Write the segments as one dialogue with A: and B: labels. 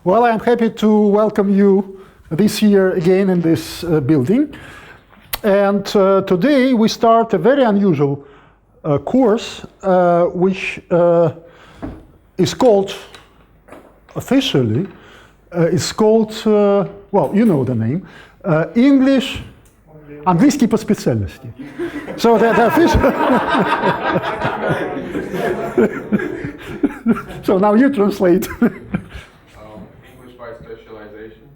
A: Well, I'm happy to welcome you this year again in this building. And today we start a very unusual course, which is called, officially, is called, well, you know the name, English, Английский по специальности. So the official. So now you translate.
B: English by specialization?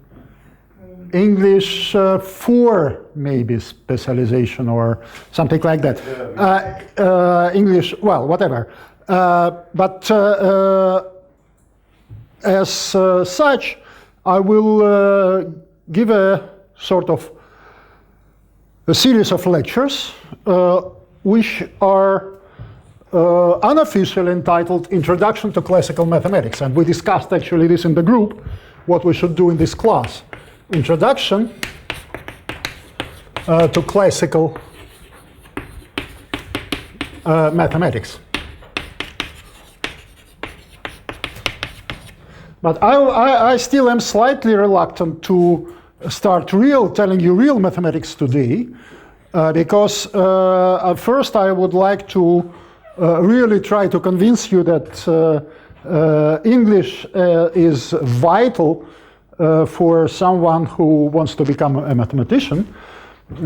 A: English for maybe specialization or something like that. English, well, whatever. But as such, I will give a sort of a series of lectures which are unofficially entitled Introduction to Classical Mathematics. And we discussed actually this in the group, what we should do in this class. Introduction to Classical Mathematics. But I still am slightly reluctant to start telling you real mathematics today, because first I would like to really try to convince you that English is vital for someone who wants to become a mathematician,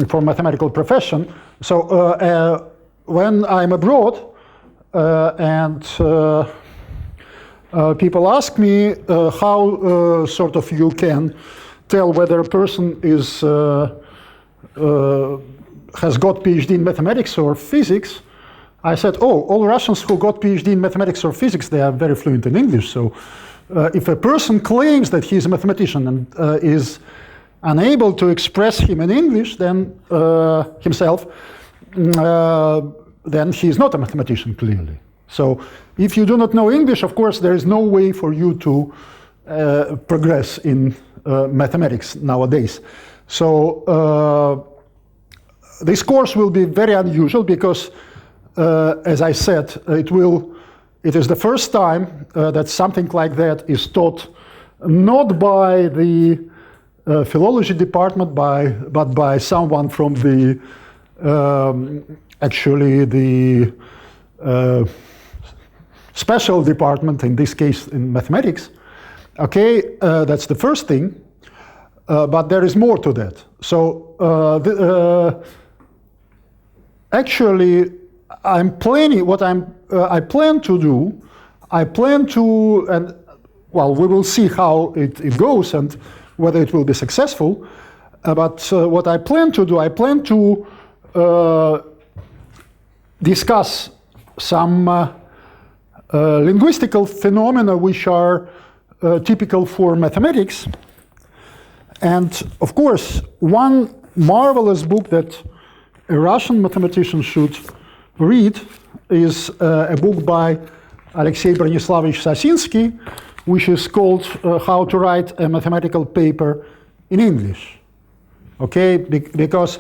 A: for mathematical profession. So when I'm abroad and people ask me how sort of you can tell whether a person is has got PhD in mathematics or physics, I said, oh, all Russians who got PhD in mathematics or physics, they are very fluent in English. So if a person claims that he is a mathematician and is unable to express him in English, then himself, then he is not a mathematician, clearly. So if you do not know English, of course, there is no way for you to progress in mathematics nowadays. So this course will be very unusual because, as I said, it is the first time that something like that is taught not by the philology department, but by someone from the actually the special department, in this case in mathematics. Okay, that's the first thing, but there is more to that. So actually, I'm planning what I plan to do. I plan to, and well, we will see how it goes and whether it will be successful. But what I plan to do, I plan to discuss some linguistical phenomena which are typical for mathematics. And of course, one marvelous book that a Russian mathematician should read is a book by Alexei Bronislavovich Sasinsky, which is called How to Write a Mathematical Paper in English. Okay, because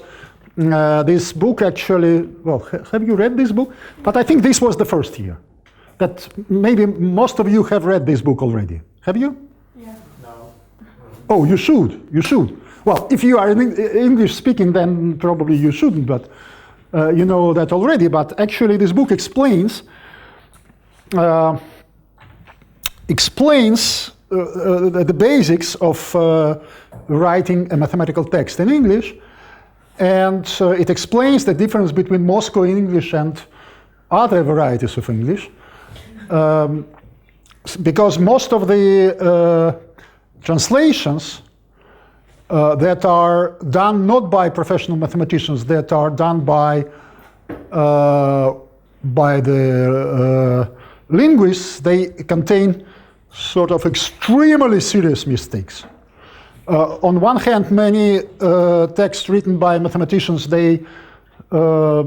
A: this book actually, well, have you read this book? But I think this was the first year. That maybe most of you have read this book already. Have you?
C: Yeah.
B: No.
A: Oh, you should. You should. Well, if you are English speaking, then probably you shouldn't, but you know that already. But actually, this book explains the basics of writing a mathematical text in English, and it explains the difference between Moscow English and other varieties of English. Because most of the translations that are done not by professional mathematicians, that are done by the linguists, they contain sort of extremely serious mistakes. On one hand, many texts written by mathematicians, they are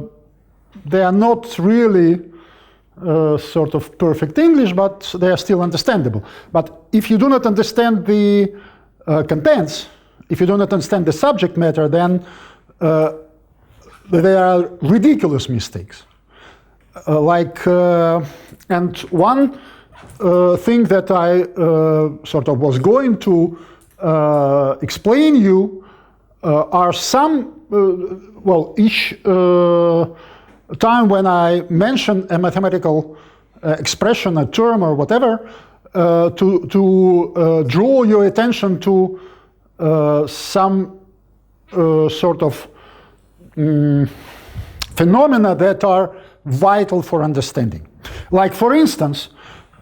A: not really sort of perfect English, but they are still understandable. But if you do not understand the contents, if you do not understand the subject matter, then there are ridiculous mistakes. And one thing that I sort of was going to explain you are some, each time when I mention a mathematical expression, a term or whatever, to draw your attention to some sort of phenomena that are vital for understanding. Like, for instance,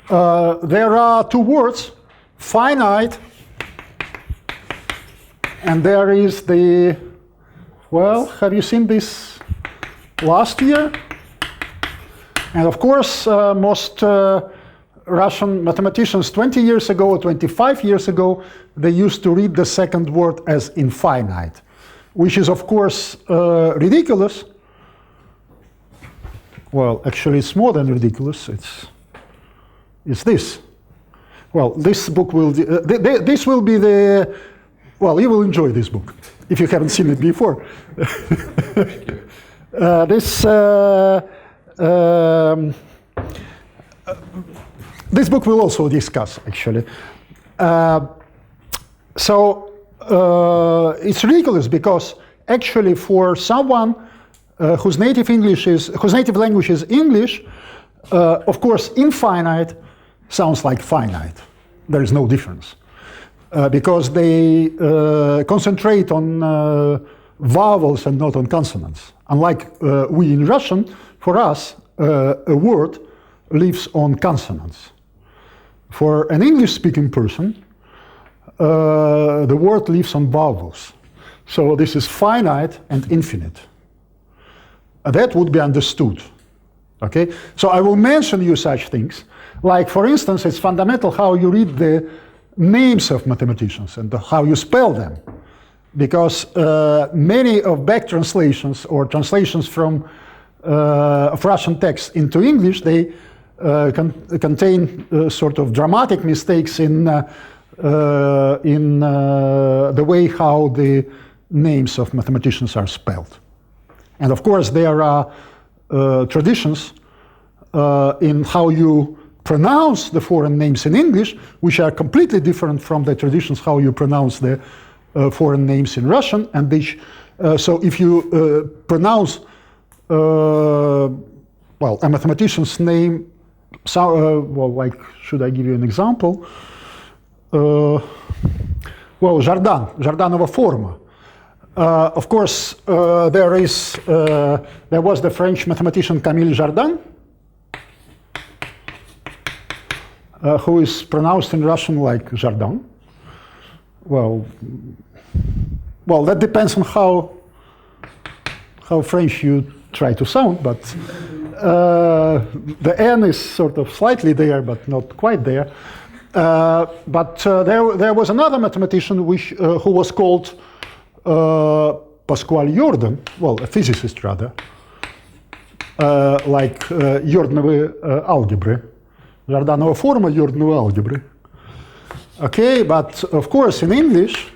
A: there are two words, finite, and there is the, well, have you seen this last year? And of course, most Russian mathematicians 20 years ago or 25 years ago, they used to read the second word as infinite, which is of course ridiculous. Well, actually it's more than ridiculous, it's this. Well, this book will, this will be the, well, you will enjoy this book if you haven't seen it before. This book will also discuss, actually. It's ridiculous because actually for someone whose native language is English, of course, infinite sounds like finite. There is no difference because they concentrate on vowels and not on consonants. Unlike we in Russian, for us, a word lives on consonants. For an English-speaking person, the word lives on vowels. So this is finite and infinite. That would be understood. Okay? So I will mention you such things. Like, for instance, it's fundamental how you read the names of mathematicians and how you spell them. Because many of back translations or translations from of Russian texts into English, they contain sort of dramatic mistakes in the way how the names of mathematicians are spelled. And of course, there are traditions in how you pronounce the foreign names in English, which are completely different from the traditions how you pronounce the foreign names in Russian. And they so if you pronounce well, a mathematician's name, well, like, should I give you an example? Well, Jordanova forma. Of course, there was the French mathematician Camille Jordan, who is pronounced in Russian like Jordan. Well, that depends on how French you try to sound, but the N is sort of slightly there, but not quite there. There was another mathematician who was called Pascual Jordan, well, a physicist rather, like Jordanovy algebra, Jordanova forma Jordanovy algebra. Okay, but of course in English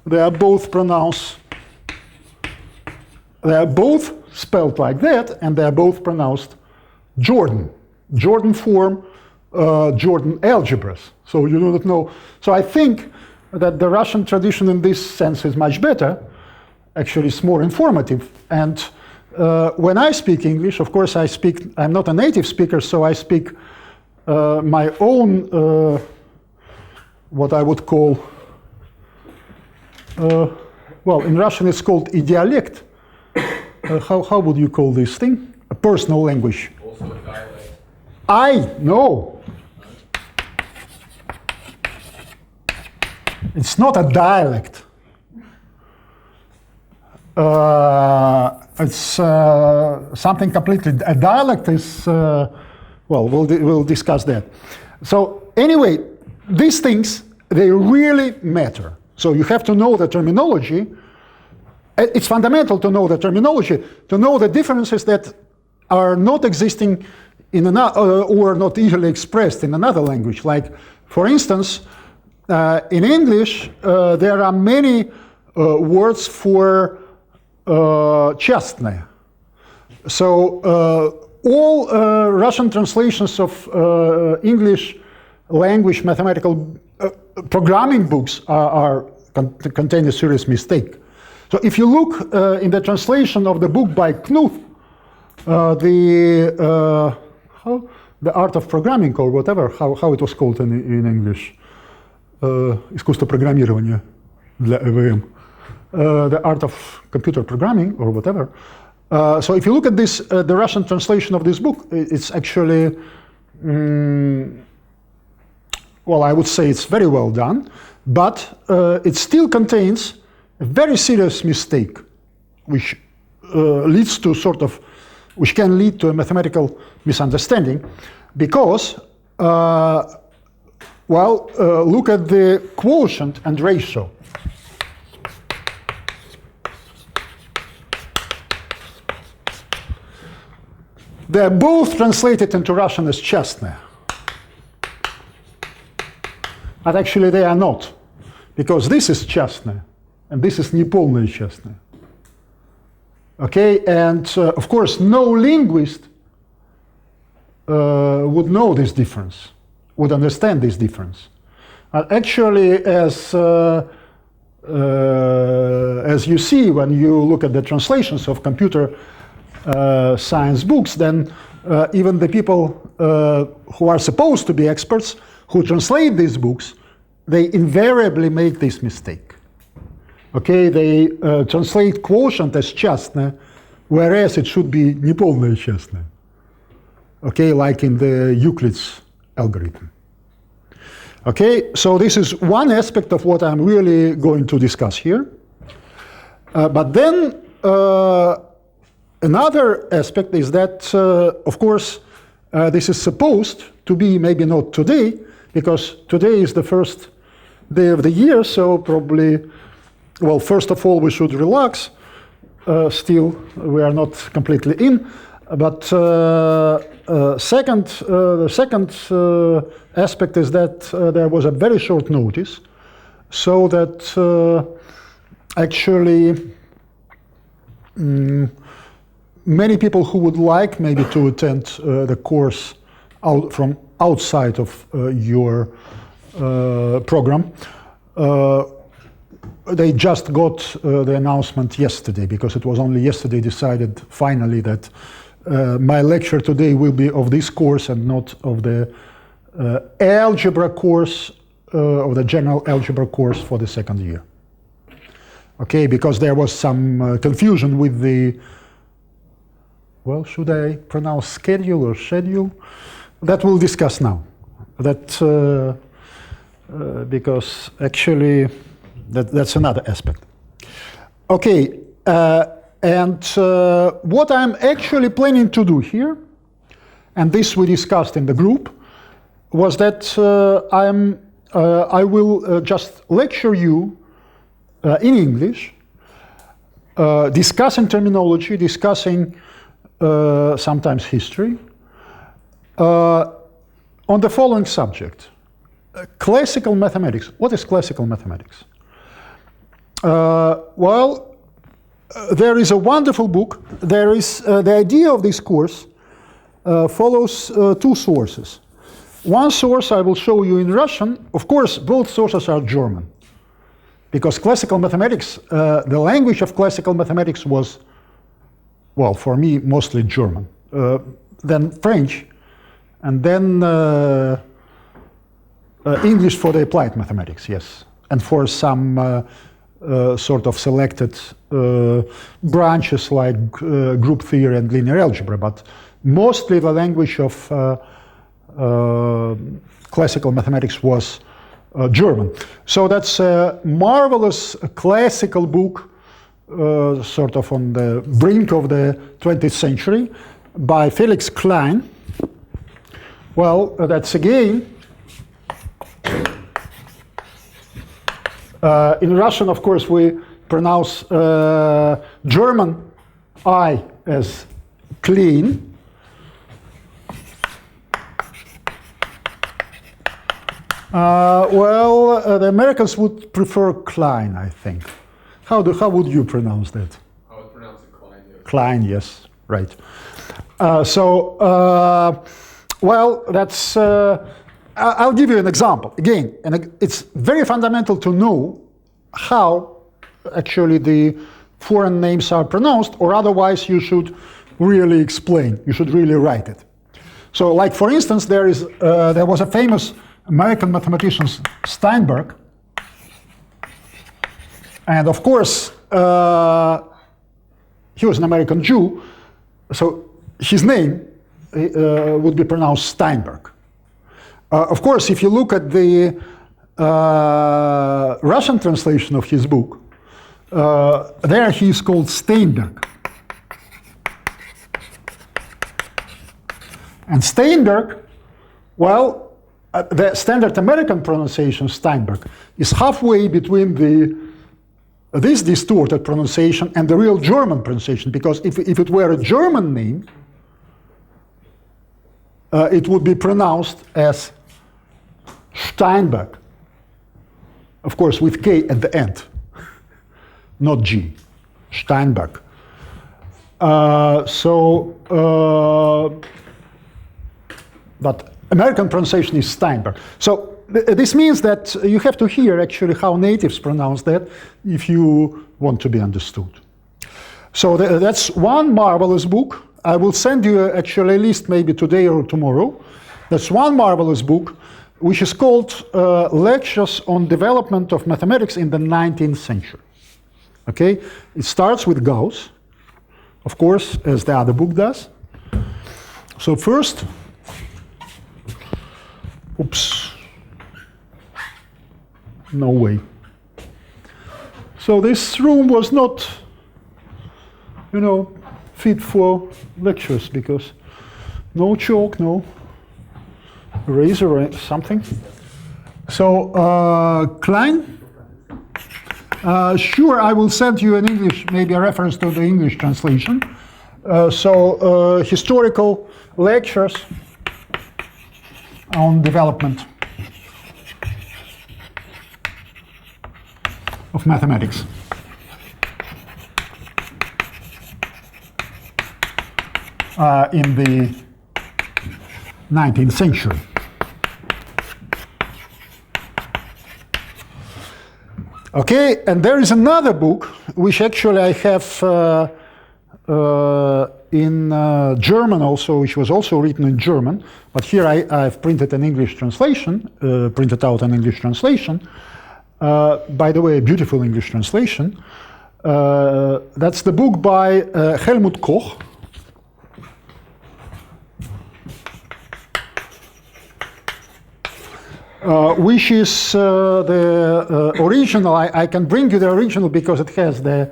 A: they are both pronounced, they are both spelled like that, and they are both pronounced Jordan. Jordan form, Jordan algebras. So you do not know. So I think that the Russian tradition in this sense is much better. Actually, it's more informative. And when I speak English, of course, I'm not a native speaker, so I speak my own, what I would call, well, in Russian it's called idialect. How would you call this thing? A personal language.
B: Also a dialect.
A: No. It's not a dialect. It's something completely. A dialect is. Well, we'll discuss that. So anyway, these things, they really matter. So you have to know the terminology. It's fundamental to know the terminology, to know the differences that are not existing in another, or not easily expressed in another language. Like, for instance, in English, there are many words for частное. So all Russian translations of English language mathematical programming books contain a serious mistake. So if you look in the translation of the book by Knuth, the art of programming, or whatever, how it was called in English, искусство программирования для ЭВМ, the art of computer programming, or whatever. So if you look at this, the Russian translation of this book, it's actually, well, I would say it's very well done, but it still contains a very serious mistake, which leads to which can lead to a mathematical misunderstanding, because, look at the quotient and ratio. They're both translated into Russian as частное. But actually they are not, because this is частное, and this is неполное частное. Okay, and of course no linguist would know this difference, would understand this difference. Actually, as you see when you look at the translations of computer science books, then even the people who are supposed to be experts who translate these books, they invariably make this mistake. Okay, they translate quotient as частное, whereas it should be неполное частное. Okay, like in the Euclid's algorithm. Okay, so this is one aspect of what I'm really going to discuss here. But then another aspect is that, of course, this is supposed to be, maybe not today, because today is the first day of the year, so probably, well, first of all, we should relax. Still, we are not completely in. But the second aspect is that there was a very short notice, so that actually many people who would like maybe to attend the course from outside of your program, they just got the announcement yesterday, because it was only yesterday decided finally that my lecture today will be of this course and not of the algebra course, of the general algebra course for the second year. Okay, because there was some confusion with the, well, should I pronounce schedule or schedule? That we'll discuss now. That because actually that's another aspect. Okay, and what I'm actually planning to do here, and this we discussed in the group, was that I will just lecture you in English, discussing terminology, discussing sometimes history, on the following subject: classical mathematics. What is classical mathematics? There is a wonderful book. There is the idea of this course follows two sources. One source I will show you in Russian. Of course, both sources are German, because classical mathematics, the language of classical mathematics was, well, for me, mostly German, then French, and then English for the applied mathematics, yes, and for some sort of selected branches like group theory and linear algebra, but mostly the language of classical mathematics was German. So that's a marvelous classical book, sort of on the brink of the 20th century, by Felix Klein. Well, that's again, in Russian, of course, we pronounce German I as clean. Well, the Americans would prefer Klein, I think. How would you pronounce that?
B: I would pronounce it Klein. Yeah.
A: Klein, yes, right. Well, that's. I'll give you an example again, and it's very fundamental to know how actually the foreign names are pronounced, or otherwise you should really explain. You should really write it. So, like for instance, there was a famous American mathematician, Steinberg, and of course he was an American Jew, so his name would be pronounced Steinberg. Of course, if you look at the Russian translation of his book, there he is called Steinberg. And Steinberg, well, the standard American pronunciation, Steinberg, is halfway between this distorted pronunciation and the real German pronunciation, because if it were a German name, it would be pronounced as Steinberg, of course with K at the end, not G, Steinberg. But American pronunciation is Steinberg. So this means that you have to hear actually how natives pronounce that if you want to be understood. So that's one marvelous book. I will send you actually a list maybe today or tomorrow. That's one marvelous book which is called Lectures on Development of Mathematics in the 19th Century. Okay? It starts with Gauss, of course, as the other book does. So first, oops, no way. So this room was not, fit for lectures because no chalk, no eraser or something. So Klein, sure, I will send you an English, maybe a reference to the English translation. Historical lectures on development of mathematics. In the 19th century. Okay, and there is another book which actually I have in German also, which was also written in German, but here I've printed an English translation, printed out an English translation. By the way, a beautiful English translation. That's the book by Helmut Koch. Which is the original. I can bring you the original because it has the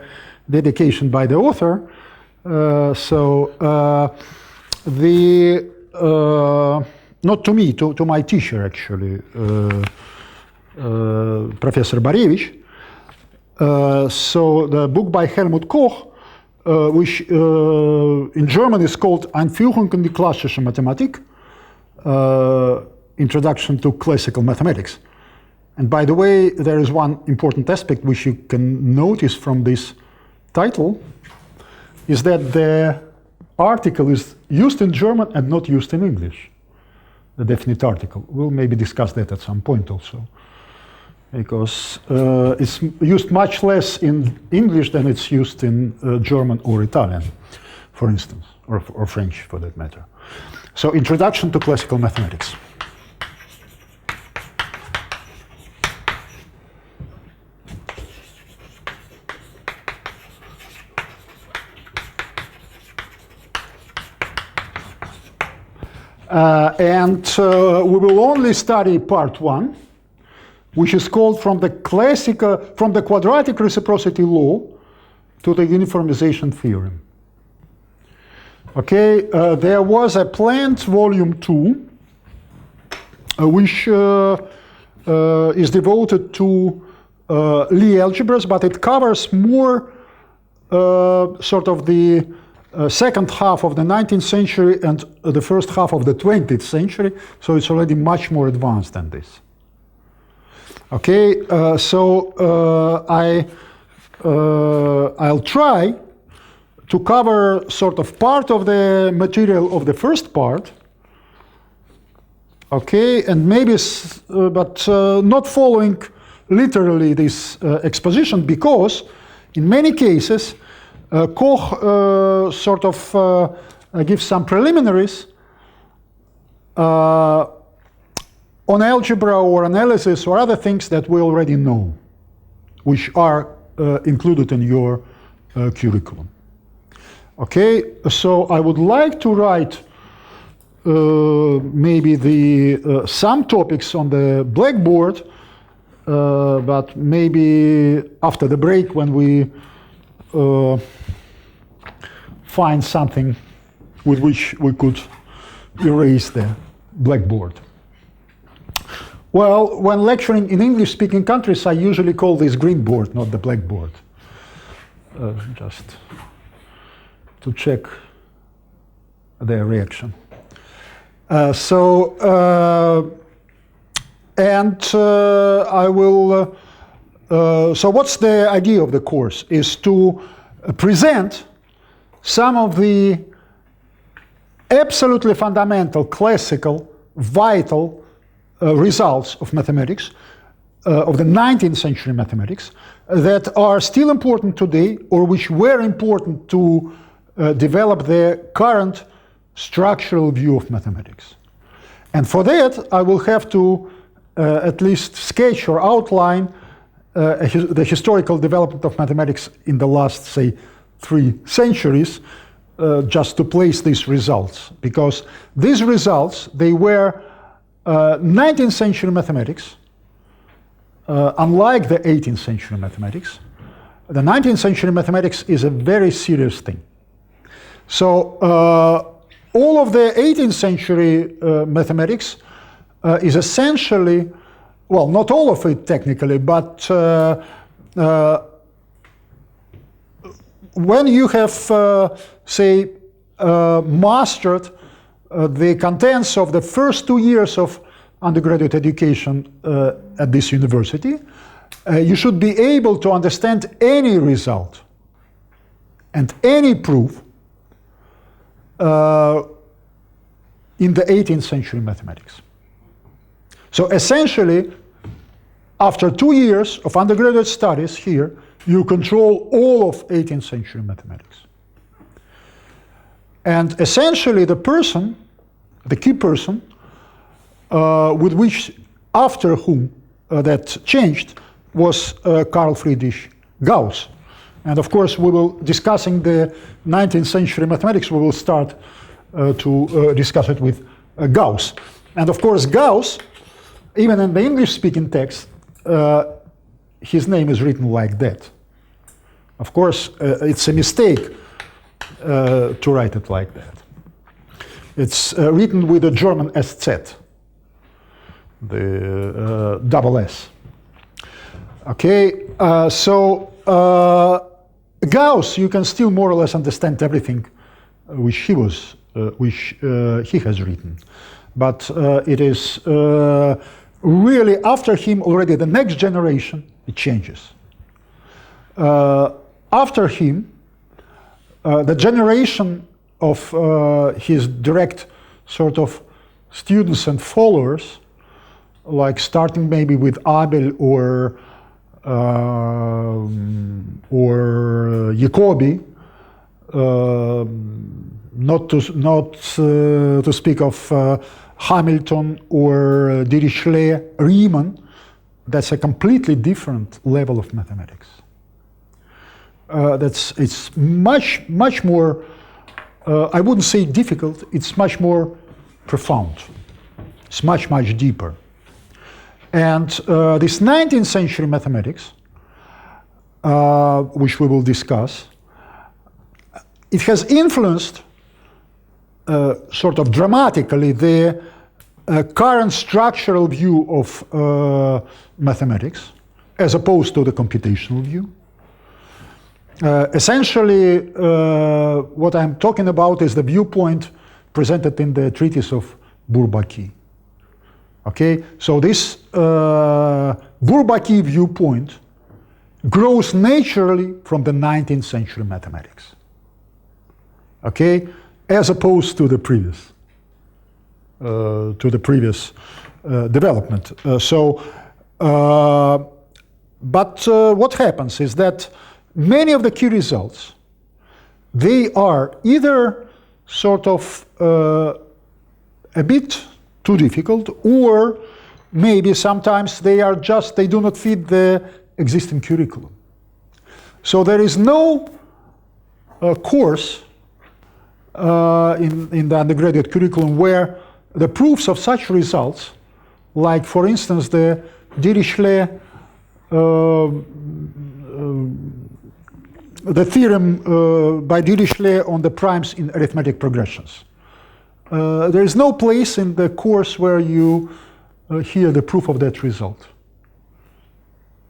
A: dedication by the author. Not to me, to my teacher actually, Professor Barevich. So the book by Helmut Koch, which in German is called Einführung in die klassische Mathematik. Introduction to Classical Mathematics. And by the way, there is one important aspect which you can notice from this title, is that the article is used in German and not used in English, the definite article. We'll maybe discuss that at some point also, because it's used much less in English than it's used in German or Italian, for instance, or French for that matter. So, Introduction to Classical Mathematics. We will only study part 1, which is called from the quadratic reciprocity law to the uniformization theorem. Okay, there was a planned volume 2, which is devoted to Lie algebras, but it covers more sort of the second half of the 19th century and the first half of the 20th century, so it's already much more advanced than this. Okay, I'll try to cover sort of part of the material of the first part. Okay, and maybe, but not following literally this exposition, because in many cases, Koch sort of gives some preliminaries on algebra or analysis or other things that we already know, which are included in your curriculum. Okay, so I would like to write maybe some topics on the blackboard, but maybe after the break when we find something with which we could erase the blackboard. Well, when lecturing in English-speaking countries, I usually call this green board, not the blackboard. Just to check their reaction. I will, so what's the idea of the course? Is to present some of the absolutely fundamental, classical, vital results of mathematics, of the 19th century mathematics, that are still important today, or which were important to develop the current structural view of mathematics. And for that, I will have to at least sketch or outline the historical development of mathematics in the last, say, 3 centuries, just to place these results. Because these results, they were 19th century mathematics, unlike the 18th century mathematics. The 19th century mathematics is a very serious thing. So all of the 18th century mathematics is essentially, well, not all of it technically, but when you have, say, mastered the contents of the first 2 years of undergraduate education at this university, you should be able to understand any result and any proof in the 18th century mathematics. So essentially, after 2 years of undergraduate studies here, you control all of 18th century mathematics. And essentially the person, the key person, with which, after whom that changed, was Carl Friedrich Gauss. And of course, we will, discussing the 19th century mathematics, we will start to discuss it with Gauss. And of course, Gauss, even in the English-speaking text, his name is written like that. Of course, it's a mistake to write it like that. It's written with a German SZ, the double S. Okay, Gauss, you can still more or less understand everything which he has written, but it is really after him already the next generation it changes. After him, the generation of his direct sort of students and followers, like starting maybe with Abel or Jacobi, not to speak of Hamilton or Dirichlet, Riemann. That's a completely different level of mathematics. It's much more, I wouldn't say difficult, it's much more profound. It's much deeper. And this 19th century mathematics, which we will discuss, it has influenced sort of dramatically the current structural view of mathematics as opposed to the computational view. Essentially, what I'm talking about is the viewpoint presented in the treatise of Bourbaki. Okay, so this Bourbaki viewpoint grows naturally from the 19th century mathematics, okay, as opposed to the previous development. But what happens is that many of the key results, they are either sort of a bit too difficult, or maybe sometimes they do not fit the existing curriculum. So there is no course in the undergraduate curriculum where the proofs of such results, like for instance the Dirichlet, the theorem by Dirichlet on the primes in arithmetic progressions. There is no place in the course where you hear the proof of that result.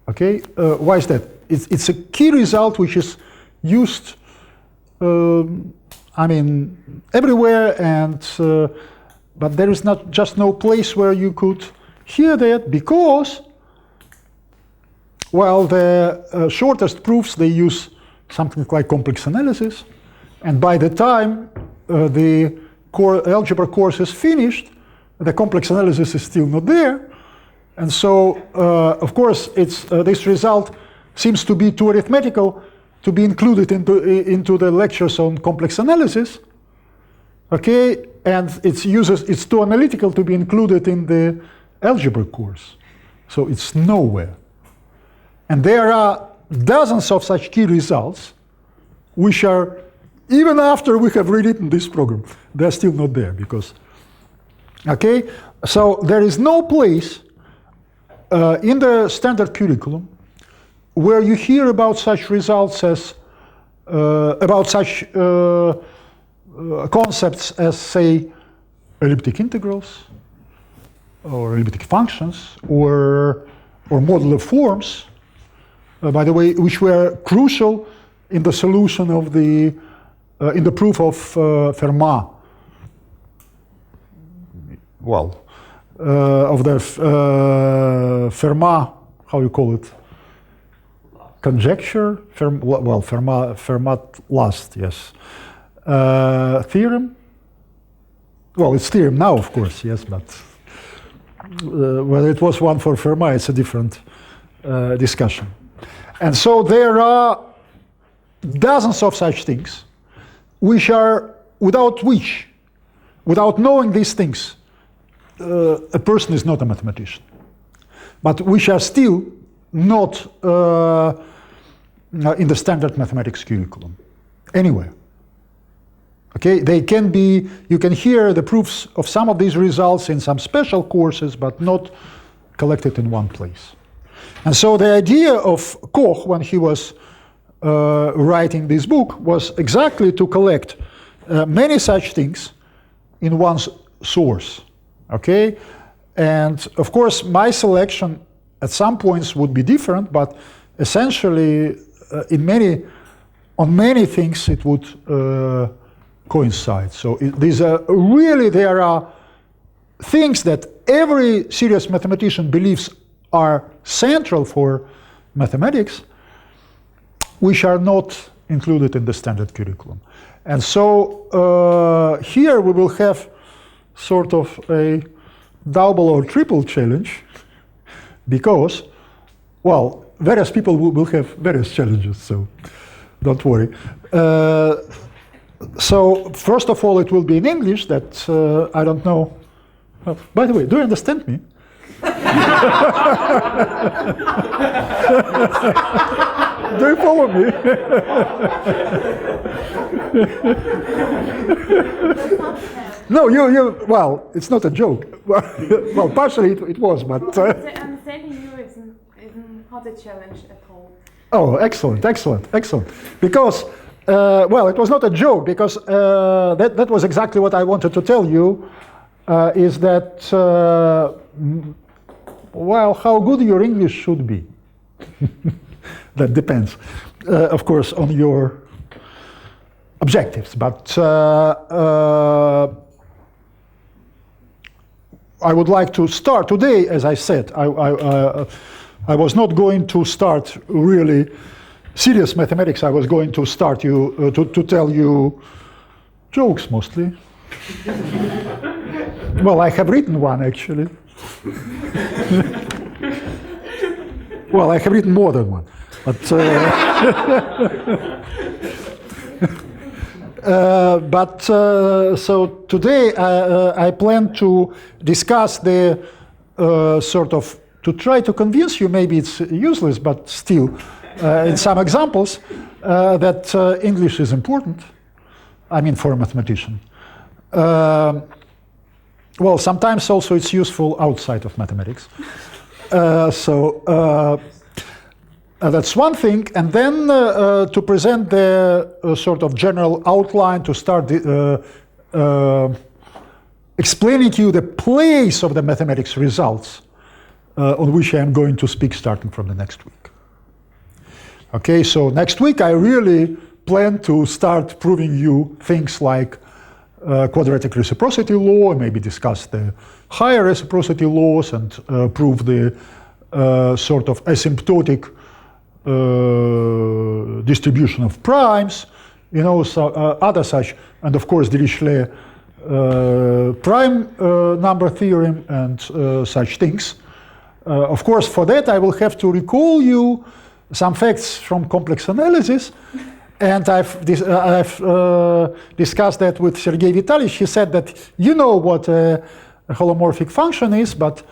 A: Okay, why is that? It's a key result which is used, I mean, everywhere, and but there is just no place where you could hear that, because, well, the shortest proofs, they use something like complex analysis, and by the time the algebra course is finished, the complex analysis is still not there, and so of course this result seems to be too arithmetical to be included into the lectures on complex analysis, okay, and it's too analytical to be included in the algebra course, so it's nowhere. And there are dozens of such key results which are, even after we have rewritten this program, they're still not there, because, okay, so there is no place in the standard curriculum where you hear about such results as, about such concepts as, say, elliptic integrals, or elliptic functions, or modular forms, by the way, which were crucial in the solution of the, in the proof of Fermat. Well, of the Fermat, how you call it? Conjecture? Fermat last, yes. Theorem? Well, it's theorem now, of course, yes, but whether it was one for Fermat, it's a different discussion. And so there are dozens of such things which are, without knowing these things, a person is not a mathematician, but which are still not in the standard mathematics curriculum anywhere. Okay, they can be, you can hear the proofs of some of these results in some special courses, but not collected in one place. And so the idea of Koch, when he was writing this book, was exactly to collect many such things in one source, okay? And of course, my selection at some points would be different, but essentially on many things it would coincide. So these are really, there are things that every serious mathematician believes are central for mathematics, which are not included in the standard curriculum. And so here we will have sort of a double or triple challenge, because, well, various people will have various challenges, so don't worry. So first of all, it will be in English, that I don't know. By the way, do you understand me? Do you follow me? No, well, it's not a joke. Well, partially it was, but...
C: Understanding you isn't not a challenge at all.
A: Oh, excellent. Because, well, it was not a joke, because that was exactly what I wanted to tell you, is that, well, how good your English should be. That depends, of course, on your objectives. But I would like to start today, as I said, I was not going to start really serious mathematics. I was going to start you to tell you jokes mostly. Well, I have written one actually. Well, I have written more than one, but so today I plan to discuss the sort of, to try to convince you, maybe it's useless, but still, in some examples, that English is important. I mean, for a mathematician. Well, sometimes also it's useful outside of mathematics. That's one thing, and then to present the sort of general outline, to start explaining to you the place of the mathematics results on which I am going to speak starting from the next week. Okay, so next week I really plan to start proving you things like quadratic reciprocity law, maybe discuss the higher reciprocity laws and prove the sort of asymptotic distribution of primes, you know, so, other such, and of course Dirichlet prime number theorem and such things. Of course, for that I will have to recall you some facts from complex analysis, and I've discussed that with Sergei Vitalich. He said that you know what a holomorphic function is, but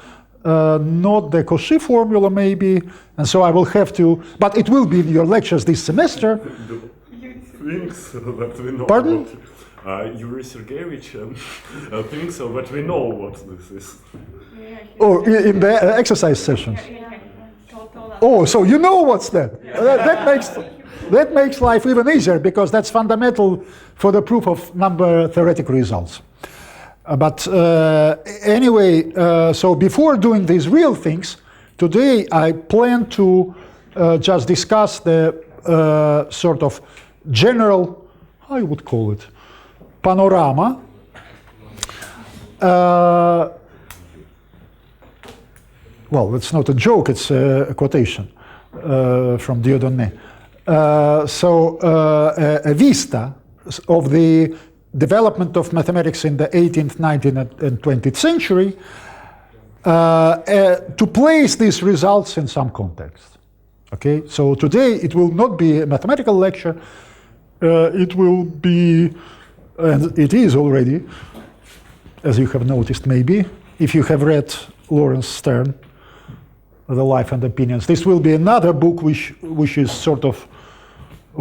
A: not the Cauchy formula maybe, and so I will have to, but it will be in your lectures this semester.
D: Things that we know.
A: Pardon?
D: Yuri Sergeyevich thinks that we know what this is.
A: Oh, in the exercise sessions. Oh, so you know what's that? That makes life even easier, because that's fundamental for the proof of number theoretical results. But anyway, so before doing these real things, today I plan to just discuss the sort of general, how you would call it, panorama. Well, it's not a joke, it's a quotation from Dieudonné. A vista of the development of mathematics in the 18th, 19th, and 20th century to place these results in some context. Okay, so today it will not be a mathematical lecture, it will be, and it is already, as you have noticed maybe, if you have read Lawrence Stern, The Life and Opinions. This will be another book which is sort of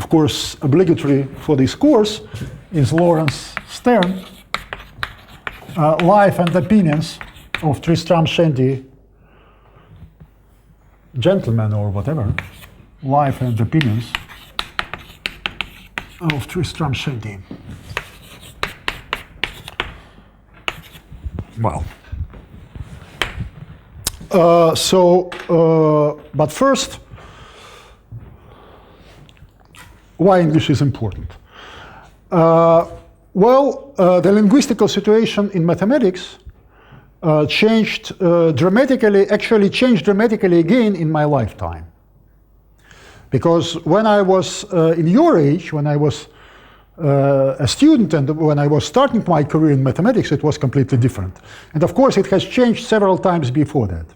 A: course, obligatory for this course, is Lawrence Stern, Life and Opinions of Tristram Shandy, gentleman or whatever, Life and Opinions of Tristram Shandy. Well, but first, why English is important? The linguistical situation in mathematics changed dramatically, actually changed dramatically again in my lifetime. Because when I was in your age, when I was a student and when I was starting my career in mathematics, it was completely different. And of course, it has changed several times before that.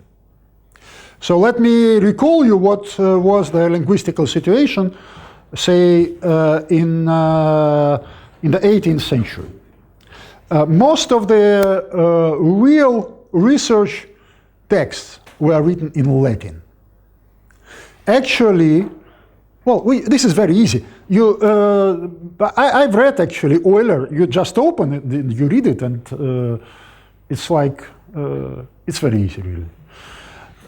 A: So let me recall you what was the linguistical situation, say, in the 18th century. Most of the real research texts were written in Latin. Actually, well, this is very easy. I've read actually Euler. You just open it, you read it, and it's like, it's very easy really.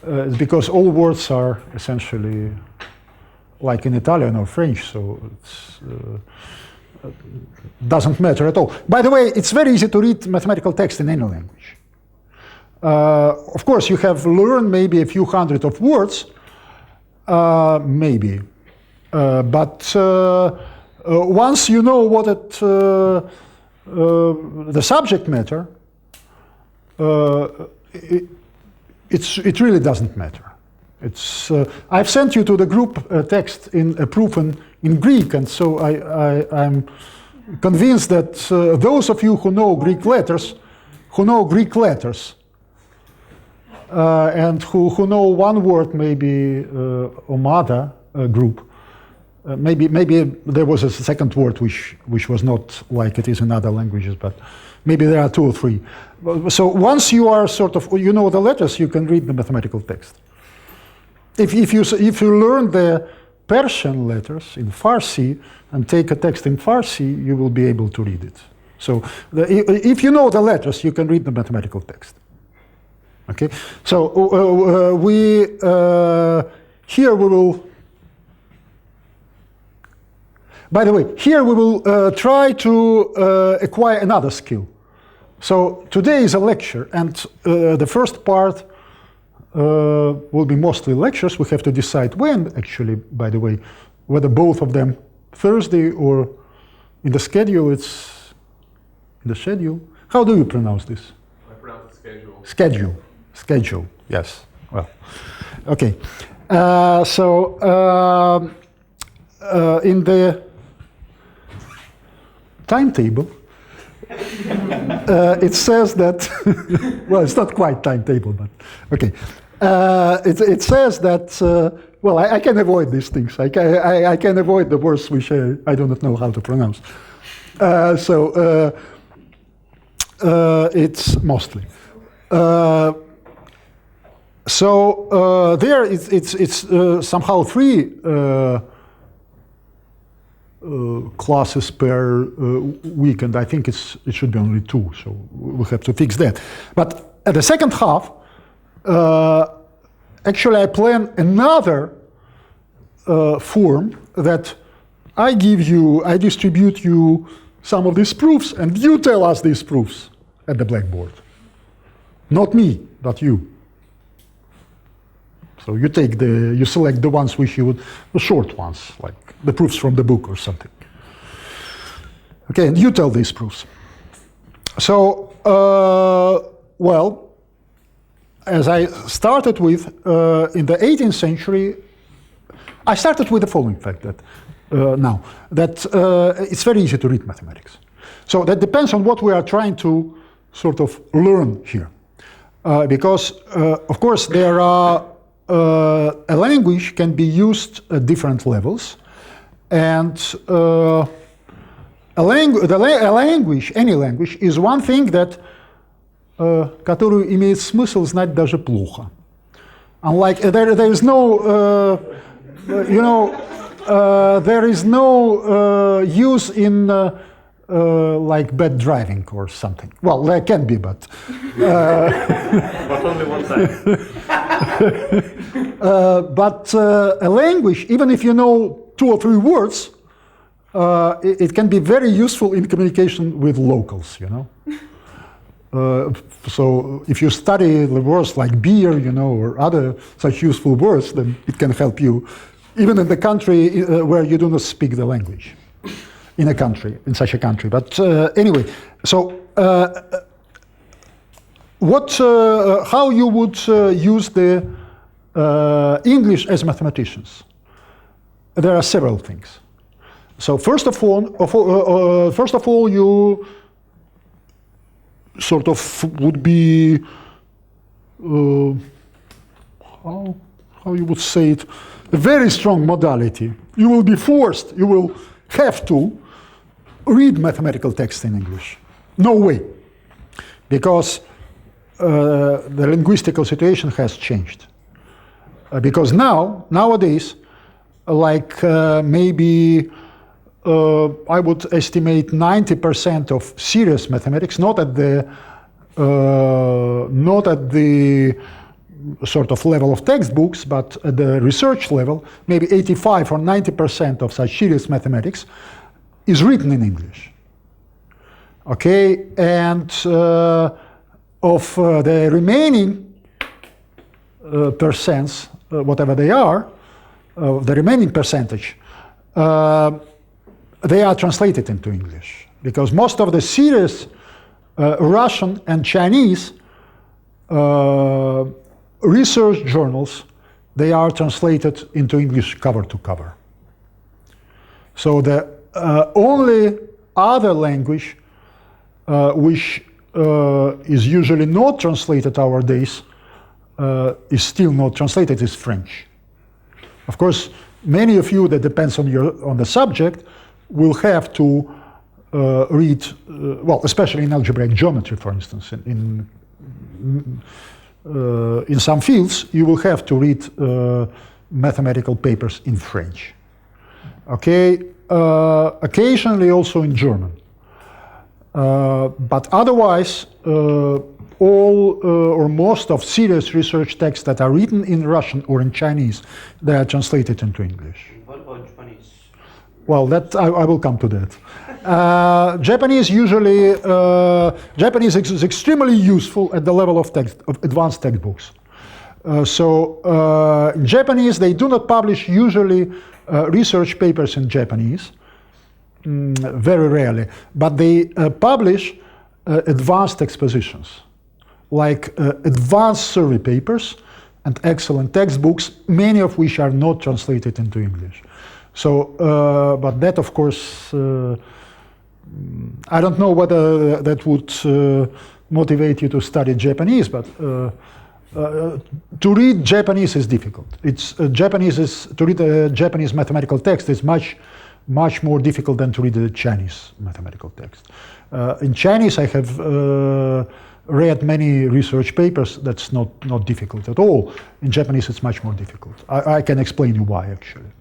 A: It's because all words are essentially like in Italian or French, so it doesn't matter at all. By the way, it's very easy to read mathematical text in any language. Of course, you have learned maybe a few hundred of words, maybe. But once you know what the subject matter, it really doesn't matter. It's I've sent you to the group text in a proof in Greek, and so I'm convinced that those of you who know Greek letters, and who know one word, maybe omada group, maybe there was a second word which was not like it is in other languages, but maybe there are 2 or 3. So once you are sort of, you know the letters, you can read the mathematical text. If you learn the Persian letters in Farsi and take a text in Farsi, you will be able to read it. So if you know the letters, you can read the mathematical text. Okay, so here we will. By the way, here we will try to acquire another skill. So today is a lecture, and the first part will be mostly lectures. We have to decide when, actually, by the way, whether both of them Thursday or in the schedule. It's in the schedule. How do you pronounce this?
B: I pronounce it schedule.
A: Schedule, yes. Well, okay. In the timetable, it says that, well, it's not quite timetable, but okay. It says that, well, I can avoid these things. I can avoid the words which I do not know how to pronounce. It's mostly. There it's somehow 3 classes per week, and I think it should be only 2, so we have to fix that. But at the second half, actually I plan another form that I distribute you some of these proofs, and you tell us these proofs at the blackboard. Not me, but you. So you select the ones which you would, the short ones, like the proofs from the book or something. Okay, and you tell these proofs. So, well, as I started with, in the 18th century, I started with the following fact that, it's very easy to read mathematics. So that depends on what we are trying to sort of learn here. Because, of course, there are, a language can be used at different levels, and any language is one thing that, которую имеет смысл знать даже плохо. Unlike, there is no, there is no use in like bad driving or something. Well, there can be, but
D: But only one time.
A: But a language, even if you know 2 or 3 words, it can be very useful in communication with locals, you know. So if you study the words like beer, you know, or other such useful words, then it can help you, even in the country where you do not speak the language, in such a country. But anyway, so how you would use the English as mathematicians? There are several things. So first of all, you sort of would be how you would say it, a very strong modality. You will be forced. You will have to read mathematical text in English. No way, because the linguistical situation has changed. Because nowadays, like maybe I would estimate 90% of serious mathematics, not at the sort of level of textbooks, but at the research level, maybe 85 or 90% of such serious mathematics is written in English. Okay, and of the remaining percents, whatever they are, the remaining percentage, they are translated into English, because most of the serious Russian and Chinese research journals they are translated into English cover to cover. So the only other language which is usually not translated nowadays, is still not translated, is French. Of course, many of you, that depends on the subject, will have to read, well, especially in algebraic geometry, for instance, in some fields, you will have to read mathematical papers in French. Okay, occasionally also in German. But otherwise, all or most of serious research texts that are written in Russian or in Chinese, they are translated into English.
E: What about Japanese?
A: Well, that I will come to that. Japanese usually, Japanese is extremely useful at the level of advanced textbooks. In Japanese, they do not publish usually research papers in Japanese, very rarely, but they publish advanced expositions, like advanced survey papers and excellent textbooks, many of which are not translated into English. But that, of course, I don't know whether that would motivate you to study Japanese, but to read Japanese is difficult. To read a Japanese mathematical text is much more difficult than to read a Chinese mathematical text. In Chinese, I have read many research papers. That's not difficult at all. In Japanese, it's much more difficult. I can explain you why, actually.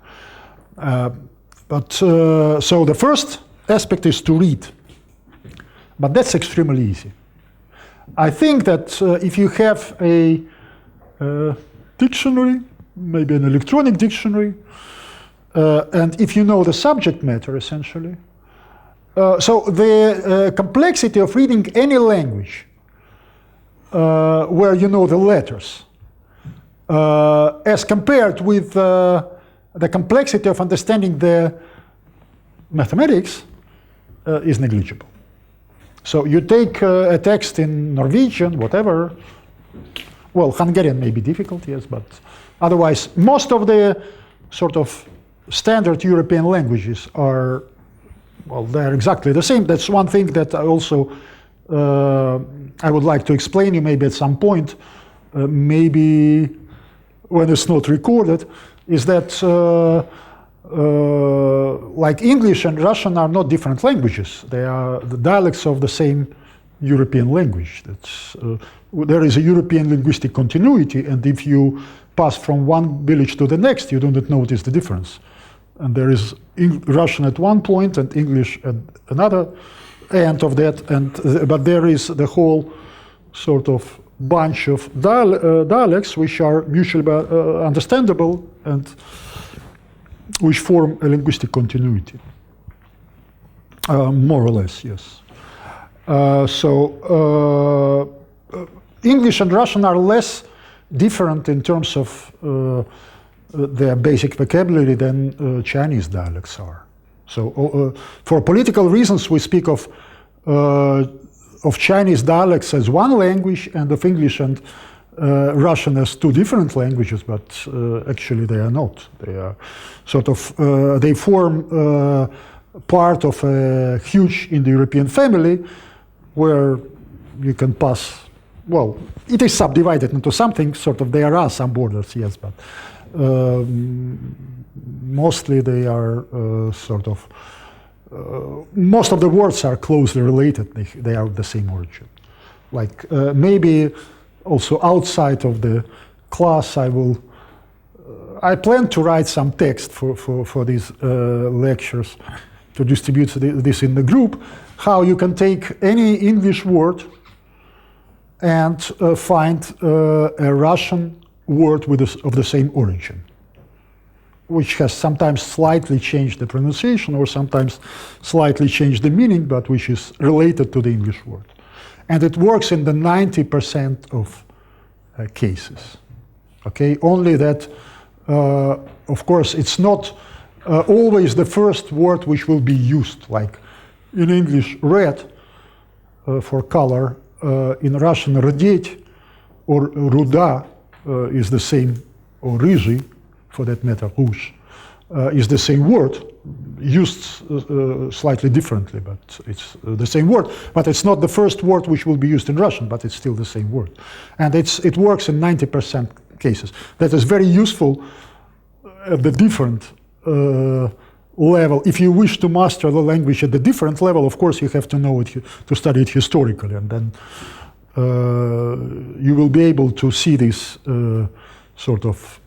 A: So the first aspect is to read, but that's extremely easy. I think that if you have a dictionary, maybe an electronic dictionary, and if you know the subject matter, essentially, so the complexity of reading any language where you know the letters, as compared with the complexity of understanding the mathematics, is negligible. So you take a text in Norwegian, whatever, well, Hungarian may be difficult, yes, but otherwise, most of the sort of standard European languages are, well, they're exactly the same. That's one thing that I also, I would like to explain you maybe at some point, maybe when it's not recorded, is that like English and Russian are not different languages. They are the dialects of the same European language. There is a European linguistic continuity, and if you pass from one village to the next, you do not notice the difference. And there is Russian at one point and English at another end of that, but there is the whole sort of bunch of dialects which are mutually understandable and which form a linguistic continuity, more or less, yes. English and Russian are less different in terms of their basic vocabulary than Chinese dialects are. So for political reasons, we speak of Chinese dialects as one language and of English and Russian as two different languages, but actually they are not. They are sort of, they form part of a huge Indo-European family where you can pass, well, it is subdivided into something, sort of, there are some borders, yes, but mostly they are sort of, most of the words are closely related, they are of the same origin. Like maybe also outside of the class I plan to write some text for these lectures to distribute this in the group, how you can take any English word and find a Russian word of the same origin, which has sometimes slightly changed the pronunciation or sometimes slightly changed the meaning, but which is related to the English word. And it works in the 90% of cases. Okay, only that, of course, it's not always the first word which will be used, like in English, red for color, in Russian, родить or руда is the same or rigi, for that matter, rouge, is the same word, used slightly differently, but it's the same word. But it's not the first word which will be used in Russian, but it's still the same word. And it works in 90% cases. That is very useful at the different level. If you wish to master the language at the different level, of course you have to know it, to study it historically, and then you will be able to see this sort of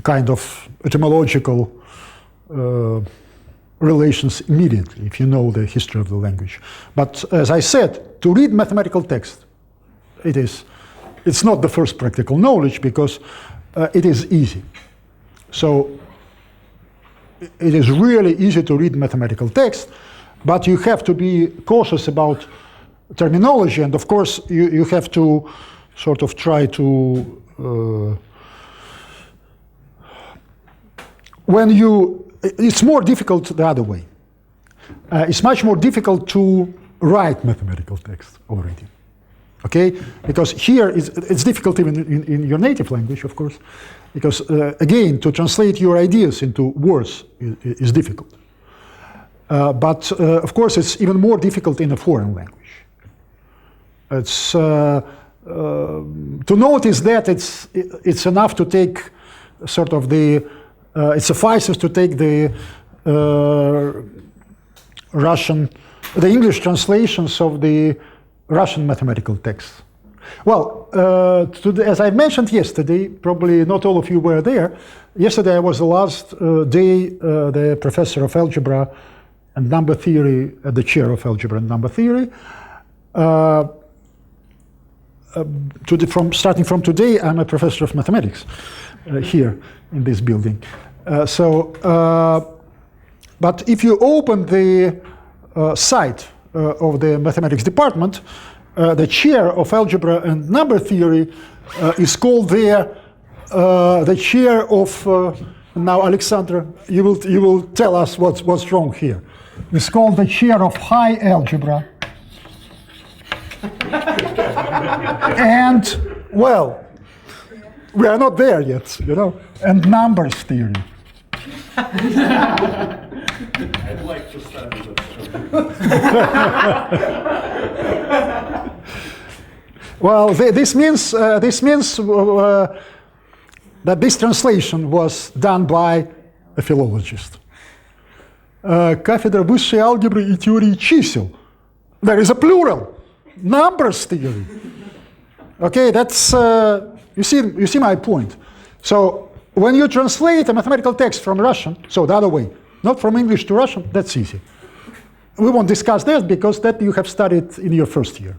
A: kind of etymological relations immediately if you know the history of the language. But as I said, to read mathematical text, it's not the first practical knowledge because it is easy. So it is really easy to read mathematical text, but you have to be cautious about terminology, and of course you have to sort of try to it's more difficult the other way. It's much more difficult to write mathematical text already, okay? Because here it's difficult even in your native language, of course, because again, to translate your ideas into words is difficult. But of course, it's even more difficult in a foreign language. It's to notice that it's enough to take sort of it suffices to take the English translations of the Russian mathematical texts. Well, as I mentioned yesterday, probably not all of you were there. Yesterday was the last day the professor of algebra and number theory, the chair of algebra and number theory. Starting from today, I'm a professor of mathematics here in this building. But if you open the site of the mathematics department, the chair of algebra and number theory is called there the chair of. Now, Alexander, you will tell us what's wrong here. It's called the chair of high algebra. And, well, we are not there yet, you know, and numbers theory.
D: I'd like to study that.
A: Well, this means that this translation was done by a philologist. Кафедра высшей алгебры и теории чисел. There is a plural. Numbers theory. Okay, that's you see my point. So when you translate a mathematical text from Russian, so the other way, not from English to Russian, that's easy. We won't discuss that because that you have studied in your first year,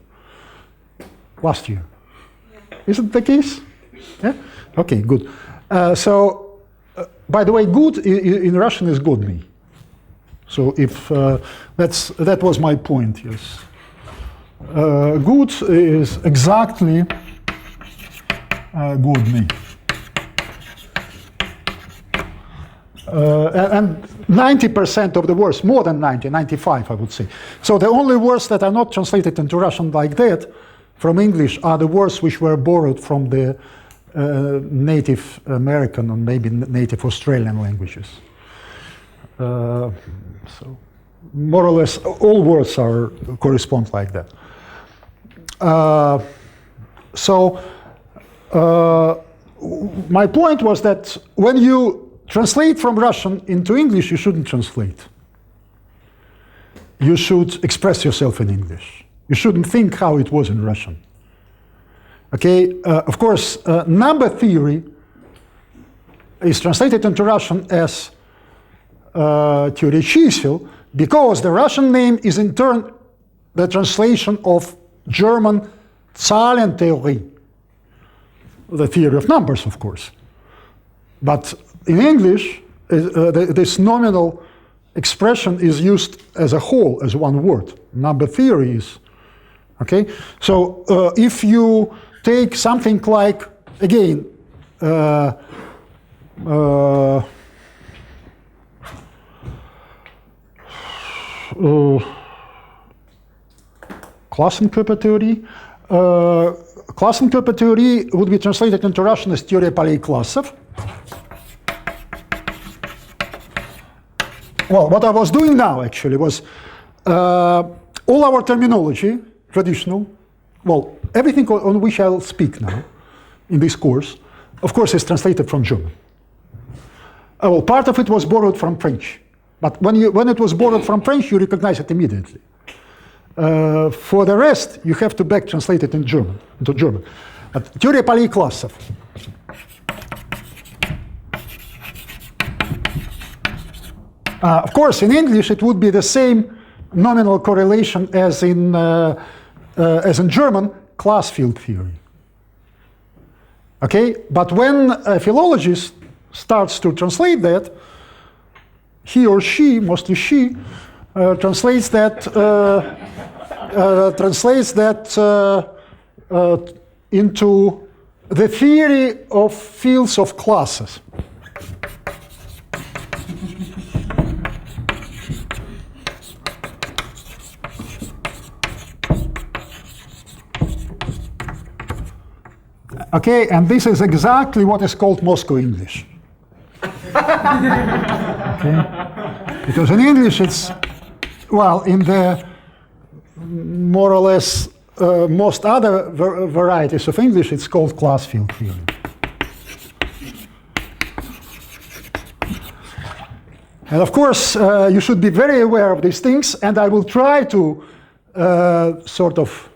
A: last year. Yeah. Isn't the case? Yeah. Okay, good. By the way, good in Russian is godny. So if that was my point, yes. Good is exactly godny. And 90% of the words, more than 90, 95 I would say. So the only words that are not translated into Russian like that from English are the words which were borrowed from the Native American or maybe Native Australian languages. So more or less all words correspond like that. My point was that when you translate from Russian into English, you shouldn't translate. You should express yourself in English. You shouldn't think how it was in Russian. Okay, of course, number theory is translated into Russian as теория чисел, because the Russian name is in turn the translation of German Zahlentheorie, the theory of numbers, of course. But in English, this nominal expression is used as a whole, as one word. Number theory is, okay? So if you take something like, again, Klassenkörpertheorie, Klassenkörpertheorie would be translated into Russian as теория полей классов. Well, what I was doing now actually was all our terminology, traditional, well, everything on which I'll speak now in this course, of course, is translated from German. Well, part of it was borrowed from French, but when it was borrowed from French, you recognize it immediately. For the rest, you have to back translate it into German. Теория полей классов. Of course, in English, it would be the same nominal correlation as in German, class field theory. Okay, but when a philologist starts to translate that, he or she, mostly she, translates that into the theory of fields of classes. Okay, and this is exactly what is called Moscow English. Okay? Because in English it's, well, in the more or less most other varieties of English, it's called class field theory. And of course, you should be very aware of these things, and I will try to sort of,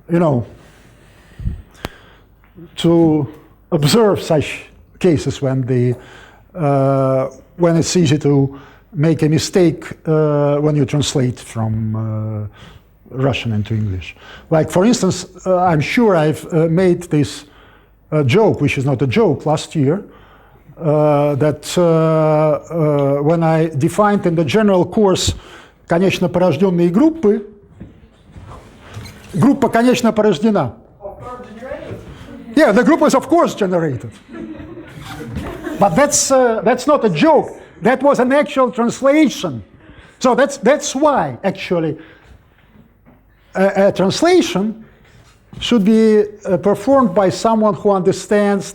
A: you know, to observe such cases when it's easy to make a mistake when you translate from Russian into English. Like, for instance, I'm sure I've made this joke, which is not a joke, last year, that when I defined in the general course конечно порожденные группы, группа конечно порождена. Yeah, the group was of course generated. But that's not a joke. That was an actual translation. So that's why actually a translation should be performed by someone who understands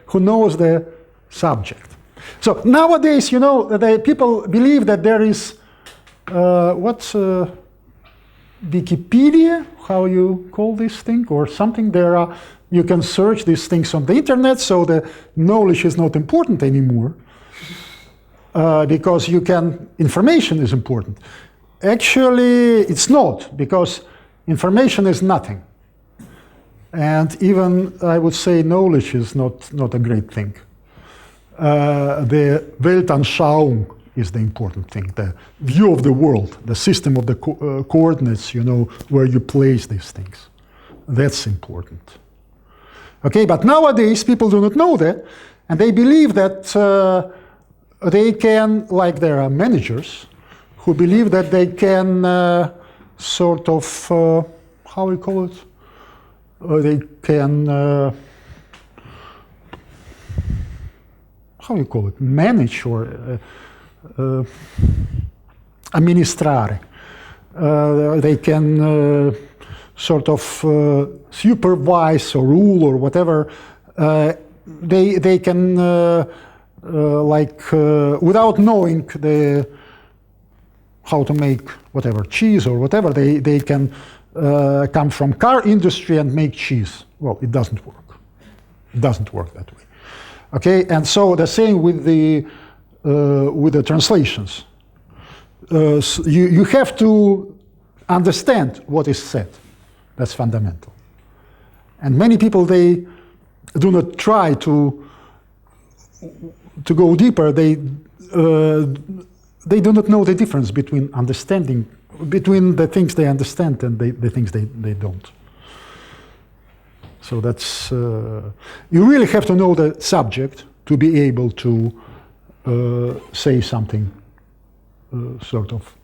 A: who knows the subject. So nowadays, you know, people believe that there is Wikipedia, how you call this thing, or something. You can search these things on the internet, so the knowledge is not important anymore, because information is important. Actually, it's not, because information is nothing. And even, I would say, knowledge is not a great thing. The Weltanschauung is the important thing, the view of the world, the system of the coordinates, you know, where you place these things. That's important. Okay, but nowadays people do not know that, and they believe that they can, like there are managers who believe that they can sort of, how we call it? They can, how you call it? Manage or amministrare. They can sort of supervise or rule or whatever. They can without knowing how to make whatever cheese or whatever, they can come from car industry and make cheese. Well, it doesn't work. It doesn't work that way. Okay, and so the same with the translations. You have to understand what is said. That's fundamental. And many people, they do not try to go deeper. They do not know the difference between the things they understand and the things they don't. So that's, you really have to know the subject to be able to say something sort of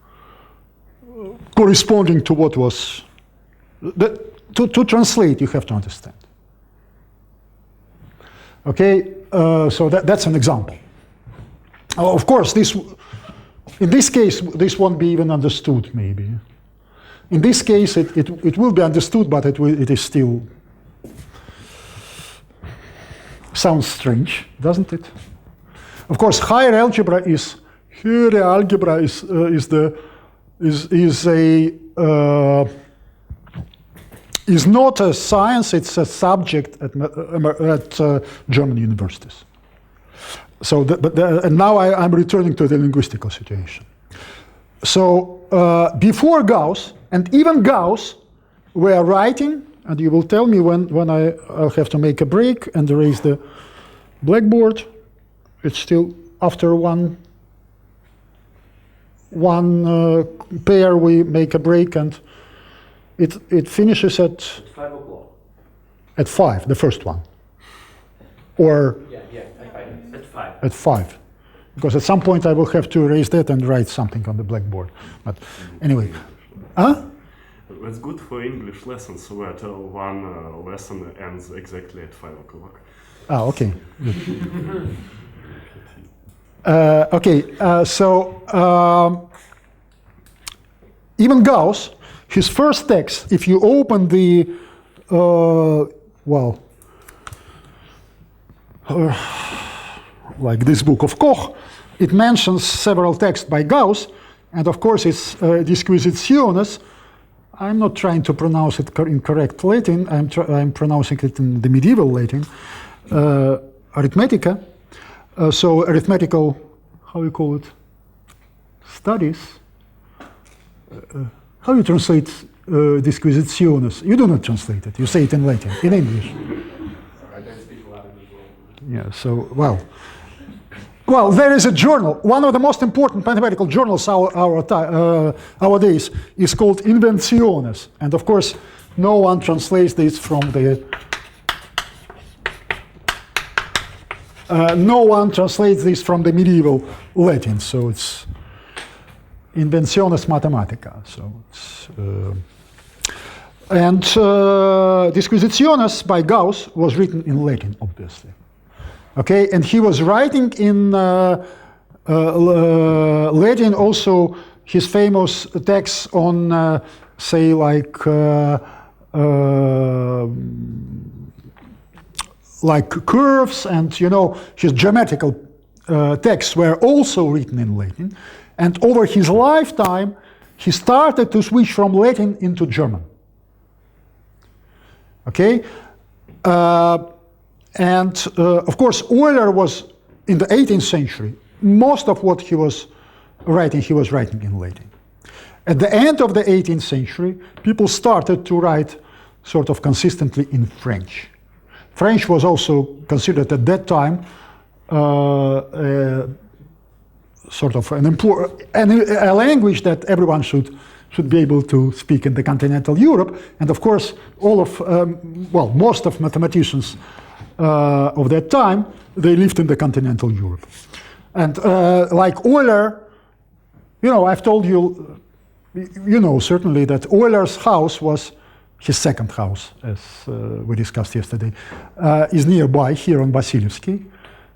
A: corresponding to what was. To translate, you have to understand. Okay, so that's an example. Of course, in this case, this won't be even understood, maybe. In this case, it will be understood, but it is still Sounds strange, doesn't it? Of course, higher algebra is not a science; it's a subject at German universities. So, and now I'm returning to the linguistical situation. So before Gauss, and even Gauss, were writing, and you will tell me when I'll have to make a break and erase the blackboard. It's still after one pair we make a break, and it finishes at
B: 5 o'clock.
A: At 5, the first one, or
B: At 5.
A: At 5, because at some point I will have to erase that and write something on the blackboard. But anyway,
D: That's good for English lessons, so that one lesson ends exactly at 5 o'clock.
A: Okay. So even Gauss, his first text, if you open the, like this book of Koch, it mentions several texts by Gauss, and of course it's Disquisitiones. I'm not trying to pronounce it in correct Latin, I'm pronouncing it in the medieval Latin, Arithmetica. So arithmetical, how you call it, studies. How you translate Disquisitiones? You do not translate it, you say it in Latin, in English.
B: I don't speak Latin as well.
A: Yeah, so, well, there is a journal, one of the most important mathematical journals nowadays is called Invenciones. And of course, no one translates this from the medieval Latin, so it's Invenciones Mathematica. So it's, Disquisitiones by Gauss was written in Latin, obviously. Okay, and he was writing in Latin also his famous texts on, say, like curves, and his geometrical texts were also written in Latin. And over his lifetime, he started to switch from Latin into German. Okay. Of course, Euler was, in the 18th century, most of what he was writing in Latin. At the end of the 18th century, people started to write sort of consistently in French. French was also considered at that time sort of a language that everyone should be able to speak in the continental Europe. And of course, most of mathematicians of that time, they lived in the continental Europe. And like Euler, I've told you, certainly that Euler's house was his second house, as we discussed yesterday, is nearby here on Vasilevsky.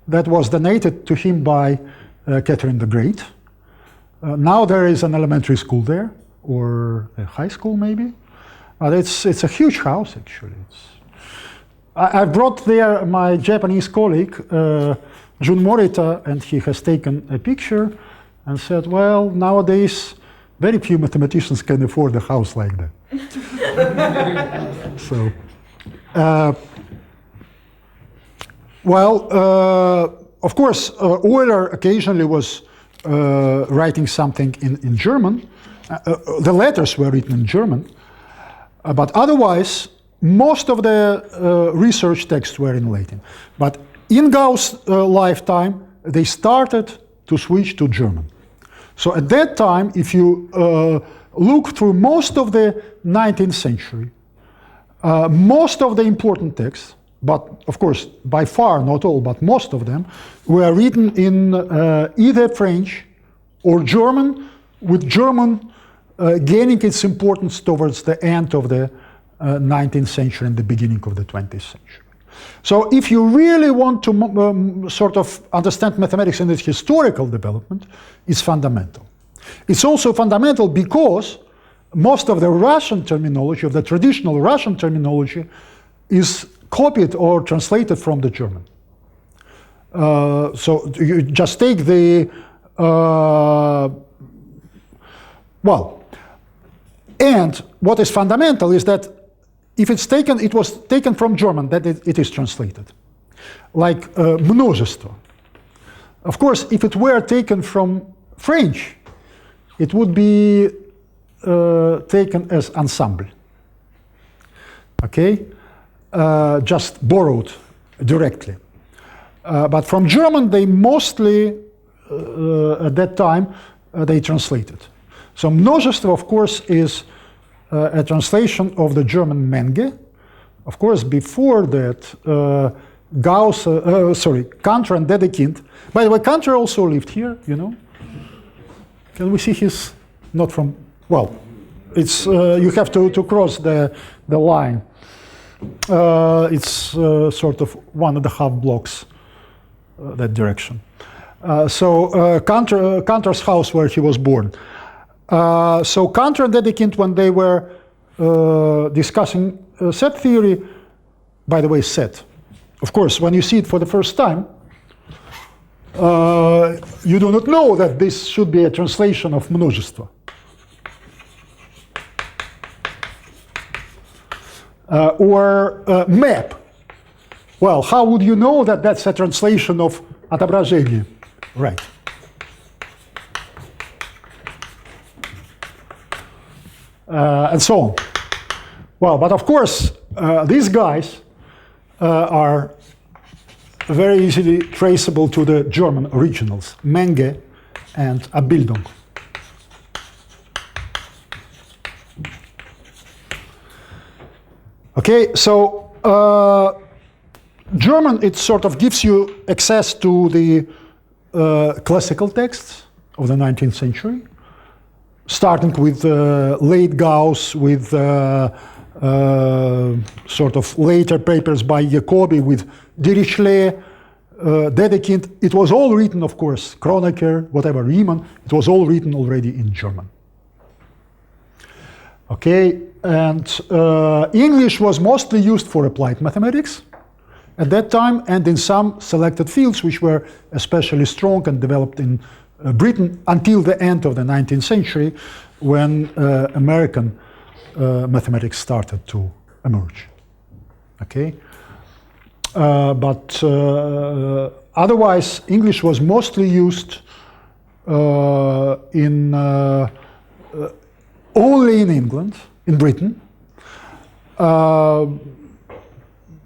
A: That was donated to him by Catherine the Great. Now there is an elementary school there, or a high school maybe. But it's a huge house, actually. I brought there my Japanese colleague, Jun Morita, and he has taken a picture and said, well, nowadays, very few mathematicians can afford a house like that. So, of course, Euler occasionally was writing something in German. The letters were written in German, but otherwise, most of the research texts were in Latin. But in Gauss' lifetime, they started to switch to German. So at that time, if you look through most of the 19th century, most of the important texts, but of course, by far not all, but most of them, were written in either French or German, with German gaining its importance towards the end of the 19th century and the beginning of the 20th century. So if you really want to sort of understand mathematics in its historical development, it's fundamental. It's also fundamental because most of the Russian terminology, of the traditional Russian terminology, is copied or translated from the German. So you just take the, well, and what is fundamental is that if it's taken, it was taken from German, that it is translated. Like множество. Of course, if it were taken from French, it would be taken as ensemble. Okay? Just borrowed directly. But from German, they mostly, at that time, they translated. So множество, of course, is a translation of the German Menge. Of course, before that, Cantor and Dedekind. By the way, Cantor also lived here, you know. Can we see his, not from, well, it's, you have to cross the line. It's sort of 1.5 blocks that direction. Cantor's house where he was born. So Cantor and Dedekind, when they were discussing set theory, by the way, set. Of course, when you see it for the first time, you do not know that this should be a translation of множество. Or map. Well, how would you know that that's a translation of отображение? Right. And so on. Well, but of course, these guys are very easily traceable to the German originals, Menge and Abbildung. Okay, so German, it sort of gives you access to the classical texts of the 19th century, starting with late Gauss, with sort of later papers by Jacobi, with Dirichlet, Dedekind. It was all written, of course, Kronecker, whatever, Riemann, it was all written already in German. Okay, and English was mostly used for applied mathematics at that time, and in some selected fields which were especially strong and developed in Britain until the end of the 19th century, when American mathematics started to emerge. Okay, but otherwise, English was mostly used in only in England, in Britain.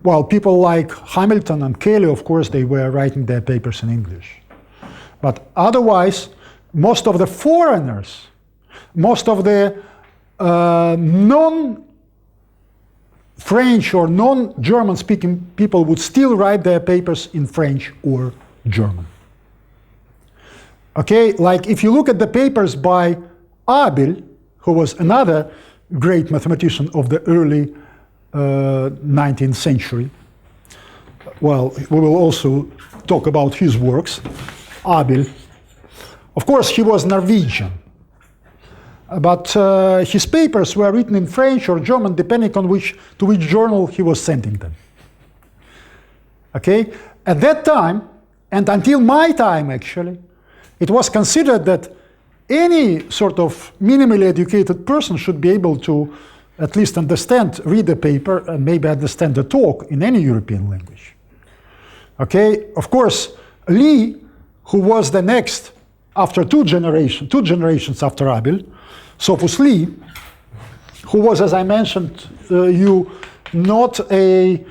A: Well, people like Hamilton and Cayley, of course, they were writing their papers in English. But otherwise, most of the foreigners, most of the non-French or non-German speaking people would still write their papers in French or German. Okay, like if you look at the papers by Abel, who was another great mathematician of the early 19th century. Well, we will also talk about his works. Abel. Of course, he was Norwegian, but his papers were written in French or German, depending on to which journal he was sending them. Okay? At that time, and until my time actually, it was considered that any sort of minimally educated person should be able to at least read the paper, and maybe understand the talk in any European language. Okay, of course, Lee, who was the next after two generations after Abel, Sophus Lee, who was, as I mentioned, not a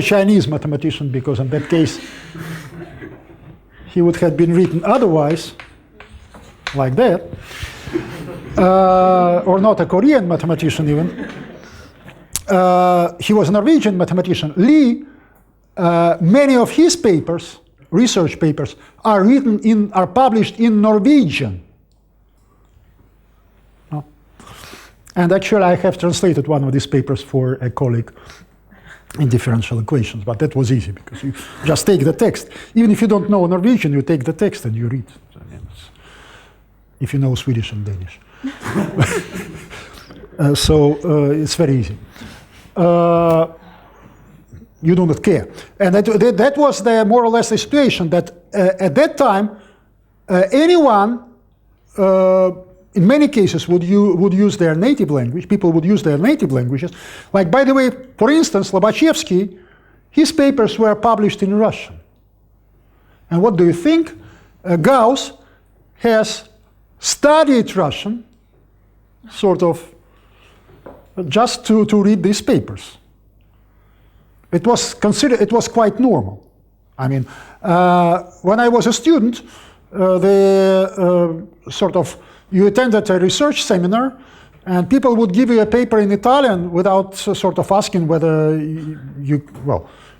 A: Chinese mathematician, because in that case he would have been written otherwise, like that. Or not a Korean mathematician even. He was a Norwegian mathematician. Lee, many of his papers, research papers, are published in Norwegian. And actually I have translated one of these papers for a colleague in differential equations, but that was easy because you just take the text. Even if you don't know Norwegian, you take the text and you read. If you know Swedish and Danish. So it's very easy. you do not care. And that was more or less the situation, that at that time, anyone, in many cases, would use their native language. People would use their native languages. Like, by the way, for instance, Lobachevsky, his papers were published in Russian. And what do you think? Gauss has studied Russian, sort of, just to read these papers. It was quite normal. I mean, when I was a student, you attended a research seminar, and people would give you a paper in Italian without sort of asking whether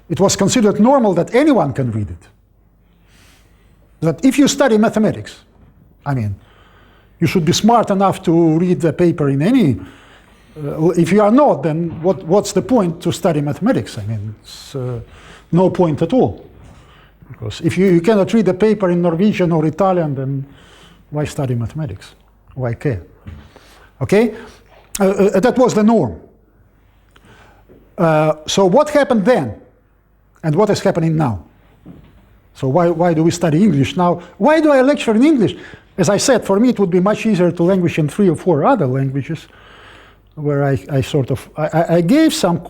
A: it was considered normal that anyone can read it. That if you study mathematics, I mean, you should be smart enough to read the paper in any. If you are not, then what's the point to study mathematics? I mean, it's no point at all. Because if you cannot read the paper in Norwegian or Italian, then why study mathematics? Why care? Okay? That was the norm. So what happened then? And what is happening now? So why do we study English now? Why do I lecture in English? As I said, for me it would be much easier to language in 3 or 4 other languages, where I gave some,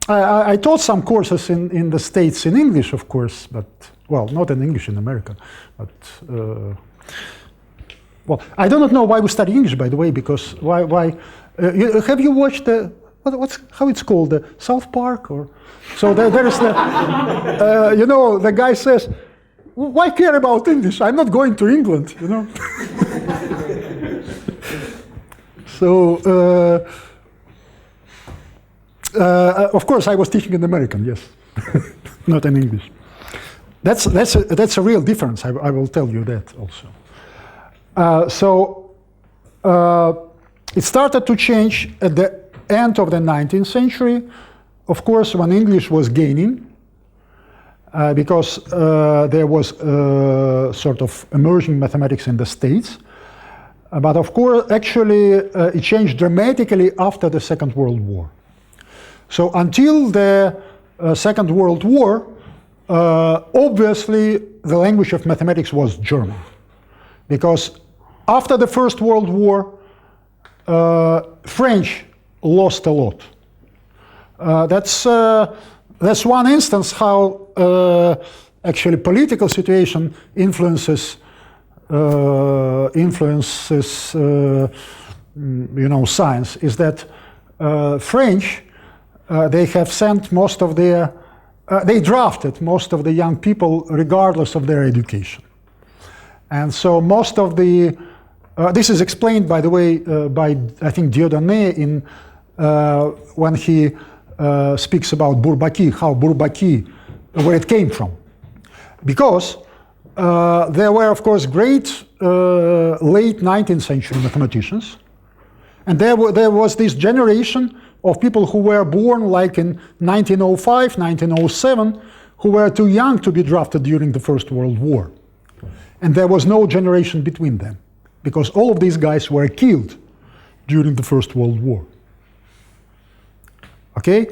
A: I taught some courses in the States in English, of course, but, well, not in English in America, but, well, I do not know why we study English, by the way, because have you watched how it's called, the South Park, or? So there is the, the guy says, why care about English? I'm not going to England, So, of course, I was teaching in American, yes, not in English. That's a real difference. I will tell you that also. It started to change at the end of the 19th century, of course, when English was gaining, because there was sort of emerging mathematics in the States. But of course, actually, it changed dramatically after the Second World War. So until the Second World War, obviously, the language of mathematics was German. Because after the First World War, French lost a lot. That's one instance how actually political situation influences science. Is that French? They have sent most of their, they drafted most of the young people regardless of their education, and so most of the. This is explained, by the way, by I think Dieudonné in when he speaks about Bourbaki, how Bourbaki, where it came from, because there were, of course, great late 19th century mathematicians, and there was this generation of people who were born like in 1905, 1907, who were too young to be drafted during the First World War, and there was no generation between them, because all of these guys were killed during the First World War. Okay,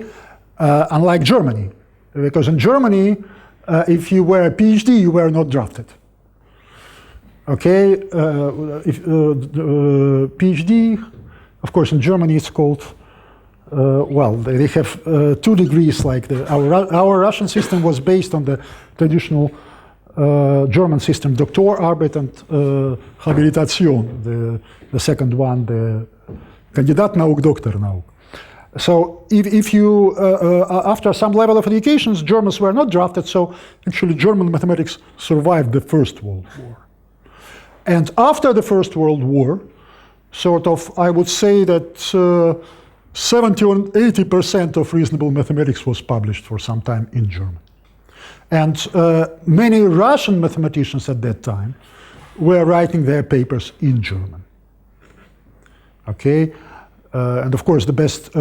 A: unlike Germany, because in Germany, if you were a PhD, you were not drafted. Okay, PhD, of course, in Germany it's called. They have 2 degrees. Like our Russian system was based on the traditional German system, Doktorarbeit and Habilitation. The second one, the Kandidat Nauk, Doktor Nauk. So if you, after some level of education, Germans were not drafted, so actually German mathematics survived the First World War. And after the First World War, sort of, I would say that 70 or 80% of reasonable mathematics was published for some time in German. And many Russian mathematicians at that time were writing their papers in German. Okay? And of course, the best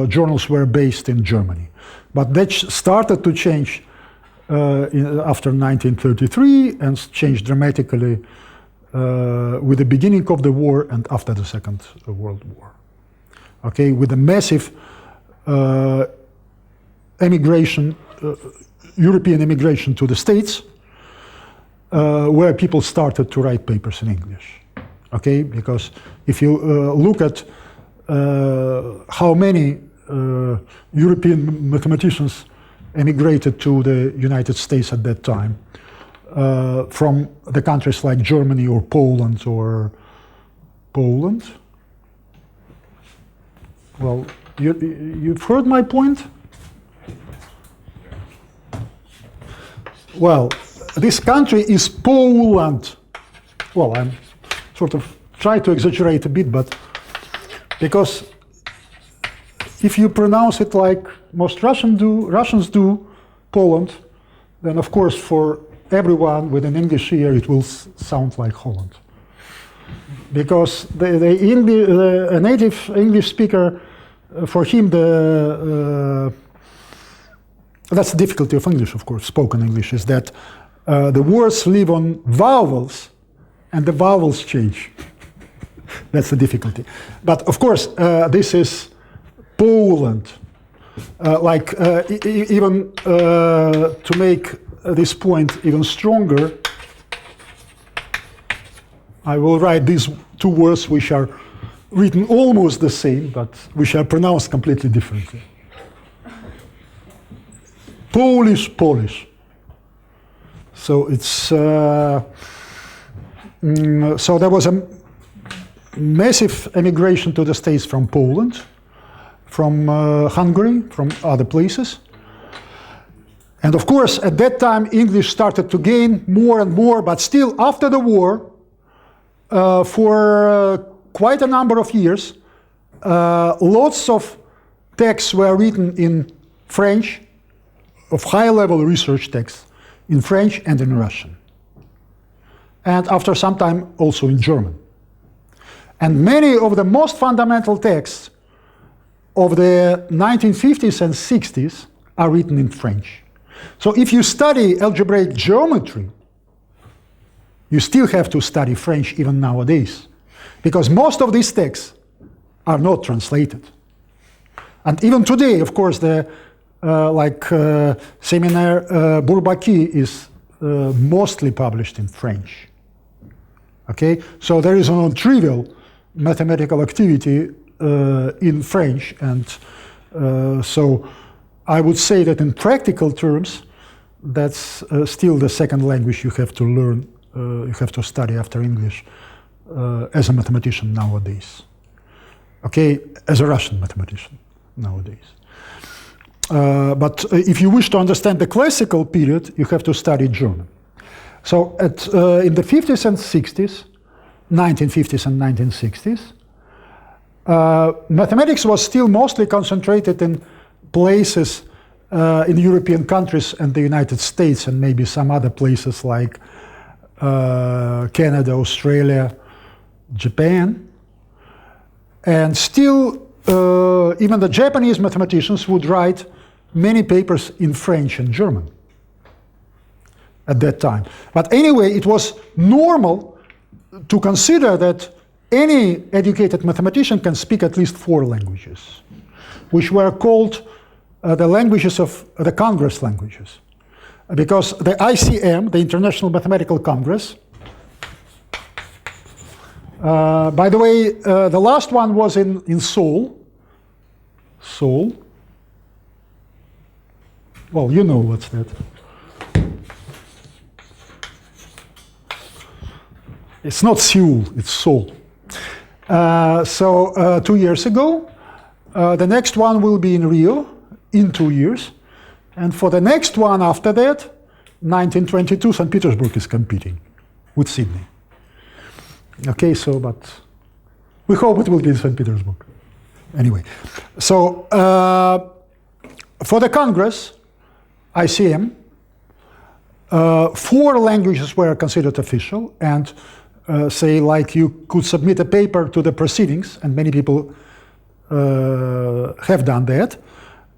A: journals were based in Germany. But that started to change after 1933 and changed dramatically with the beginning of the war and after the Second World War. Okay, with a massive emigration, European immigration to the States, where people started to write papers in English. Okay, because if you look at how many European mathematicians emigrated to the United States at that time, from the countries like Germany or Poland Well, you've heard my point? Well, this country is Poland. Well, I'm sort of trying to exaggerate a bit, but because if you pronounce it like most Russians do, Poland, then of course for everyone with an English ear it will sound like Holland. Because a native English speaker, for him that's the difficulty of English, of course, spoken English, is that the words live on vowels and the vowels change. That's the difficulty. But of course, this is Poland. Even to make this point even stronger, I will write these two words which are written almost the same, but which are pronounced completely differently. Polish, Polish. So it's so there was a massive emigration to the States from Poland, from Hungary, from other places. And of course, at that time, English started to gain more and more, but still after the war, for quite a number of years, lots of texts were written in French, of high-level research texts, in French and in Russian. And after some time, also in German. And many of the most fundamental texts of the 1950s and 60s are written in French. So if you study algebraic geometry, you still have to study French even nowadays, because most of these texts are not translated. And even today, of course, the Séminaire Bourbaki is mostly published in French. Okay, so there is a non-trivial mathematical activity in French, and so I would say that in practical terms, that's still the second language you have to learn, you have to study after English as a mathematician nowadays. Okay, as a Russian mathematician nowadays. But if you wish to understand the classical period, you have to study German. So in the 50s and 60s, 1950s and 1960s, mathematics was still mostly concentrated in places in European countries and the United States, and maybe some other places like Canada, Australia, Japan. And still, even the Japanese mathematicians would write many papers in French and German at that time. But anyway, it was normal to consider that any educated mathematician can speak at least 4 languages, which were called the languages of the Congress languages. Because the ICM, the International Mathematical Congress, by the way, the last one was in Seoul. Seoul. Well, you know what's that. It's not Seoul, it's Seoul. So 2 years ago, the next one will be in Rio in 2 years. And for the next one after that, 1922, St. Petersburg is competing with Sydney. Okay, so, but we hope it will be in St. Petersburg. Anyway, so for the Congress, ICM, 4 languages were considered official, and say like you could submit a paper to the proceedings, and many people have done that,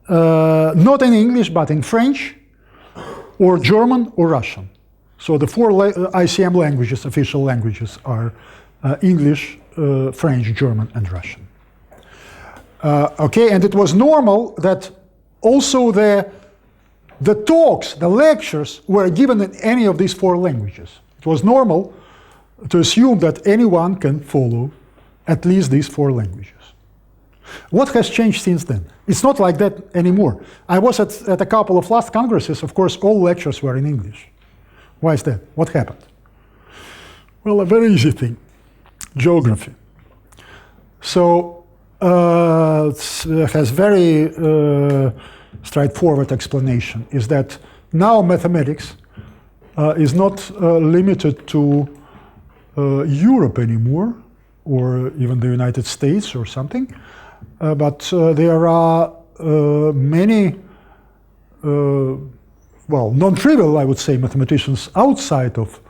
A: not in English but in French or German or Russian. So the 4 ICM languages, official languages, are English, French, German, and Russian. Okay, and it was normal that also the talks, the lectures were given in any of these 4 languages. It was normal to assume that anyone can follow at least these 4 languages. What has changed since then? It's not like that anymore. I was at a couple of last congresses, of course, all lectures were in English. Why is that? What happened? Well, a very easy thing, geography. So it has very straightforward explanation, is that now mathematics is not limited to Europe anymore, or even the United States or something, but there are many, well, non-trivial, I would say, mathematicians outside of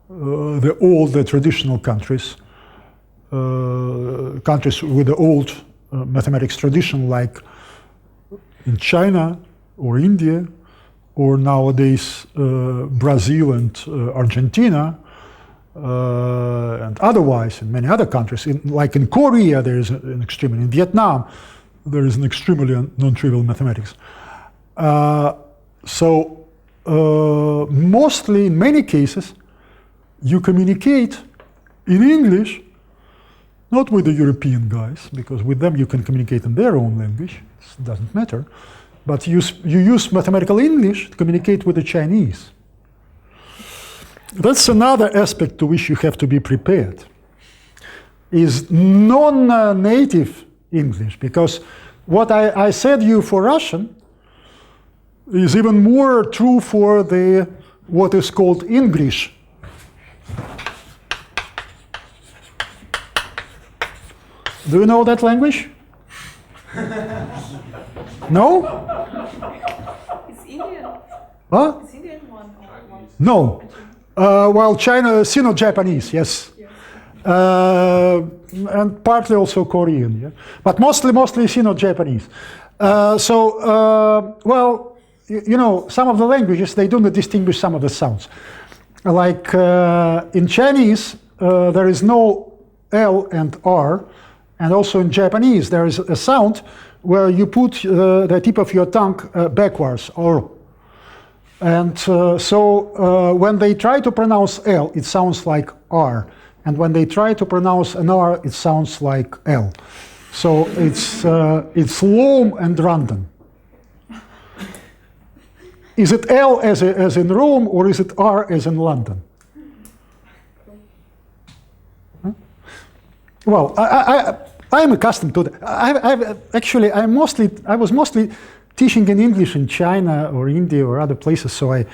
A: the traditional countries, countries with the old mathematics tradition, like in China or India, or nowadays Brazil and Argentina, and otherwise in many other countries. Like in Korea, there is an extremely, in Vietnam, there is an extremely non-trivial mathematics. So mostly, in many cases, you communicate in English, not with the European guys, because with them you can communicate in their own language, it doesn't matter, but you use mathematical English to communicate with the Chinese. That's another aspect to which you have to be prepared, is non-native English, because what I said you for Russian is even more true for what is called English. Do you know that language? No?
C: It's Indian.
A: Huh?
C: It's Indian one.
A: No. Well, China, Sino-Japanese, yes. And partly also Korean, yeah? But mostly Sino-Japanese. Well, you know, some of the languages, they do not distinguish some of the sounds. Like in Chinese, there is no L and R, and also in Japanese, there is a sound where you put the tip of your tongue backwards, or. And when they try to pronounce L, it sounds like R. And when they try to pronounce an R, it sounds like L. So it's long and random. Is it L as in Rome, or is it R as in London? Huh? Well, I'm accustomed to that. I was mostly teaching in English in China or India or other places, so I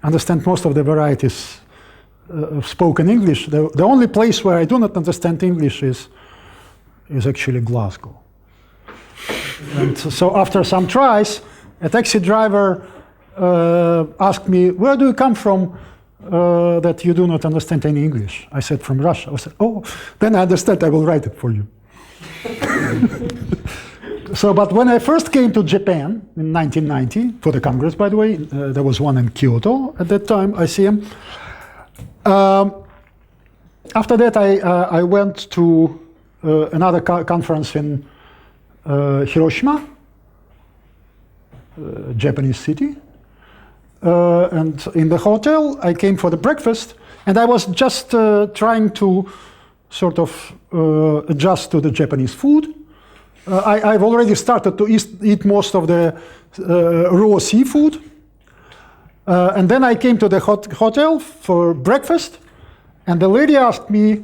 A: understand most of the varieties of spoken English. The only place where I do not understand English is actually Glasgow. And so after some tries, a taxi driver asked me, "Where do you come from that you do not understand any English?" I said, "From Russia." I said, "Oh, then I understand, I will write it for you." But when I first came to Japan in 1990, for the Congress, by the way, there was one in Kyoto at that time, ICM. After that, I went to another conference in Hiroshima, Japanese city. And in the hotel, I came for the breakfast, and I was just trying to sort of adjust to the Japanese food. I've already started to eat most of the raw seafood. And then I came to the hotel for breakfast, and the lady asked me,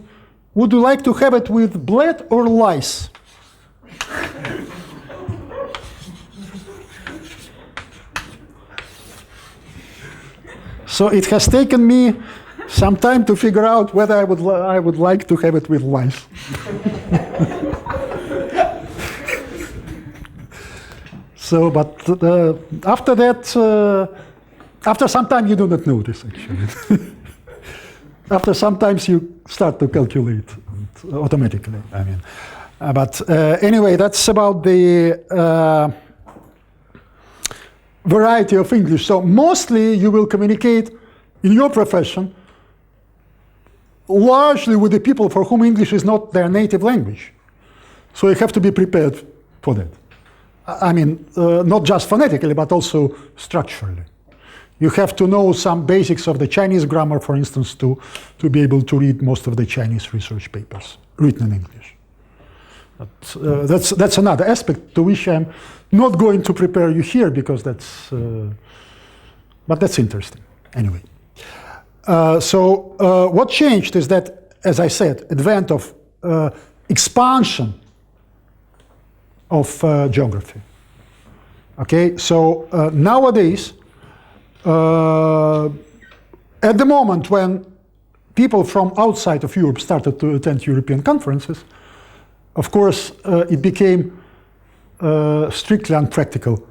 A: "Would you like to have it with blood or lice?" So it has taken me some time to figure out whether I would like to have it with lice. So, but after that, after some time you do not notice, actually. After sometimes you start to calculate automatically, I mean. But anyway, that's about the variety of English. So mostly you will communicate in your profession largely with the people for whom English is not their native language. So you have to be prepared for that. I mean, not just phonetically, but also structurally. You have to know some basics of the Chinese grammar, for instance, to be able to read most of the Chinese research papers written in English. But, that's another aspect to which I'm not going to prepare you here, because but that's interesting. Anyway, so what changed is that, as I said, advent of expansion of geography. Okay, so nowadays, at the moment when people from outside of Europe started to attend European conferences, of course, it became strictly unpractical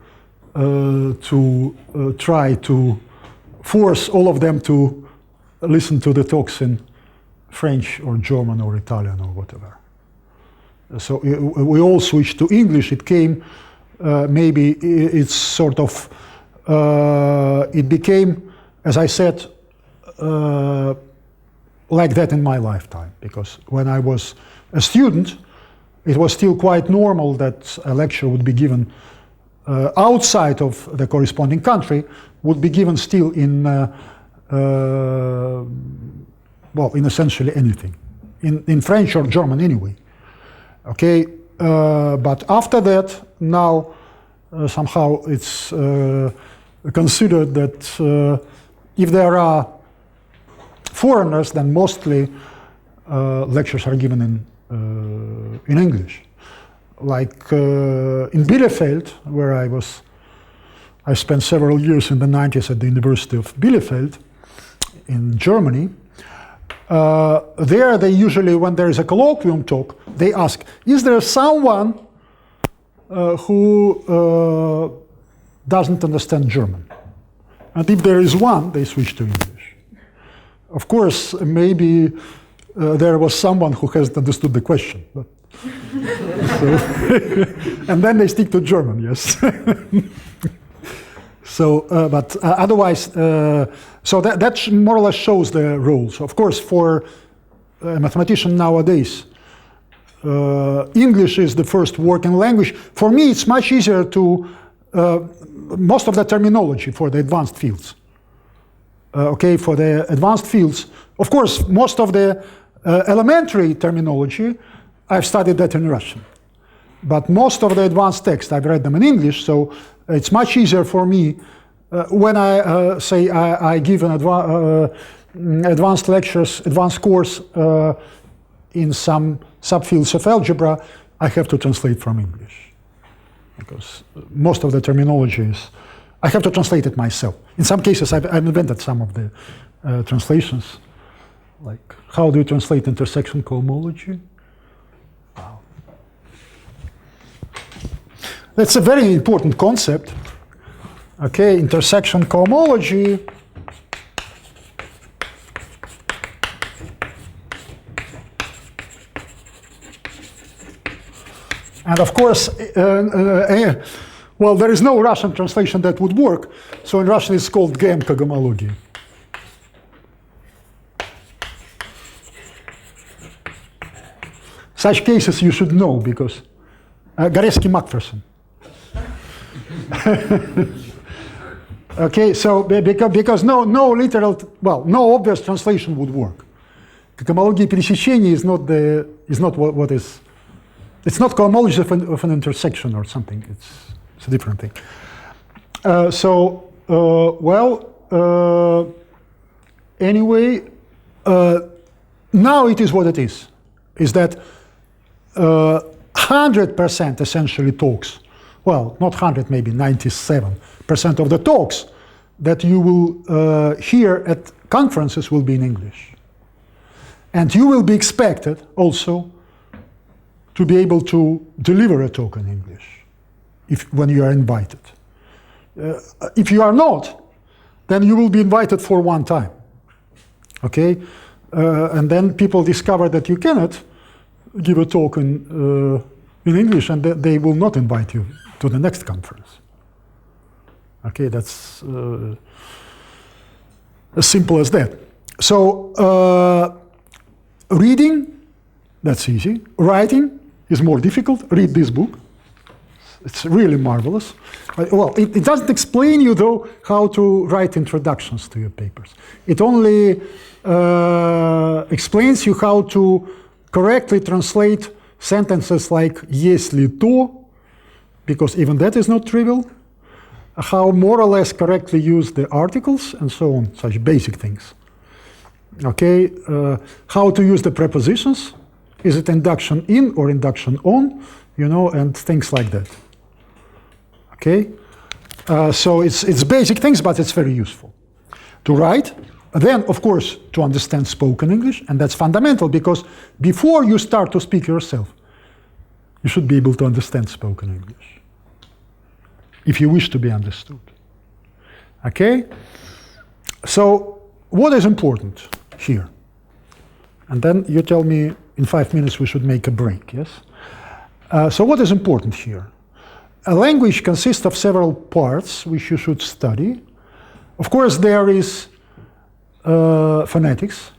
A: to try to force all of them to listen to the talks in French or German or Italian or whatever. So we all switched to English. It came, maybe it's sort of, it became, as I said, like that in my lifetime, because when I was a student, it was still quite normal that a lecture would be given outside of the corresponding country, would be given still in, well, in essentially anything, in French or German anyway. Okay, but after that, now somehow it's considered that if there are foreigners, then mostly lectures are given in English. Like in Bielefeld, where I spent several years in the 90s at the University of Bielefeld in Germany. There they usually, when there is a colloquium talk, they ask, is there someone who doesn't understand German? And if there is one, they switch to English. Of course, maybe there was someone who hasn't understood the question. But and then they stick to German, yes. So, but otherwise, so that more or less shows the rules. Of course, for a mathematician nowadays, English is the first working language. For me, it's much easier to, most of the terminology for the advanced fields. Okay, for the advanced fields, of course, most of the elementary terminology, I've studied that in Russian. But most of the advanced texts, I've read them in English, so it's much easier for me when I say I give an advanced lectures, advanced course in some subfields of algebra, I have to translate from English. Because most of the terminology is, I have to translate it myself. In some cases, I've invented some of the translations. Like, how do you translate intersection cohomology? Wow. That's a very important concept. Okay, intersection cohomology. And of course, well, there is no Russian translation that would work. So in Russian, it's called ГМ когомология. Such cases you should know, because Goreski Macpherson. Okay, so because no literal, well, no obvious translation would work. Cohomologia пересечения is not what is. It's not cohomology of an intersection or something. It's a different thing. Anyway, now it is what it is. Is that 100% essentially talks, well, not 100, maybe 97% of the talks that you will hear at conferences will be in English. And you will be expected also to be able to deliver a talk in English when you are invited. If you are not, then you will be invited for one time. Okay? And then people discover that you cannot give a talk in English, and they will not invite you to the next conference. Okay, that's as simple as that. So reading, that's easy. Writing is more difficult. Read this book. It's really marvelous. Well, it doesn't explain you, though, how to write introductions to your papers. It only explains you how to correctly translate sentences like «если то», because even that is not trivial, how more or less correctly use the articles, and so on, such basic things. Okay, how to use the prepositions. Is it induction in or induction on, you know, and things like that. Okay, so it's basic things, but it's very useful to write. Then, of course, to understand spoken English, and that's fundamental, because before you start to speak yourself, you should be able to understand spoken English, if you wish to be understood. Okay? So, what is important here? And then you tell me in 5 minutes we should make a break, yes? So what is important here? A language consists of several parts which you should study. Of course, there is phonetics,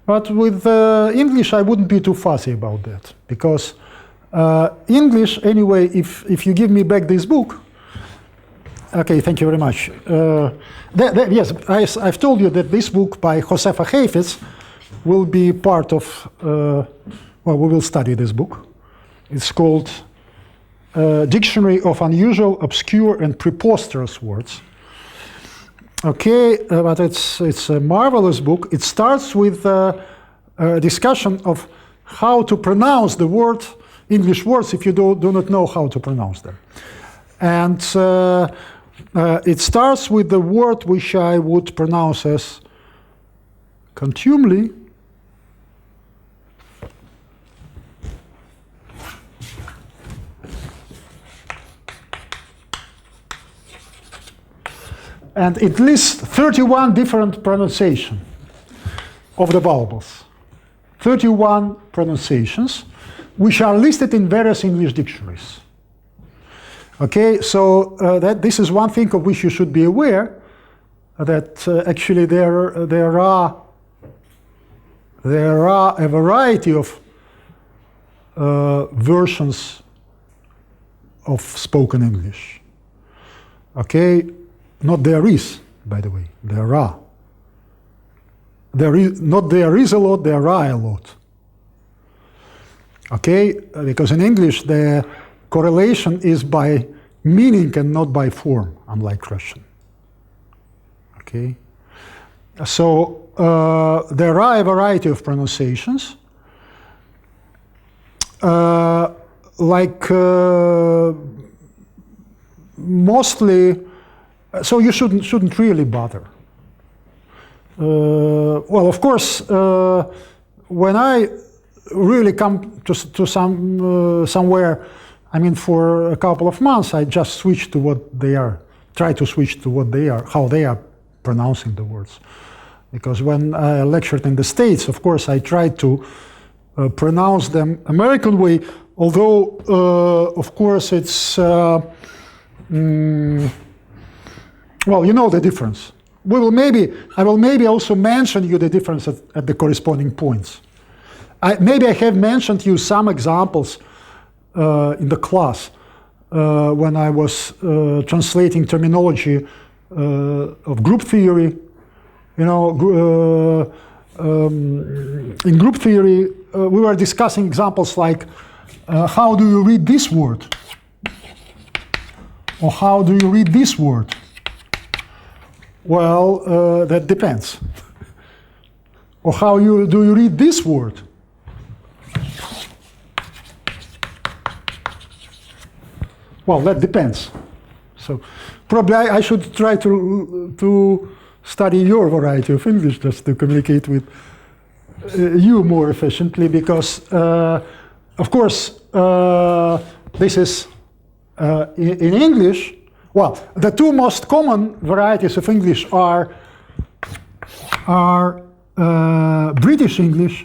A: but with English I wouldn't be too fussy about that, because English, anyway, if you give me back this book, okay, thank you very much. Yes, I've told you that this book by Josefa Heifetz will be part of, well, we will study this book. It's called Dictionary of Unusual, Obscure, and Preposterous Words. Okay, but it's a marvelous book. It starts with a discussion of how to pronounce the word, English words, if you do not know how to pronounce them. And it starts with the word which I would pronounce as contumely. And it lists 31 different pronunciations of the vowels. 31 pronunciations, which are listed in various English dictionaries. Okay, so this is one thing of which you should be aware, that actually there are a variety of versions of spoken English. Okay, not there is, by the way, there are. Not there is a lot, there are a lot. Okay, because in English the correlation is by meaning and not by form, unlike Russian. Okay, so there are a variety of pronunciations, like mostly. So you shouldn't really bother. Well, of course, when I really come to somewhere, I mean, for a couple of months, I just switch to what they are, try to switch to what they are, how they are pronouncing the words. Because when I lectured in the States, of course, I tried to pronounce them American way, although, of course, it's, well, you know the difference. I will maybe also mention you the difference at the corresponding points. Maybe I have mentioned you some examples in the class when I was translating terminology of group theory. You know, in group theory, we were discussing examples like, how do you read this word? Or how do you read this word? Well, that depends. Or how do you read this word? Well, that depends. So probably I should try to study your variety of English just to communicate with you more efficiently, because, of course, this is in English. Well, the two most common varieties of English are British English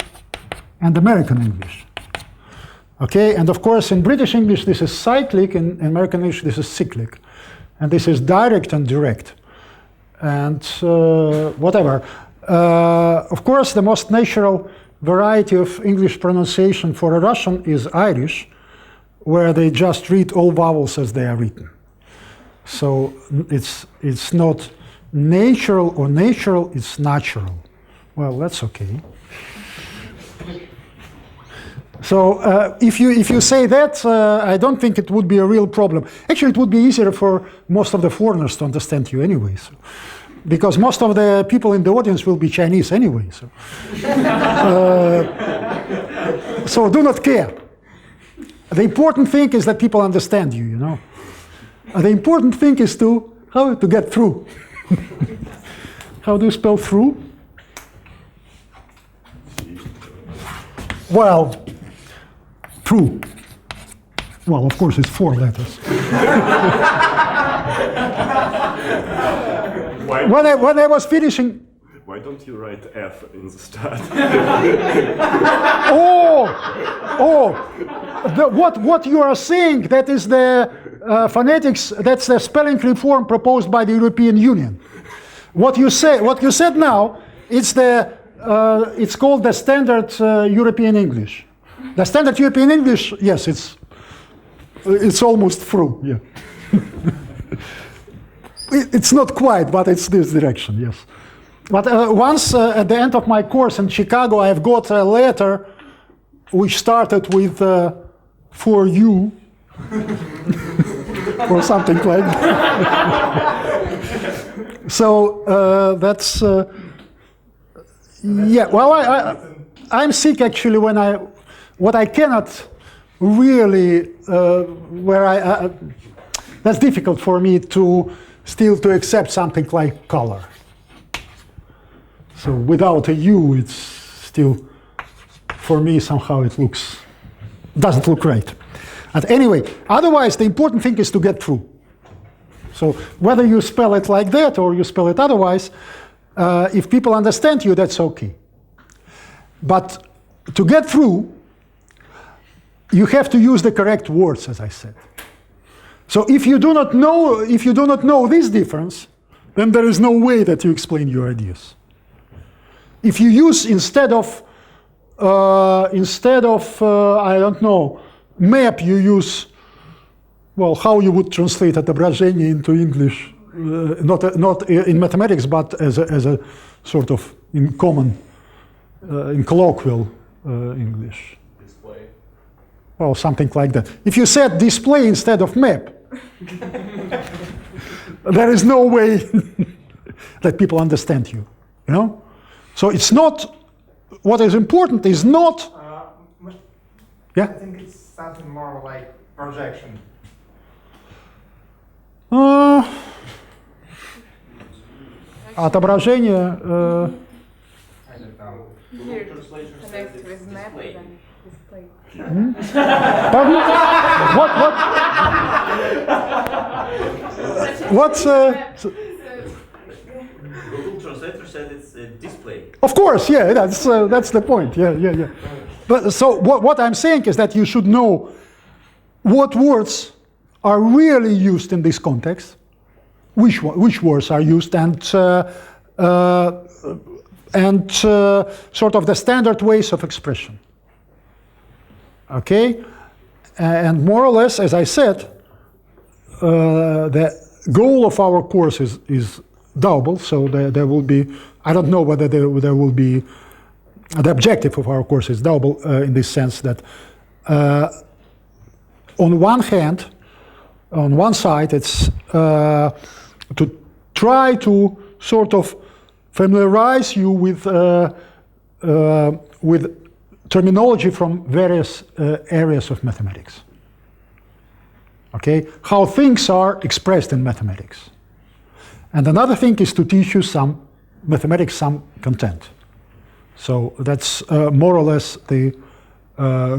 A: and American English. Okay, and of course in British English this is cyclic, in American English this is cyclic. And this is direct and direct. And whatever. Of course the most natural variety of English pronunciation for a Russian is Irish. where they just read all vowels as they are written. So it's not natural or natural, it's natural. Well, that's okay. So if you say that, I don't think it would be a real problem. Actually, it would be easier for most of the foreigners to understand you anyway. So, because most of the people in the audience will be Chinese anyway. So, so do not care. The important thing is that people understand you, you know. The important thing is how to get through. How do you spell through? Well, through. Well, of course, it's 4 letters. When I was finishing.
D: Why don't you write F in the start?
A: What you are saying, that is the phonetics, that's the spelling reform proposed by the European Union. What you said now, it's called the standard European English. The standard European English, yes, it's almost through, yeah. It's not quite, but it's this direction, yes. But once at the end of my course in Chicago, I've got a letter which started with for you or something like that. So that's yeah. Well, I'm sick actually when what I cannot really that's difficult for me to accept something like color. So without a U, it's still, for me, somehow it doesn't look right. But anyway, otherwise, the important thing is to get through. So whether you spell it like that or you spell it otherwise, if people understand you, that's okay. But to get through, you have to use the correct words, as I said. So if you do not know this difference, then there is no way that you explain your ideas. If you use instead of I don't know, map, you use, well, how you would translate отображение into English, not in mathematics, but as a sort of in common, in colloquial English.
B: Display.
A: Well, something like that. If you said display instead of map, there is no way that people understand you, you know? So it's not, what is important is not, yeah?
E: I think it's something more like projection.
A: Отображение,
E: I don't know.
C: Here, connect with map and display.
A: pardon? What's
B: Google Translator said it's a display.
A: Of course, yeah, that's the point. Yeah. But so what I'm saying is that you should know what words are really used in this context, which words are used, and sort of the standard ways of expression. Okay, and more or less, as I said, the goal of our course is double. So there will be, I don't know whether there will be, the objective of our course is double in this sense that on one hand, on one side, it's to try to sort of familiarize you with terminology from various areas of mathematics. Okay, how things are expressed in mathematics. And another thing is to teach you some mathematics, some content. So that's more or less the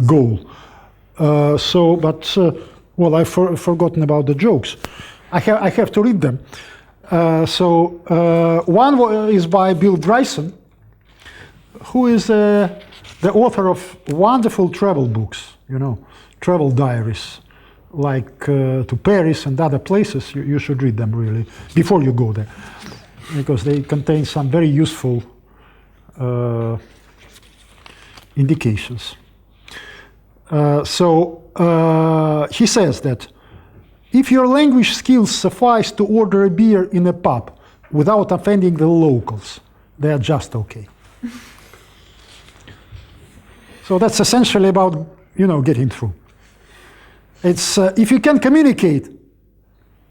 A: goal. Well, I've forgotten about the jokes. I have to read them. One is by Bill Bryson, who is the author of wonderful travel books, you know, travel diaries, like to Paris and other places. You should read them really before you go there, because they contain some very useful indications. So he says that if your language skills suffice to order a beer in a pub without offending the locals, they are just okay. So that's essentially about, getting through. It's if you can communicate,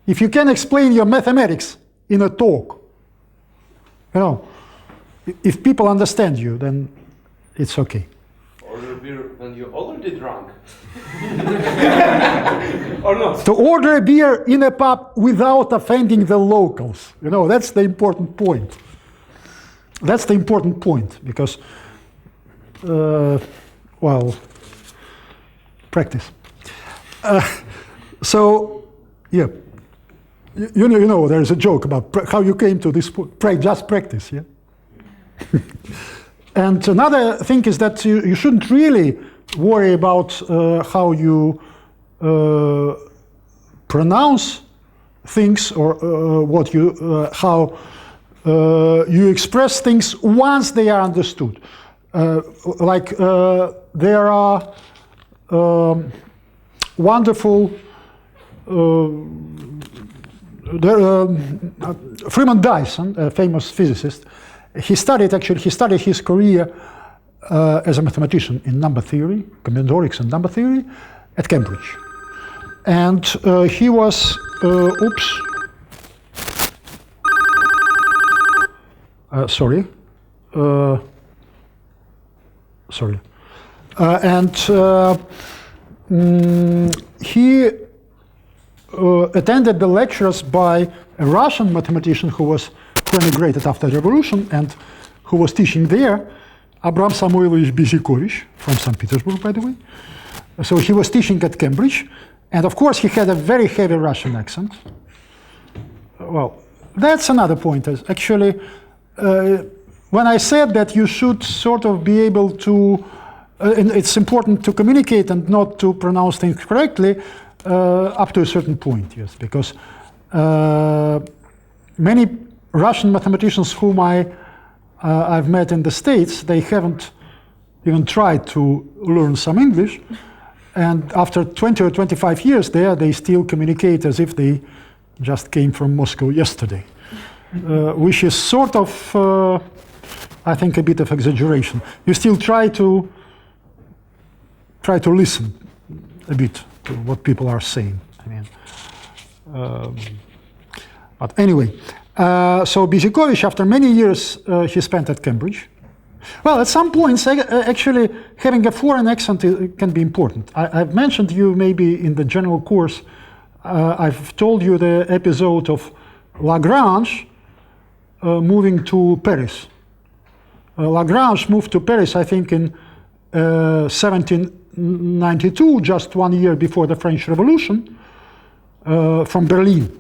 A: if you can explain your mathematics in a talk, if people understand you, then it's okay.
F: Order beer when you're already drunk. Or not?
A: To order a beer in a pub without offending the locals. That's the important point. That's the important point because, practice. Yeah. You know, there's a joke about how you came to this point. Just practice, yeah? And another thing is that you shouldn't really worry about how you pronounce things or how you express things once they are understood. There are wonderful Freeman Dyson, a famous physicist, he studied his career as a mathematician in number theory, combinatorics and number theory, at Cambridge. And he was, he attended the lectures by a Russian mathematician who emigrated after the revolution and who was teaching there, Abram Samuilovich Bezikovich, from St. Petersburg, by the way. So he was teaching at Cambridge, and of course he had a very heavy Russian accent. Well, that's another point. Actually, when I said that you should sort of be able to, it's important to communicate and not to pronounce things correctly, up to a certain point, yes, because many Russian mathematicians whom I've met in the States, they haven't even tried to learn some English, and after 20 or 25 years there, they still communicate as if they just came from Moscow yesterday, which is sort of, I think, a bit of exaggeration. You still try to listen a bit to what people are saying. But anyway, so Bezikovich, after many years he spent at Cambridge. Well, at some points, actually, having a foreign accent can be important. I've mentioned you maybe in the general course, I've told you the episode of Lagrange moving to Paris. Lagrange moved to Paris, I think, in 1792, just 1 year before the French Revolution, from Berlin.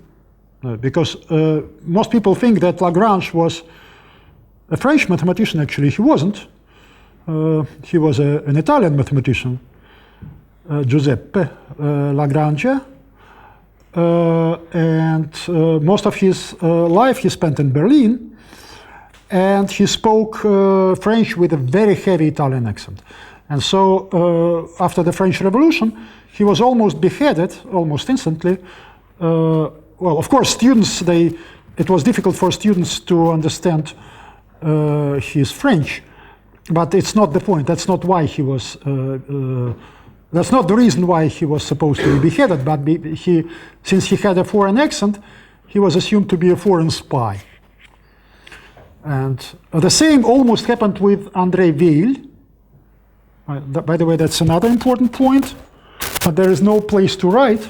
A: Because most people think that Lagrange was a French mathematician. Actually, he wasn't. He was an Italian mathematician, Giuseppe Lagrange. And most of his life he spent in Berlin. And he spoke French with a very heavy Italian accent. And so after the French Revolution, he was almost beheaded, almost instantly. Well, of course, students, it was difficult for students to understand his French, but it's not the point. That's not why he was, that's not the reason why he was supposed to be beheaded, but since he had a foreign accent, he was assumed to be a foreign spy. And the same almost happened with André Weil. By the way, that's another important point, but there is no place to write.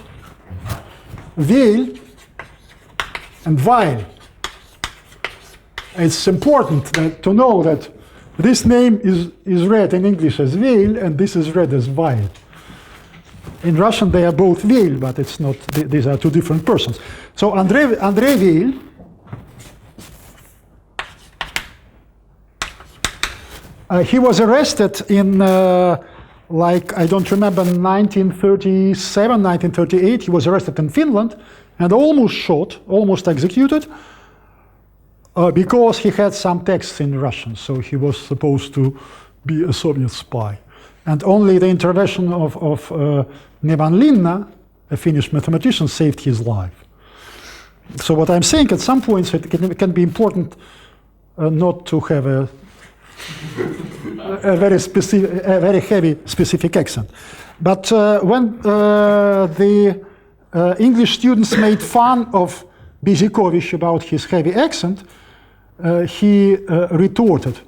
A: Weil and Weil. It's important to know that this name is read in English as Weil and this is read as Weil. In Russian they are both Weil, but it's not, these are two different persons. So André Weil he was arrested in, I don't remember, 1937, 1938. He was arrested in Finland and almost shot, almost executed, because he had some texts in Russian. So he was supposed to be a Soviet spy. And only the intervention of Nevanlinna, a Finnish mathematician, saved his life. So what I'm saying, at some points it can be important not to have a very heavy specific accent. But when the English students made fun of Bezikovic about his heavy accent, he retorted,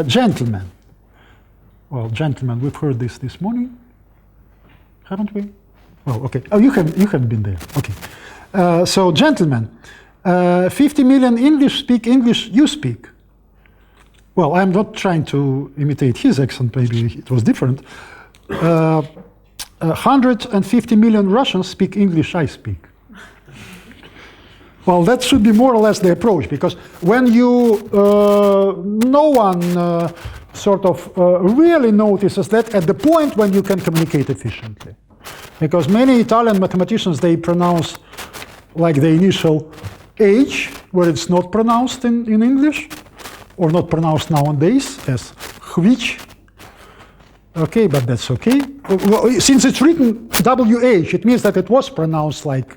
A: "Gentlemen." Well, gentlemen, we've heard this morning, haven't we? Oh, okay. Oh, you haven't been there. Okay. So, gentlemen, 50 million English speak English. You speak. Well, I'm not trying to imitate his accent. Maybe it was different. 150 million Russians speak English. I speak. Well, that should be more or less the approach, because when you, no one sort of really notices that at the point when you can communicate efficiently. Because many Italian mathematicians, they pronounce like the initial H, where it's not pronounced in English, or not pronounced nowadays as which. Okay, but that's okay. Well, since it's written WH, it means that it was pronounced like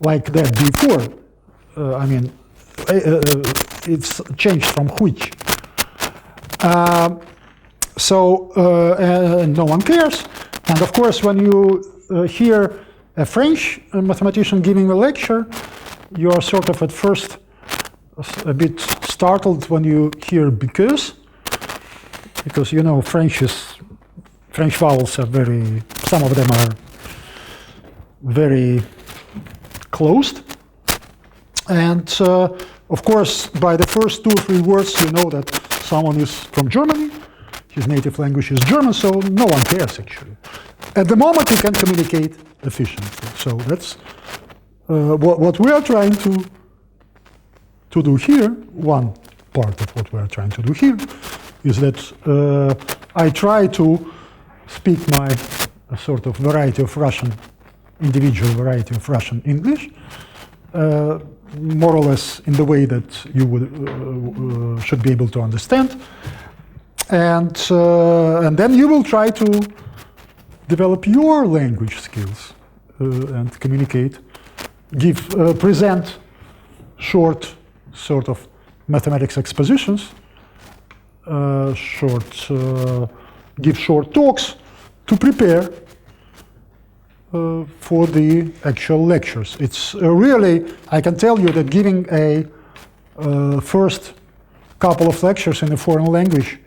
A: that before. I mean, it's changed from which. So no one cares. And of course, when you hear a French mathematician giving a lecture, you are sort of at first a bit startled when you hear because you know French vowels are some of them are very closed. And of course, by the first 2 or 3 words, you know that someone is from Germany, his native language is German, so no one cares actually. At the moment, he can communicate efficiently. So that's what we are trying to do here. One part of what we are trying to do here is that I try to speak my sort of variety of Russian, individual variety of Russian English, more or less in the way that you would should be able to understand, and then you will try to develop your language skills and communicate, present short sort of mathematics expositions, give short talks to prepare for the actual lectures. It's really, I can tell you that giving a first couple of lectures in a foreign language,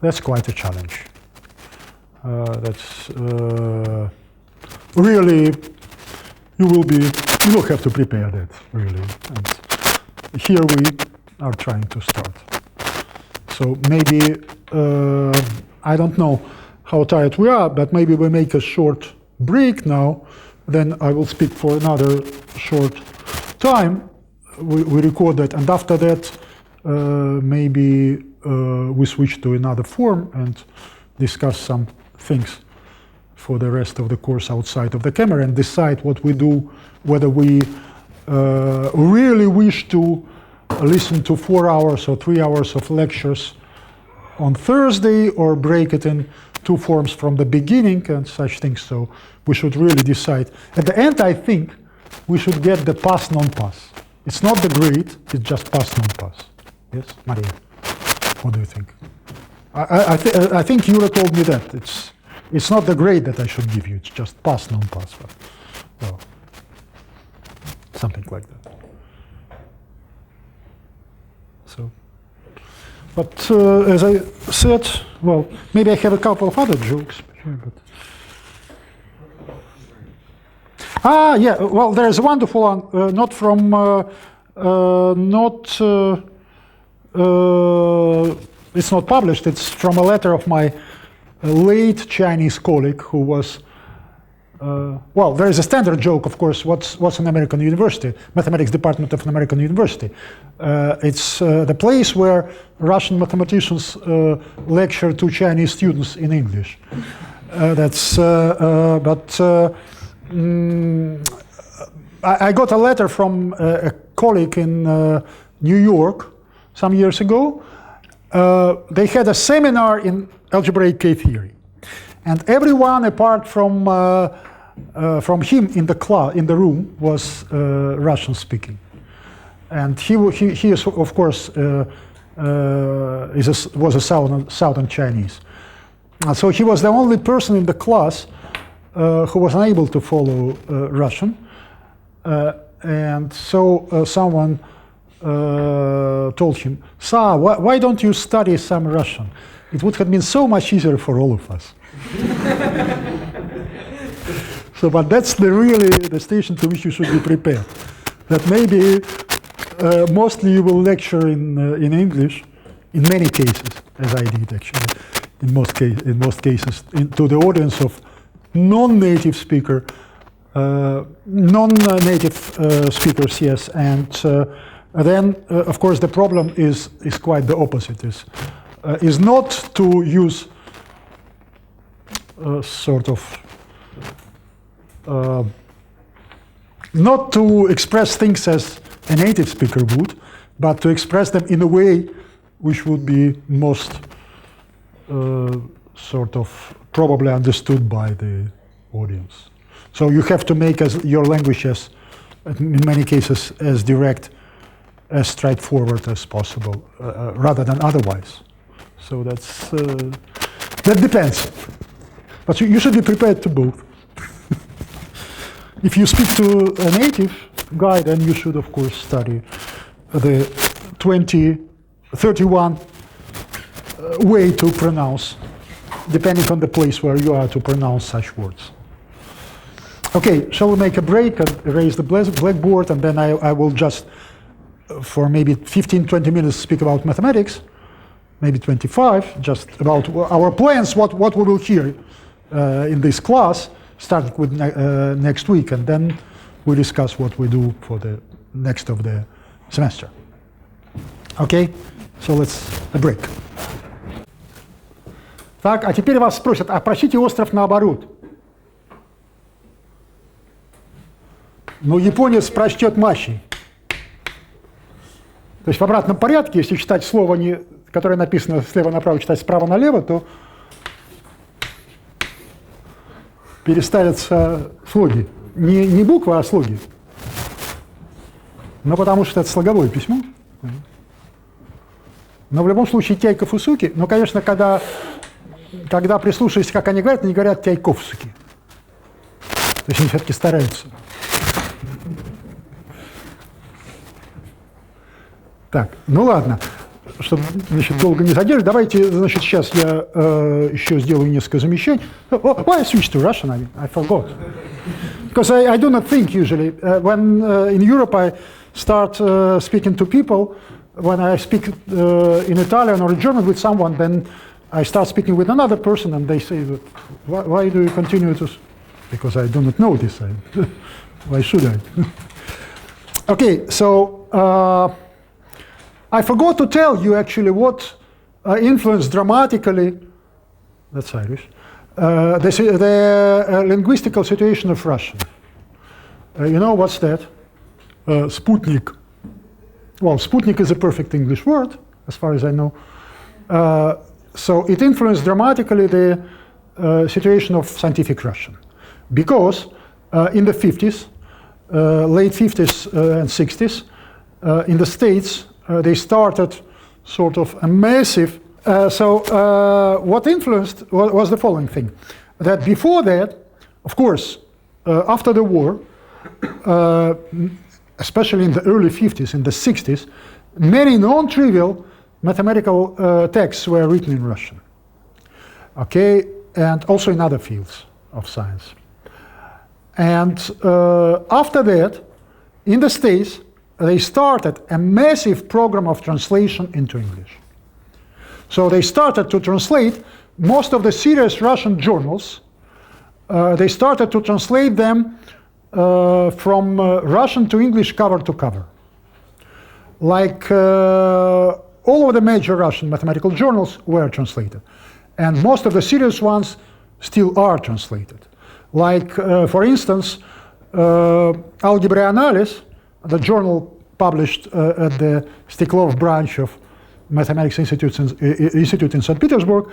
A: that's quite a challenge. That's really, you will have to prepare that, really. And here we are trying to start. So maybe, I don't know how tired we are, but maybe we make a short break now, then I will speak for another short time. We record that, and after that, maybe we switch to another form and discuss some things for the rest of the course outside of the camera and decide what we do, whether we really wish to listen to 4 hours or 3 hours of lectures on Thursday or break it in 2 forms from the beginning and such things. So we should really decide. At the end, I think we should get the pass non-pass. It's not the grade, it's just pass non-pass. Yes, Maria? What do you think? I think Yura told me that. It's not the grade that I should give you, it's just pass non-pass. Well, something like that. So. But as I said, well, maybe I have a couple of other jokes. But yeah, well, there's a wonderful one, not from, it's not published, it's from a letter of my late Chinese colleague who was, well, there is a standard joke, of course, what's an American university, mathematics department of an American university. It's the place where Russian mathematicians lecture to Chinese students in English. I got a letter from a colleague in New York some years ago. They had a seminar in algebraic K-theory. And everyone apart from him in the room was Russian speaking. And he is, of course, was a Southern Chinese. So he was the only person in the class who was unable to follow Russian. And so someone told him, "Sir, why don't you study some Russian? It would have been so much easier for all of us." So, but that's really the station to which you should be prepared. That maybe mostly you will lecture in English, in many cases, as I did actually, in most cases, to the audience of non-native speakers, speakers, yes, and then of course the problem is quite the opposite. Is not to use sort of not to express things as a native speaker would, but to express them in a way which would be most sort of probably understood by the audience. So you have to make your language as, in many cases, as direct, as straightforward as possible, rather than otherwise. So that depends. But you should be prepared to both. If you speak to a native guy, then you should, of course, study the 31 way to pronounce, depending on the place where you are, to pronounce such words. Okay, shall we make a break and erase the blackboard, and then I will just, for maybe 15-20 minutes, speak about mathematics, maybe 25, just about our plans, what we will hear in this class, starting with next week, and then we discuss what we do for the next of the semester. Okay, so let's a break. Так, а теперь вас спросят, а прочтите остров наоборот. Ну, японец прочтет Маши. То есть в обратном порядке, если читать слово, которое написано слева направо, читать справа налево, то переставятся слоги. Не буквы, а слоги. Но потому что это слоговое письмо. Но в любом случае тяйка-фусуки. Но, конечно, когда прислушаешься, как они говорят тяйковсуки. То есть они все-таки стараются. Так, ну ладно. Чтобы, значит, долго не задерживать, давайте, значит, сейчас я еще сделаю несколько замечаний. Why I switched to Russian? I forgot. Because I do not think usually. When in Europe I start speaking to people, when I speak in Italian or in German with someone, then I start speaking with another person and they say, why do you continue to... Because I do not know this. Why should I? Okay, so... I forgot to tell you actually what influenced dramatically, that's Irish, the linguistical situation of Russian. You know what's that? Sputnik. Well, Sputnik is a perfect English word, as far as I know. So it influenced dramatically the situation of scientific Russian. Because in the 50s, late 50s and 60s, in the States, they started sort of a massive... what influenced was the following thing. That before that, of course, after the war, especially in the early 50s, in the 60s, many non-trivial mathematical texts were written in Russian. Okay, and also in other fields of science. And after that, in the States, they started a massive program of translation into English. So they started to translate most of the serious Russian journals. They started to translate them from Russian to English cover to cover. Like all of the major Russian mathematical journals were translated. And most of the serious ones still are translated. Like, for instance, Algebra Analysis, the journal published at the Steklov branch of Mathematics Institute in St. Petersburg,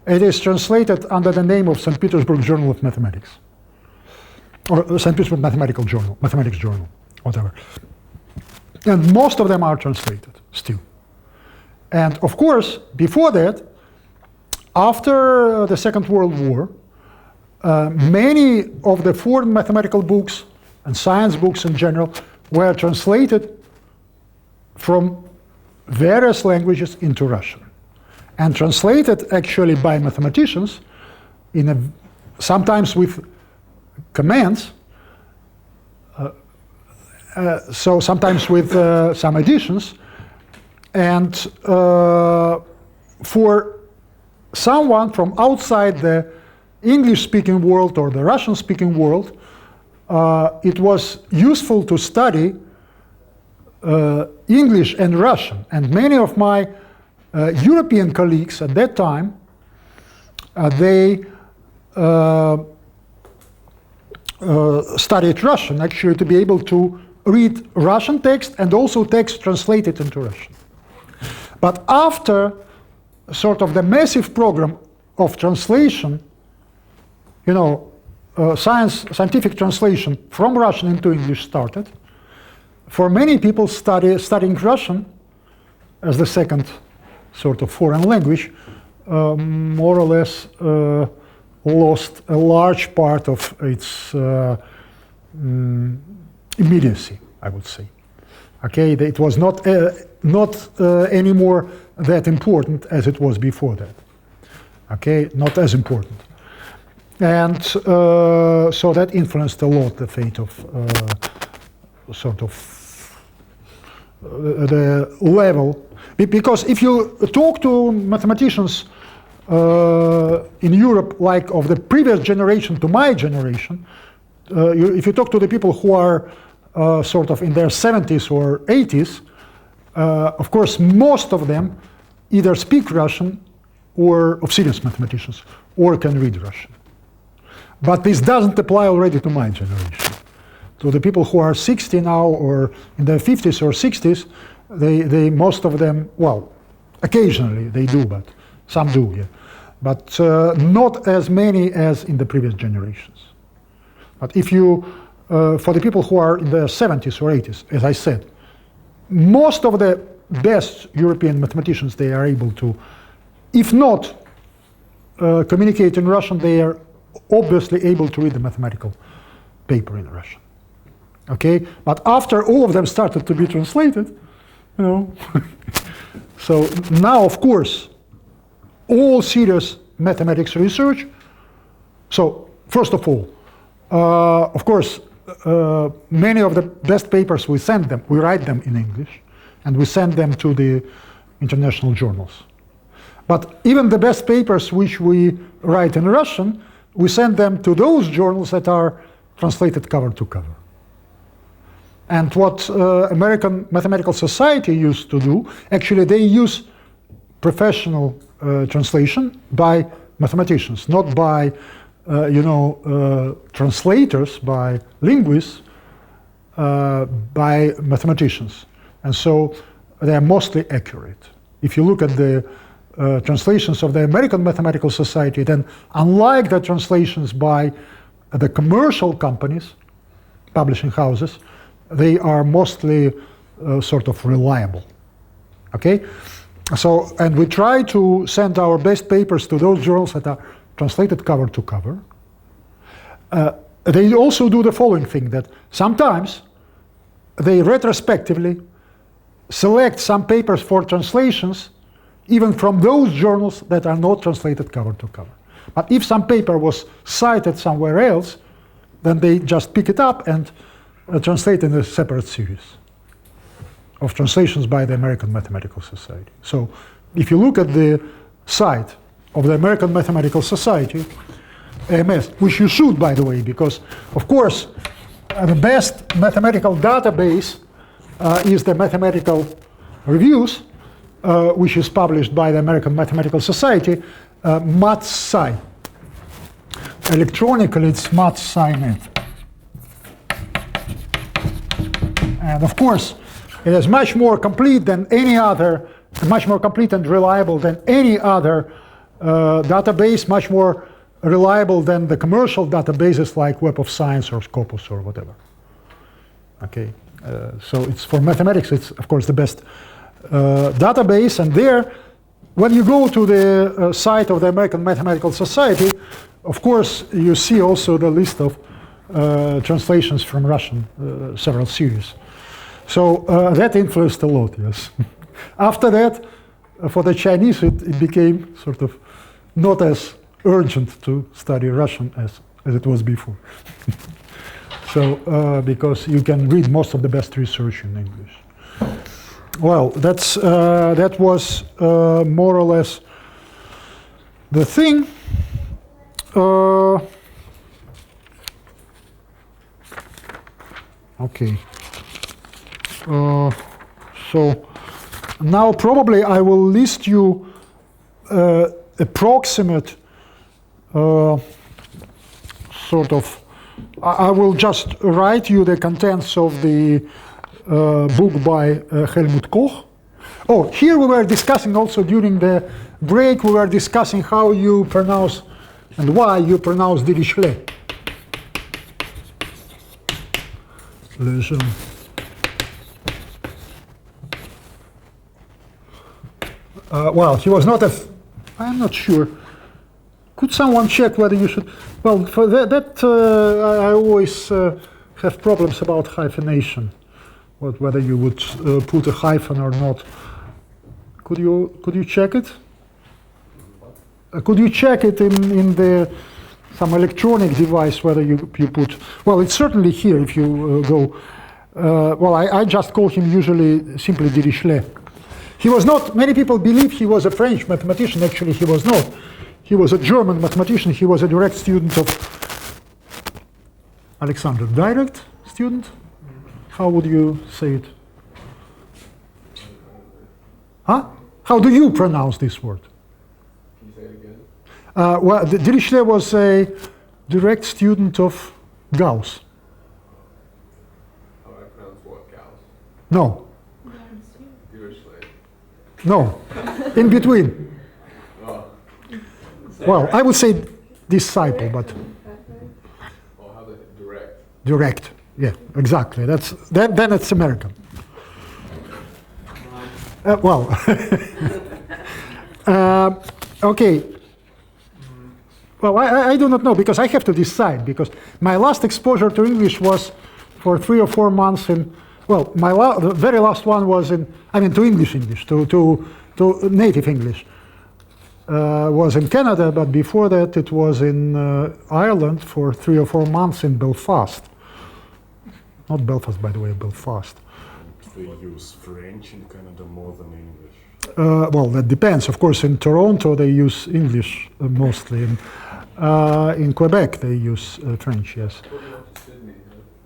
A: It is translated under the name of St. Petersburg Journal of Mathematics, or St. Petersburg Mathematical Journal, Mathematics Journal, whatever. And most of them are translated still. And of course, before that, after the Second World War, many of the foreign mathematical books and science books in general were translated from various languages into Russian, and translated actually by mathematicians sometimes with commands, so sometimes with some additions. And for someone from outside the English-speaking world or the Russian-speaking world, it was useful to study English and Russian. And many of my European colleagues at that time, they studied Russian, actually, to be able to read Russian text and also text translated into Russian. But after sort of the massive program of translation, you know, scientific translation from Russian into English started, for many people studying Russian as the second sort of foreign language, more or less lost a large part of its immediacy, I would say. Okay, it was not anymore that important as it was before that. Okay, not as important. And so that influenced a lot the fate of sort of the level. Because if you talk to mathematicians in Europe, like of the previous generation to my generation, if you talk to the people who are sort of in their 70s or 80s, of course, most of them either speak Russian or of serious mathematicians or can read Russian. But this doesn't apply already to my generation. To the people who are 60 now or in their 50s or 60s, they most of them, well, occasionally they do, but some do, yeah. But not as many as in the previous generations. But if you, for the people who are in their 70s or 80s, as I said, most of the best European mathematicians, they are able to, if not communicate in Russian, they are obviously able to read the mathematical paper in Russian. Okay, but after all of them started to be translated, you know, so now, of course, all serious mathematics research. So first of all, of course, many of the best papers we write them in English, and we send them to the international journals. But even the best papers which we write in Russian, we send them to those journals that are translated cover to cover. And what American Mathematical Society used to do, actually they use professional translation by mathematicians, not by translators, by linguists, by mathematicians. And so they are mostly accurate. If you look at the translations of the American Mathematical Society, then unlike the translations by the commercial companies, publishing houses, they are mostly sort of reliable. Okay? So, and we try to send our best papers to those journals that are translated cover to cover. They also do the following thing, that sometimes they retrospectively select some papers for translations even from those journals that are not translated cover to cover. But if some paper was cited somewhere else, then they just pick it up and translate in a separate series of translations by the American Mathematical Society. So if you look at the site of the American Mathematical Society, AMS, which you should, by the way, because, of course, the best mathematical database is the Mathematical Reviews, which is published by the American Mathematical Society, MathSci. Electronically, it's MathSci.net. And of course, it is much more complete than any other, much more complete and reliable than any other database, much more reliable than the commercial databases like Web of Science or Scopus or whatever. Okay, so it's for mathematics, it's of course the best database, and there, when you go to the site of the American Mathematical Society, of course you see also the list of translations from Russian, several series. So that influenced a lot, yes. After that, for the Chinese, it became sort of not as urgent to study Russian as it was before. So, because you can read most of the best research in English. Well, that was more or less the thing. Okay. So now probably I will list you approximate sort of. I will just write you the contents of the book by Helmut Koch. Oh, here we were discussing also during the break, we were discussing how you pronounce and why you pronounce Dirichlet. Well, he was not I'm not sure. Could someone check whether you should? Well, for that I always have problems about hyphenation, whether you would put a hyphen or not. Could you check it? Could you check it in some electronic device whether you put? Well, it's certainly here if you go. Well, I just call him usually simply Dirichlet. He was not. Many people believe he was a French mathematician. Actually, he was not. He was a German mathematician. He was a direct student of Alexander. Direct student? How would you say it? Huh? How do you pronounce this word?
F: Can you say it again?
A: Well, Dirichlet was a direct student of Gauss.
F: How I pronounce what? Gauss?
A: No.
F: Dirichlet.
A: No. In between.
F: Oh.
A: Well, I would say disciple, but
F: Well, how the direct?
A: direct. Yeah, exactly. Then it's American. Well, okay. Well, I do not know because I have to decide because my last exposure to English was for 3 or 4 months in. Well, the very last one was to English, to native English. Was in Canada, but before that it was in Ireland for 3 or 4 months in Belfast. Not Belfast, by the way, Belfast.
D: They use French in Canada more than English.
A: Well, that depends. Of course, in Toronto they use English mostly. In Quebec they use French, yes.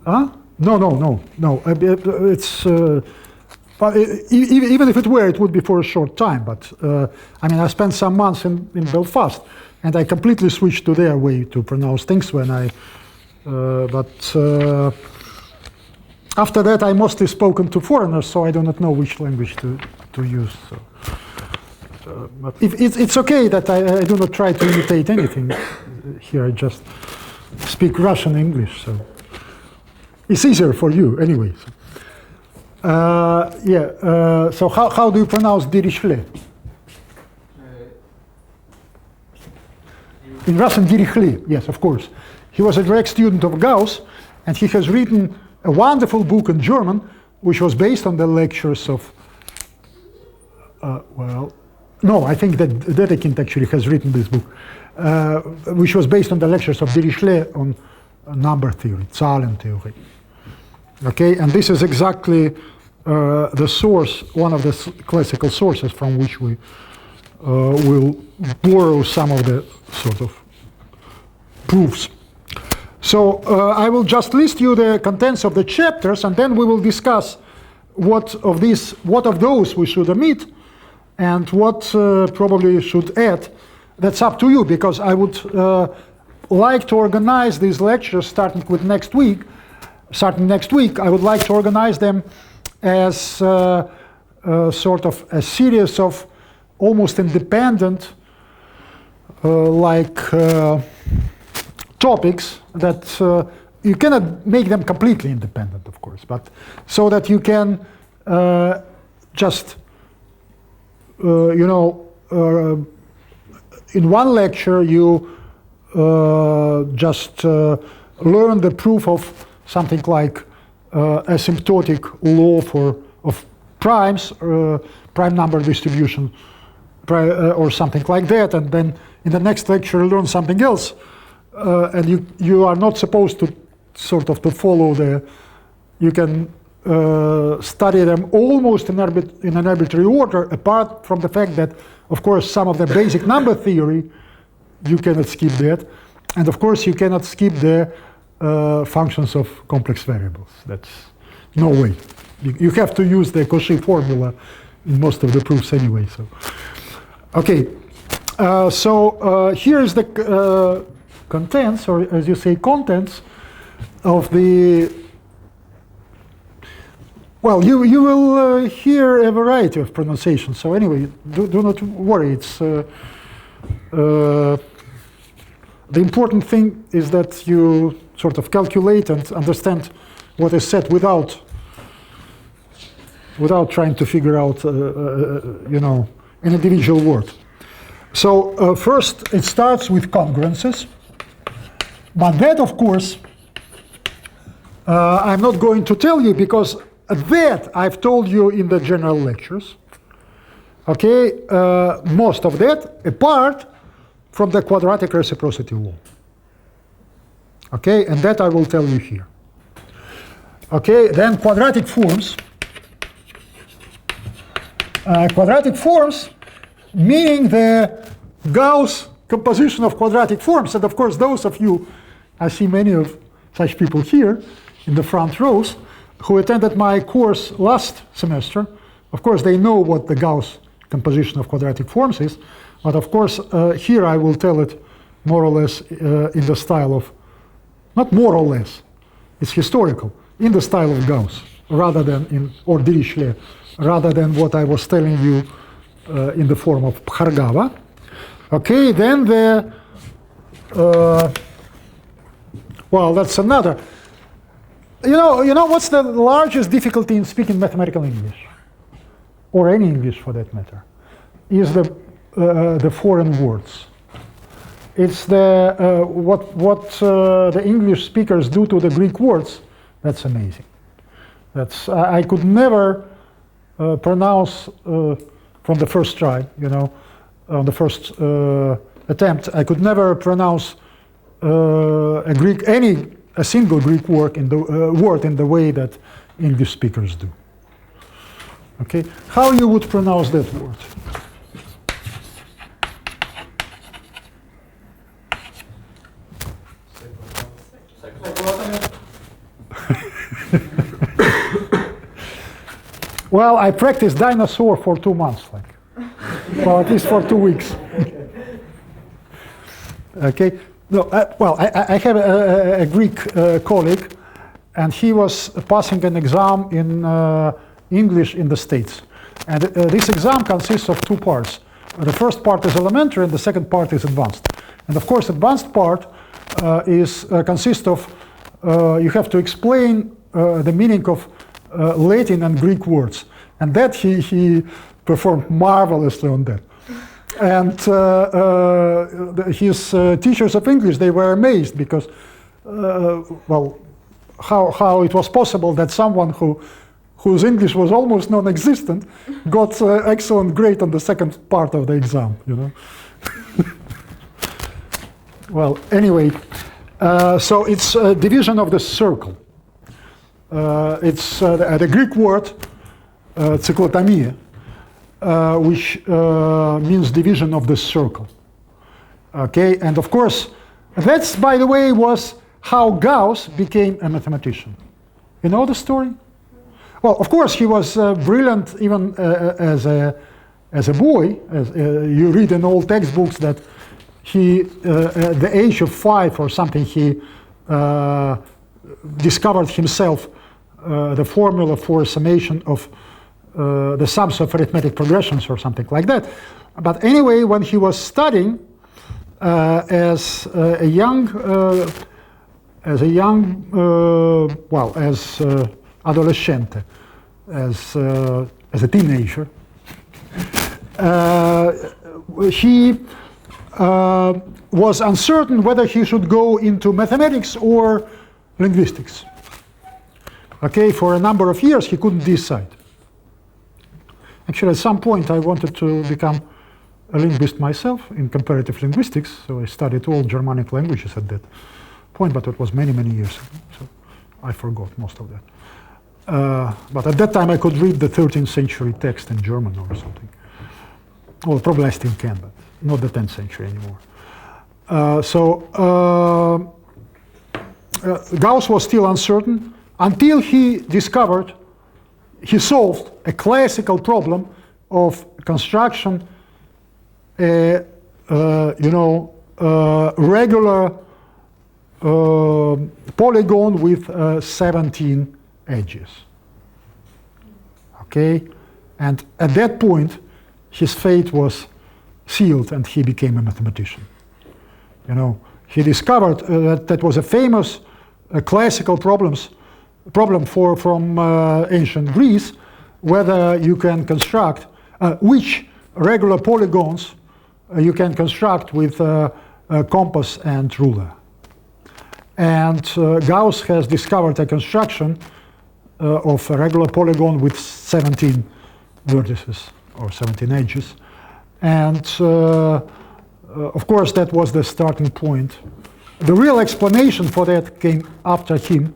A: Huh? No. It's even if it were, it would be for a short time. But I spent some months in Belfast, and I completely switched to their way to pronounce things when I. After that, I mostly spoken to foreigners, so I do not know which language to use. So. But it's okay that I do not try to imitate anything here. I just speak Russian English, so it's easier for you anyway. So how do you pronounce Dirichlet? In Russian, Dirichlet, yes, of course. He was a direct student of Gauss, and he has written a wonderful book in German, which was based on the lectures of, I think that Dedekind actually has written this book, which was based on the lectures of Dirichlet on number theory, Zahlentheorie. Okay, and this is exactly the source, one of the classical sources from which we will borrow some of the sort of proofs. So I will just list you the contents of the chapters, and then we will discuss what of those we should omit, and what probably should add. That's up to you, because I would like to organize these lectures starting next week. I would like to organize them as sort of a series of almost independent topics that you cannot make them completely independent, of course, but so that you can just, in one lecture you just learn the proof of something like asymptotic law of primes, prime number distribution, or something like that, and then in the next lecture you learn something else, and you are not supposed to sort of to follow you can study them almost in an arbitrary order, apart from the fact that, of course, some of the basic number theory, you cannot skip that. And of course, you cannot skip the functions of complex variables. That's no way. You have to use the Cauchy formula in most of the proofs anyway. So, okay. Here is the contents, or as you say, contents of the. Well, you will hear a variety of pronunciations. So anyway, do not worry. It's the important thing is that you sort of calculate and understand what is said without trying to figure out, an individual word. So first, it starts with congruences, but that, of course, I'm not going to tell you because that I've told you in the general lectures. Okay, most of that apart from the quadratic reciprocity law. Okay, and that I will tell you here. Okay, then quadratic forms. Quadratic forms meaning the Gauss composition of quadratic forms. And of course, those of you, I see many of such people here in the front rows, who attended my course last semester, of course, they know what the Gauss composition of quadratic forms is. But of course, here I will tell it more or less in the style of, not more or less, it's historical, in the style of Gauss, rather than or Dirichlet, rather than what I was telling you in the form of Bhargava. Okay, then well, that's another. You know what's the largest difficulty in speaking mathematical English, or any English for that matter, is the foreign words. It's what the English speakers do to the Greek words. That's amazing. I could never pronounce from the first try. On the first attempt, I could never pronounce a single Greek word in the way that English speakers do. Okay, how you would pronounce that word? Well, I practiced dinosaur for 2 months, well, at least for 2 weeks. Okay. No, well, I have a Greek colleague, and he was passing an exam in English in the States. And this exam consists of 2 parts. The first part is elementary, and the second part is advanced. And of course, advanced part consists of you have to explain the meaning of Latin and Greek words, and that he performed marvelously on that. And his teachers of English, they were amazed because, well, how it was possible that someone whose English was almost non-existent got excellent grade on the second part of the exam, Well, anyway, so it's a division of the circle. It's the Greek word cyclotomia, which means division of the circle. Okay, and of course, that's, by the way, was how Gauss became a mathematician. You know the story? Well, of course, he was brilliant even as a boy. You read in old textbooks that he, at the age of 5 or something, he discovered himself the formula for summation of the sums of arithmetic progressions or something like that. But anyway, when he was studying, as a young adolescente, as a teenager. He was uncertain whether he should go into mathematics or linguistics. Okay, for a number of years he couldn't decide. Actually, at some point I wanted to become a linguist myself in comparative linguistics, so I studied all Germanic languages at that point, but it was many, many years ago, so I forgot most of that. But at that time I could read the 13th century text in German or something. Well, probably I still can, but not the 10th century anymore. Gauss was still uncertain until he solved a classical problem of construction regular polygon with 17 edges. Okay, and at that point his fate was sealed and he became a mathematician. He discovered that was a famous classical problem from ancient Greece, whether you can construct which regular polygons you can construct with a compass and ruler. And Gauss has discovered a construction of a regular polygon with 17 vertices or 17 edges. And of course that was the starting point. The real explanation for that came after him.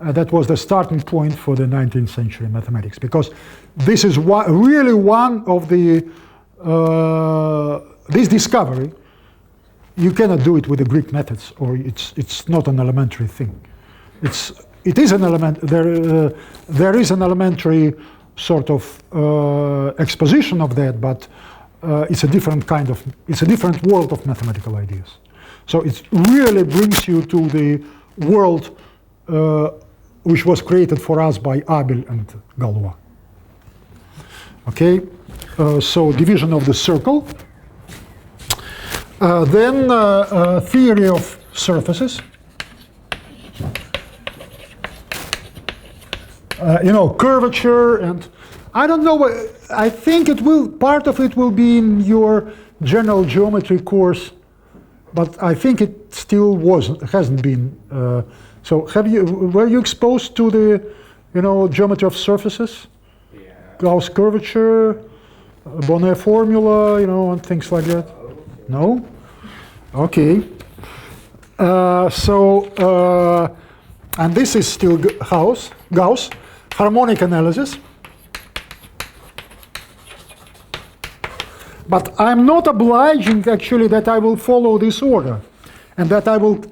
A: That was the starting point for the 19th century mathematics, because this is really one of the this discovery. You cannot do it with the Greek methods, or it's not an elementary thing. It is an element. There is an elementary sort of exposition of that, but it's a different world of mathematical ideas. So it really brings you to the world which was created for us by Abel and Galois. Okay, so division of the circle. Then theory of surfaces. Curvature, and I don't know. I think part of it will be in your general geometry course, but I think it still hasn't been. So were you exposed to the, geometry of surfaces?
E: Yeah.
A: Gauss curvature, Bonnet formula, and things like that? No? Okay. And this is still Gauss, harmonic analysis. But I'm not obliging actually that I will follow this order and that I will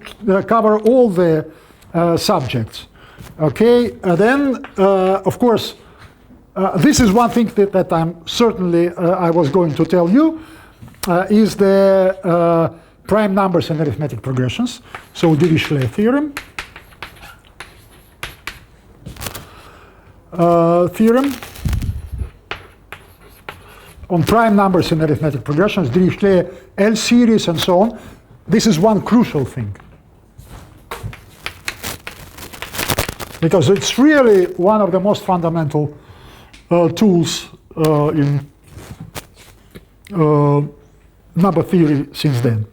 A: cover all the subjects. Okay, then of course this is one thing that I'm certainly I was going to tell you is the prime numbers and arithmetic progressions. So Dirichlet theorem. Theorem on prime numbers and arithmetic progressions, Dirichlet L series and so on. This is one crucial thing, because it's really one of the most fundamental tools in number theory since then.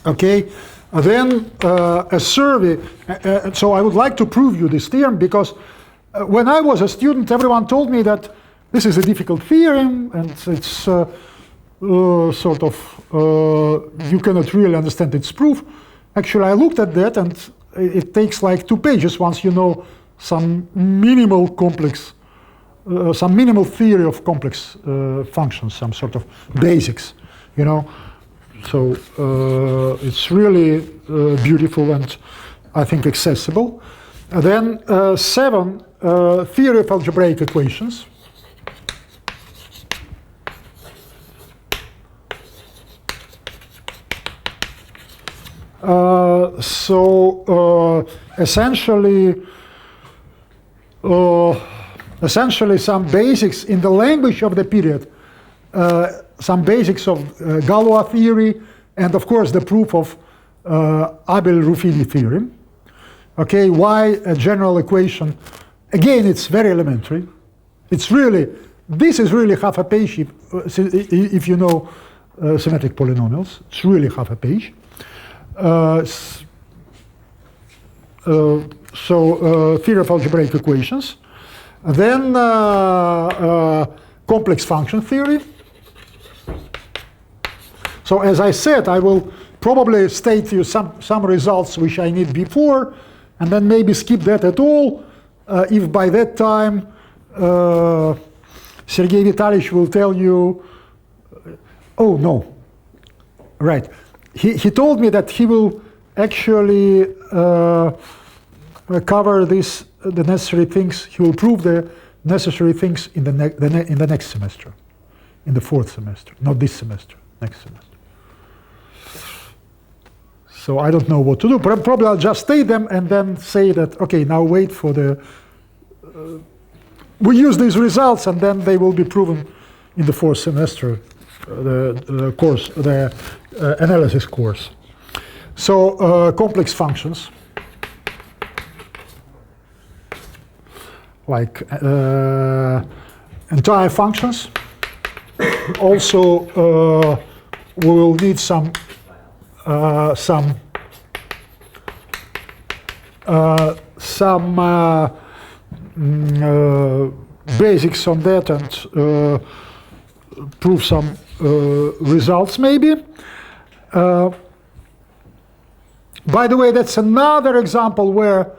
A: Okay, then a survey. So I would like to prove you this theorem, because when I was a student, everyone told me that this is a difficult theorem and it's you cannot really understand its proof. Actually, I looked at that and it takes like 2 pages once you know some minimal complex, some minimal theory of complex functions, some sort of basics, So it's really beautiful and I think accessible. Then 7, theory of algebraic equations. Essentially some basics in the language of the period, some basics of Galois theory and of course the proof of Abel-Ruffili theorem. Okay, why a general equation? Again, it's very elementary. It's really, this is really half a page if you know symmetric polynomials. It's really half a page. So theory of algebraic equations. Then complex function theory. So as I said, I will probably state to you some results which I need before, and then maybe skip that at all, if by that time Sergei Vitalyevich will tell you, oh no, right. He told me that he will actually cover the necessary things. He will prove the necessary things in the next semester, in the fourth semester, not this semester, next semester. So I don't know what to do. Probably I'll just state them and then say that, okay, now wait for the... we use these results and then they will be proven in the fourth semester, the course, the analysis course. So complex functions, like entire functions. Also, we will need some basics on that and prove some results maybe. By the way, that's another example where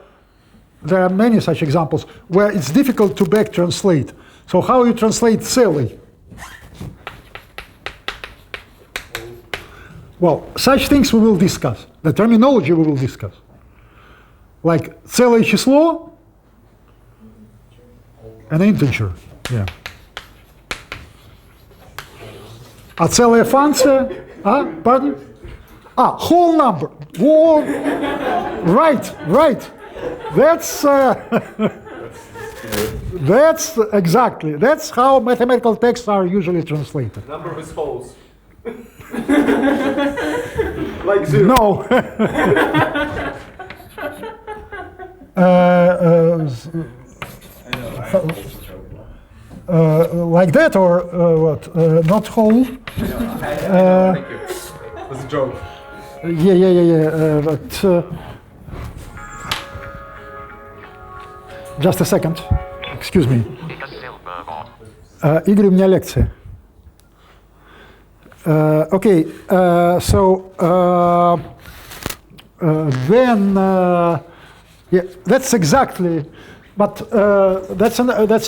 A: there are many such examples where it's difficult to back translate. So how you translate целый? Well, such things we will discuss. The terminology we will discuss. Like целое число, an integer. Yeah. А целая функция? Pardon? Whole number. Whoa. Right. That's how mathematical texts are usually translated.
F: Number with holes. Like zero.
A: No. Like that or what? Not whole.
F: Thank you. It was a joke.
A: Yeah. But just a second. Excuse me. Игорь, у меня лекция. Okay, so then, yeah, that's exactly, but that's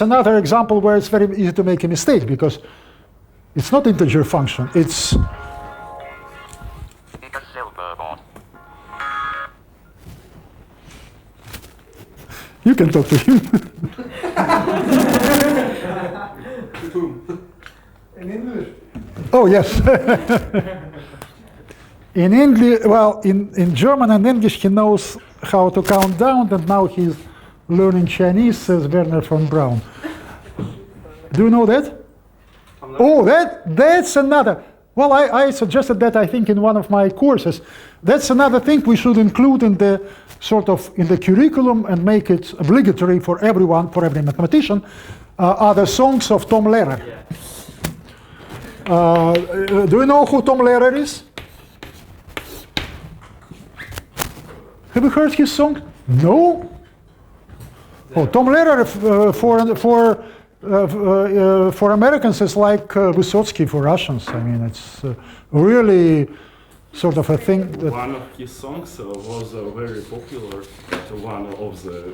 A: another example where it's very easy to make a mistake because it's not integer function, it's you can talk to him.
E: In English?
A: Oh, yes. In English, well, in German and English, he knows how to count down, and now he's learning Chinese, says Werner von Braun. Do you know that? Oh, that's another. Well, I suggested that, I think, in one of my courses. That's another thing we should include in the in the curriculum and make it obligatory for everyone, for every mathematician, are the songs of Tom Lehrer. Do you know who Tom Lehrer is? Have you heard his song? No? Oh, Tom Lehrer for Americans is like Vysotsky for Russians. I mean, it's really sort of a thing. That
D: one of his songs was very popular at one of the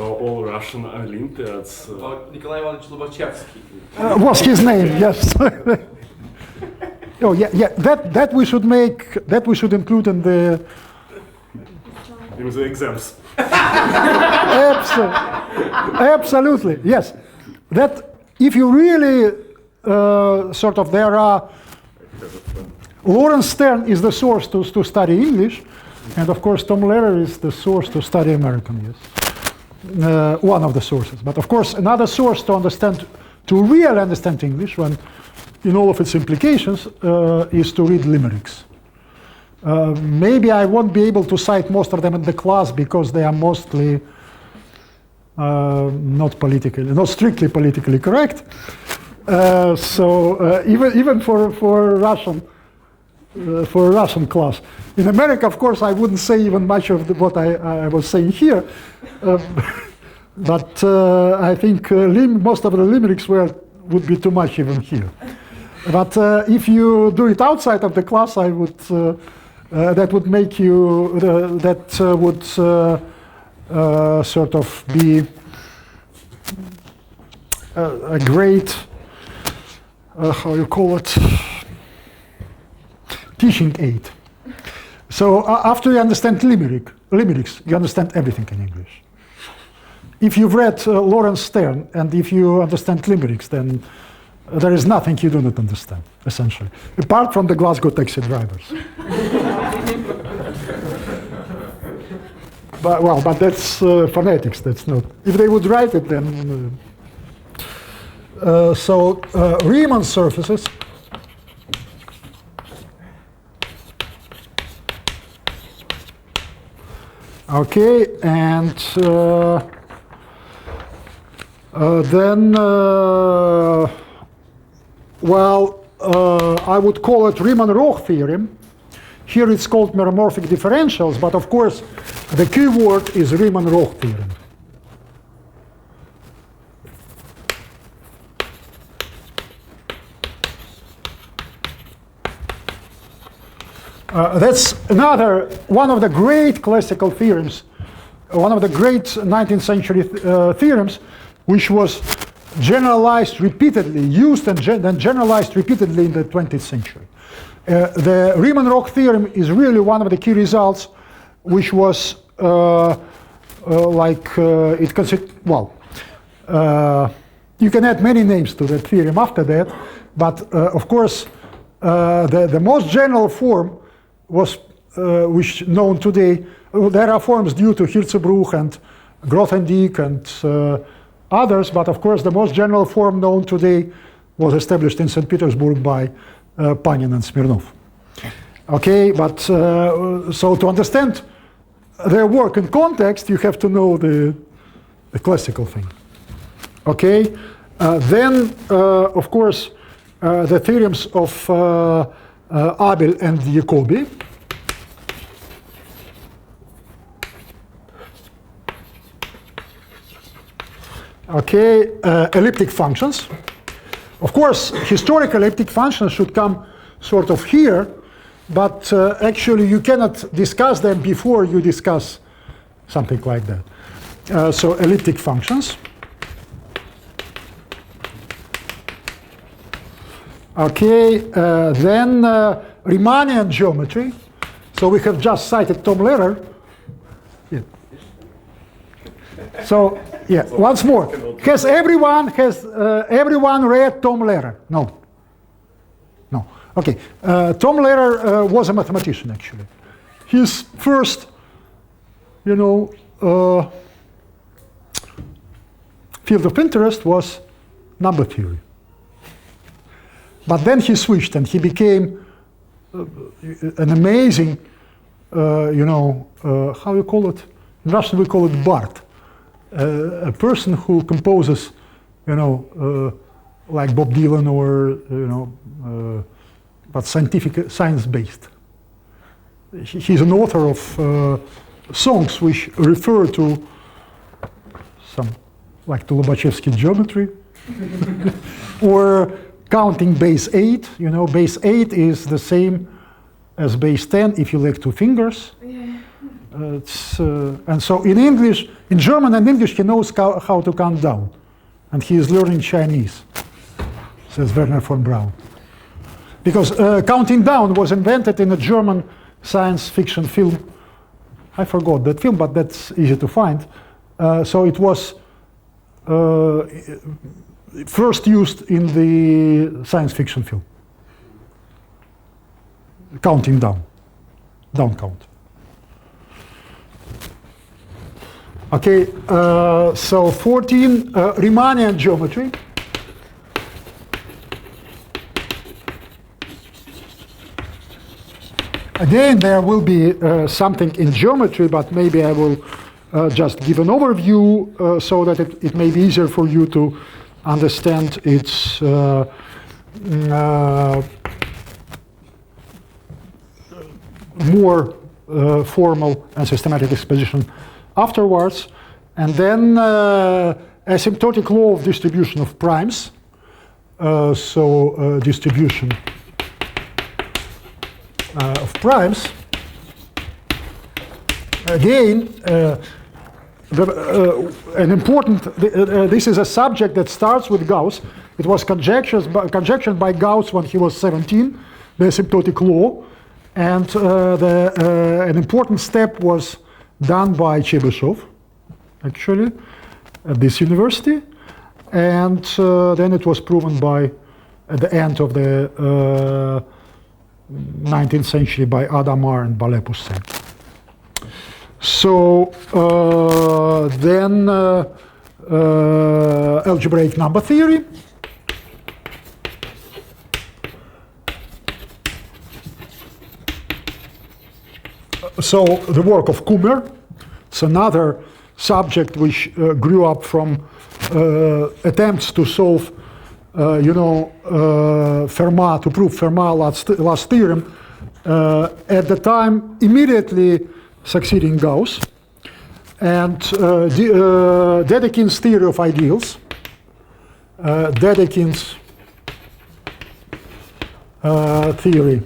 D: all Russian Olympiads.
F: About Nikolai Vavilov.
A: Was his name? Yes. Oh yeah. That we should make. That we should include in the
D: exams.
A: Absolutely, yes. That if you really there are. Lawrence Stern is the source to study English, and of course Tom Lehrer is the source to study American. Yes, one of the sources. But of course, another source to really understand English, when in all of its implications, is to read limericks. Maybe I won't be able to cite most of them in the class because they are mostly not strictly politically correct. So even for a Russian class. In America, of course, I wouldn't say even much of what I was saying here, but I think most of the limericks would be too much even here. But if you do it outside of the class, I would that would make you would sort of be a great how you call it, teaching aid. So after you understand limericks, you understand everything in English. If you've read Lawrence Stern and if you understand limericks, then there is nothing you do not understand, essentially, apart from the Glasgow taxi drivers. But that's phonetics. That's not. If they would write it, then. So Riemann surfaces. Okay, and then, I would call it Riemann-Roch theorem. Here it's called meromorphic differentials, but of course the key word is Riemann-Roch theorem. That's another one of the great classical theorems, one of the great 19th century theorems, which was generalized repeatedly, used and then generalized repeatedly in the 20th century. The Riemann-Roch theorem is really one of the key results, which was you can add many names to that theorem after that, but of course the most general form was which known today. There are forms due to Hirzebruch and Grothendieck and others, but of course the most general form known today was established in St. Petersburg by Panin and Smirnov. Okay, but so to understand their work in context, you have to know the classical thing. Okay, then of course the theorems of Abel and Jacobi. Okay, elliptic functions. Of course, historical elliptic functions should come sort of here, but actually you cannot discuss them before you discuss something like that. So elliptic functions. Okay, then Riemannian geometry. So we have just cited Tom Lehrer. Yeah. So yeah, once more. Has everyone read Tom Lehrer? No. No. Okay. Tom Lehrer was a mathematician actually. His first, field of interest was number theory. But then he switched and he became an amazing, how you call it? In Russian we call it Bard. A person who composes, like Bob Dylan or, but science-based. He's an author of songs which refer to to Lobachevsky geometry, or counting base 8. Base 8 is the same as base 10 if you like two fingers.
C: Yeah.
A: And so in German and English, he knows how to count down. And he is learning Chinese, says Werner von Braun. Because counting down was invented in a German science fiction film. I forgot that film, but that's easy to find. So it was first used in the science fiction film. Counting down count. Okay, so 14, Riemannian geometry. Again, there will be something in geometry, but maybe I will just give an overview so that it may be easier for you to understand its more formal and systematic exposition afterwards. And then asymptotic law of distribution of primes. Distribution of primes. Again, an important, this is a subject that starts with Gauss. It was conjectured by Gauss when he was 17, the asymptotic law. And an important step was done by Chebyshev, actually, at this university. And then it was proven at the end of the 19th century by Adamar and Ballet-Poussin. So then algebraic number theory. So the work of Kummer. It's another subject which grew up from attempts to solve, Fermat, to prove Fermat's last theorem, at the time immediately succeeding Gauss, and Dedekind's theory of ideals, Dedekind's theory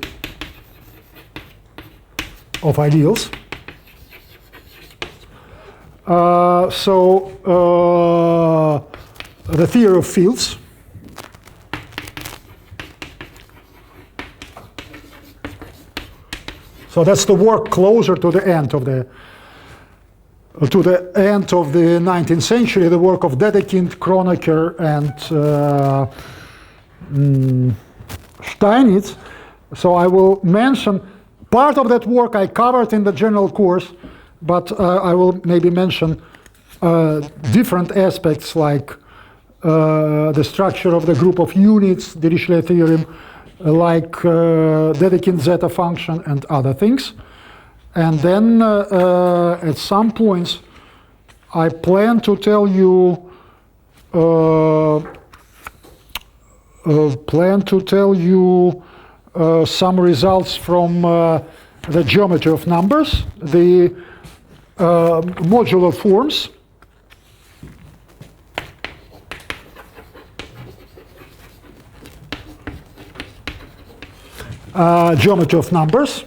A: of ideals. The theory of fields. So that's the work closer to the end of the 19th century, the work of Dedekind, Kronecker, and Steinitz. So I will mention part of that work I covered in the general course, but I will maybe mention different aspects like the structure of the group of units, Dirichlet theorem, like Dedekind zeta function and other things. And then at some points I plan to tell you some results from the geometry of numbers, the modular forms, geometry of numbers,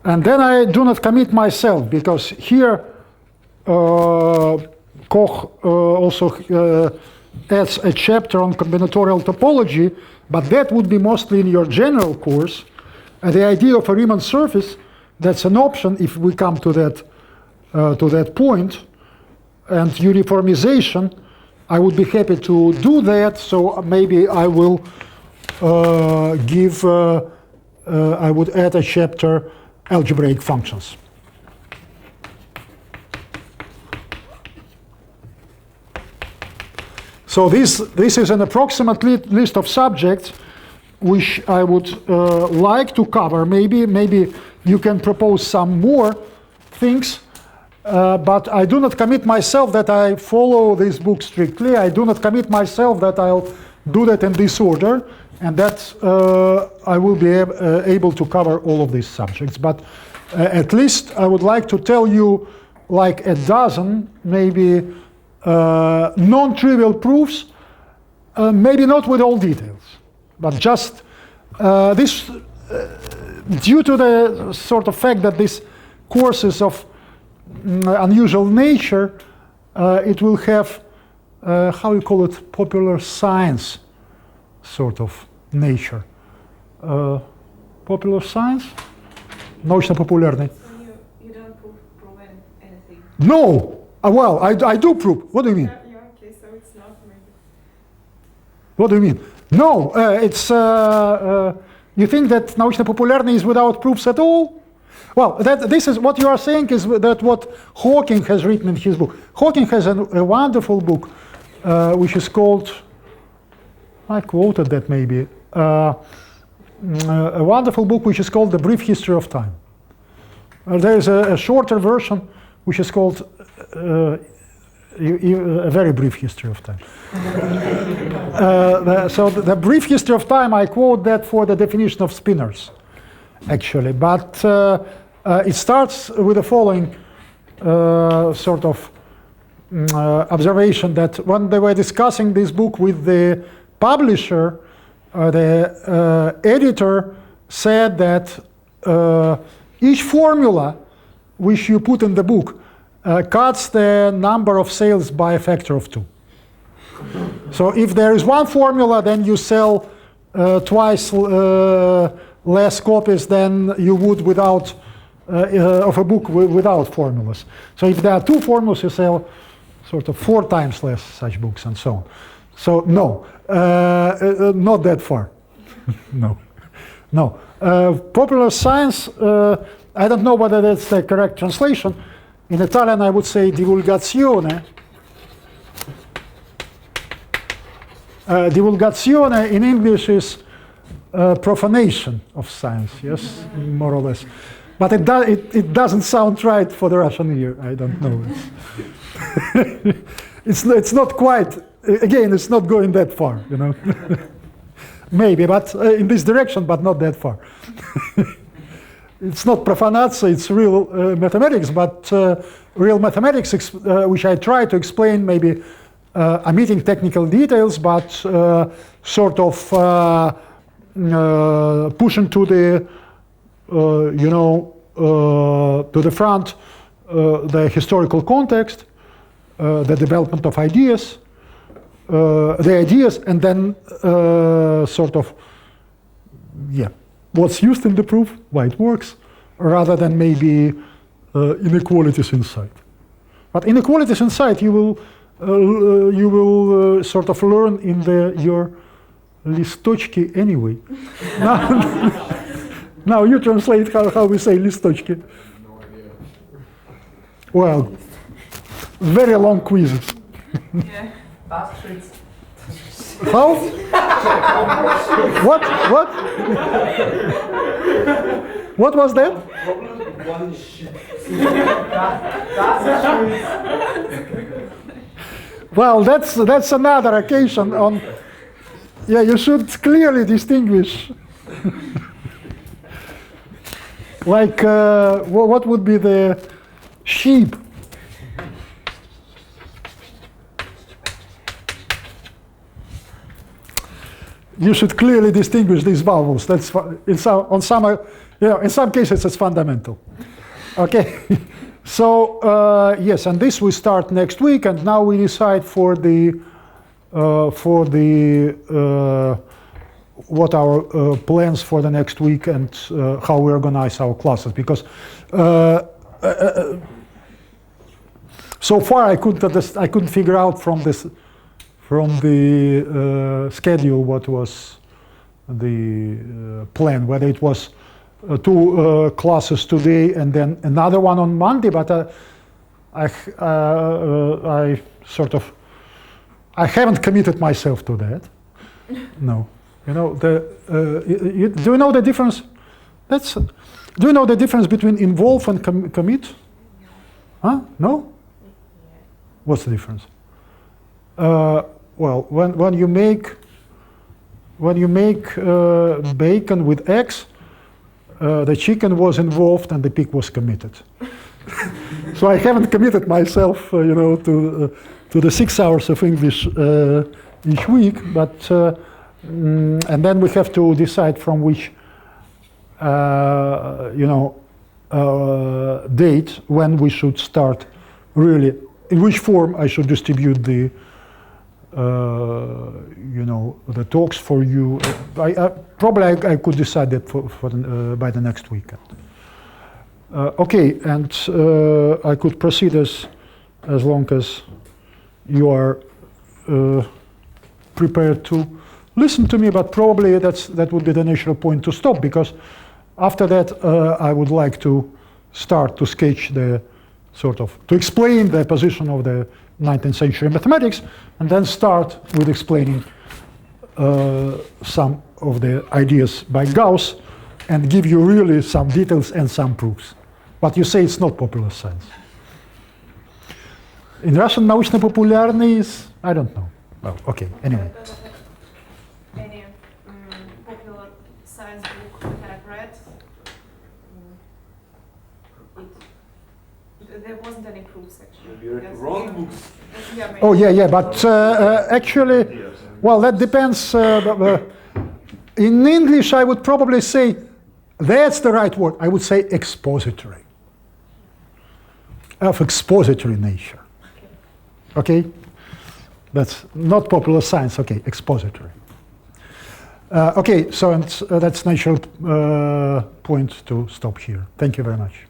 A: and then I do not commit myself, because here Koch also adds a chapter on combinatorial topology, but that would be mostly in your general course. And the idea of a Riemann surface, that's an option if we come to that point. And uniformization, I would be happy to do that. So maybe I will I would add a chapter, algebraic functions. So this is an approximate list of subjects which I would like to cover. Maybe you can propose some more things, but I do not commit myself that I follow this book strictly. I do not commit myself that I'll do that in this order, and that I will be able to cover all of these subjects. But at least I would like to tell you like a dozen, maybe non-trivial proofs, maybe not with all details, but just this, due to the sort of fact that this course is of unusual nature, it will have, how you call it, popular science sort of nature. Popular science? Научно-популярный.
C: So you don't prove anything?
A: No! Well, I do prove. What do you mean?
C: Yeah, okay, so it's not maybe.
A: What do you mean? No, it's, you think that научно-популярный is without proofs at all? Well, this is what you are saying is that what Hawking has written in his book. Hawking has a wonderful book which is called I quoted that maybe. A wonderful book which is called The Brief History of Time. There is a shorter version which is called A Very Brief History of Time. So the Brief History of Time, I quote that for the definition of spinners, actually. But it starts with the following sort of observation, that when they were discussing this book with the publisher, the editor said that each formula which you put in the book cuts the number of sales by a factor of 2. So if there is one formula, then you sell twice less copies than you would without of a book without formulas. So if there are 2 formulas, you sell sort of 4 times less such books and so on. So no, not that far. No. Popular science, I don't know whether that's the correct translation. In Italian, I would say divulgazione. Divulgazione in English is profanation of science, yes, more or less. But it doesn't sound right for the Russian ear. I don't know. It's not quite. Again, it's not going that far, you know. Maybe, but in this direction, but not that far. It's not profanazzo, it's real mathematics, but real mathematics, which I try to explain, maybe omitting technical details, but sort of pushing to the, to the front the historical context, the development of ideas, and then sort of, what's used in the proof, why it works, rather than maybe inequalities inside. But inequalities inside you will sort of learn in your listochki anyway. Now you translate how we say listochki.
F: No idea.
A: Well, very long quizzes.
C: Yeah.
E: Task sheets.
A: How? What? What was that? Well, that's another occasion on. Yeah, you should clearly distinguish. Like, what would be the sheep? You should clearly distinguish these vowels. That's in some cases it's fundamental. Okay, so yes, and this we start next week, and now we decide for the what our plans for the next week and how we organize our classes, because so far I couldn't figure out from the schedule what was the plan, whether it was 2 classes today and then another one on Monday, but I haven't committed myself to that. No, do you know the difference? Do you know the difference between involve and commit? Huh? No? What's the difference? Well, when you make bacon with eggs, the chicken was involved and the pig was committed. So I haven't committed myself, to the 6 hours of English each week, but and then we have to decide from which date when we should start really, in which form I should distribute the the talks for you. Probably I could decide that by the next weekend. Okay, and I could proceed as long as you are prepared to listen to me, but probably that would be the natural point to stop, because after that I would like to start to sketch to explain the position of the 19th century mathematics, and then start with explaining some of the ideas by Gauss and give you really some details and some proofs. But you say it's not popular science. In Russian, научно-популярный is, I don't know. Well, okay, anyway.
C: Any popular science book that I've read, there wasn't any proofs actually.
F: You read wrong books.
C: Yeah, maybe.
A: Oh, yeah, but actually, well, that depends. In English, I would probably say, that's the right word. I would say expository. Of expository nature. Okay? That's not popular science. Okay, expository. Okay, so that's natural point to stop here. Thank you very much.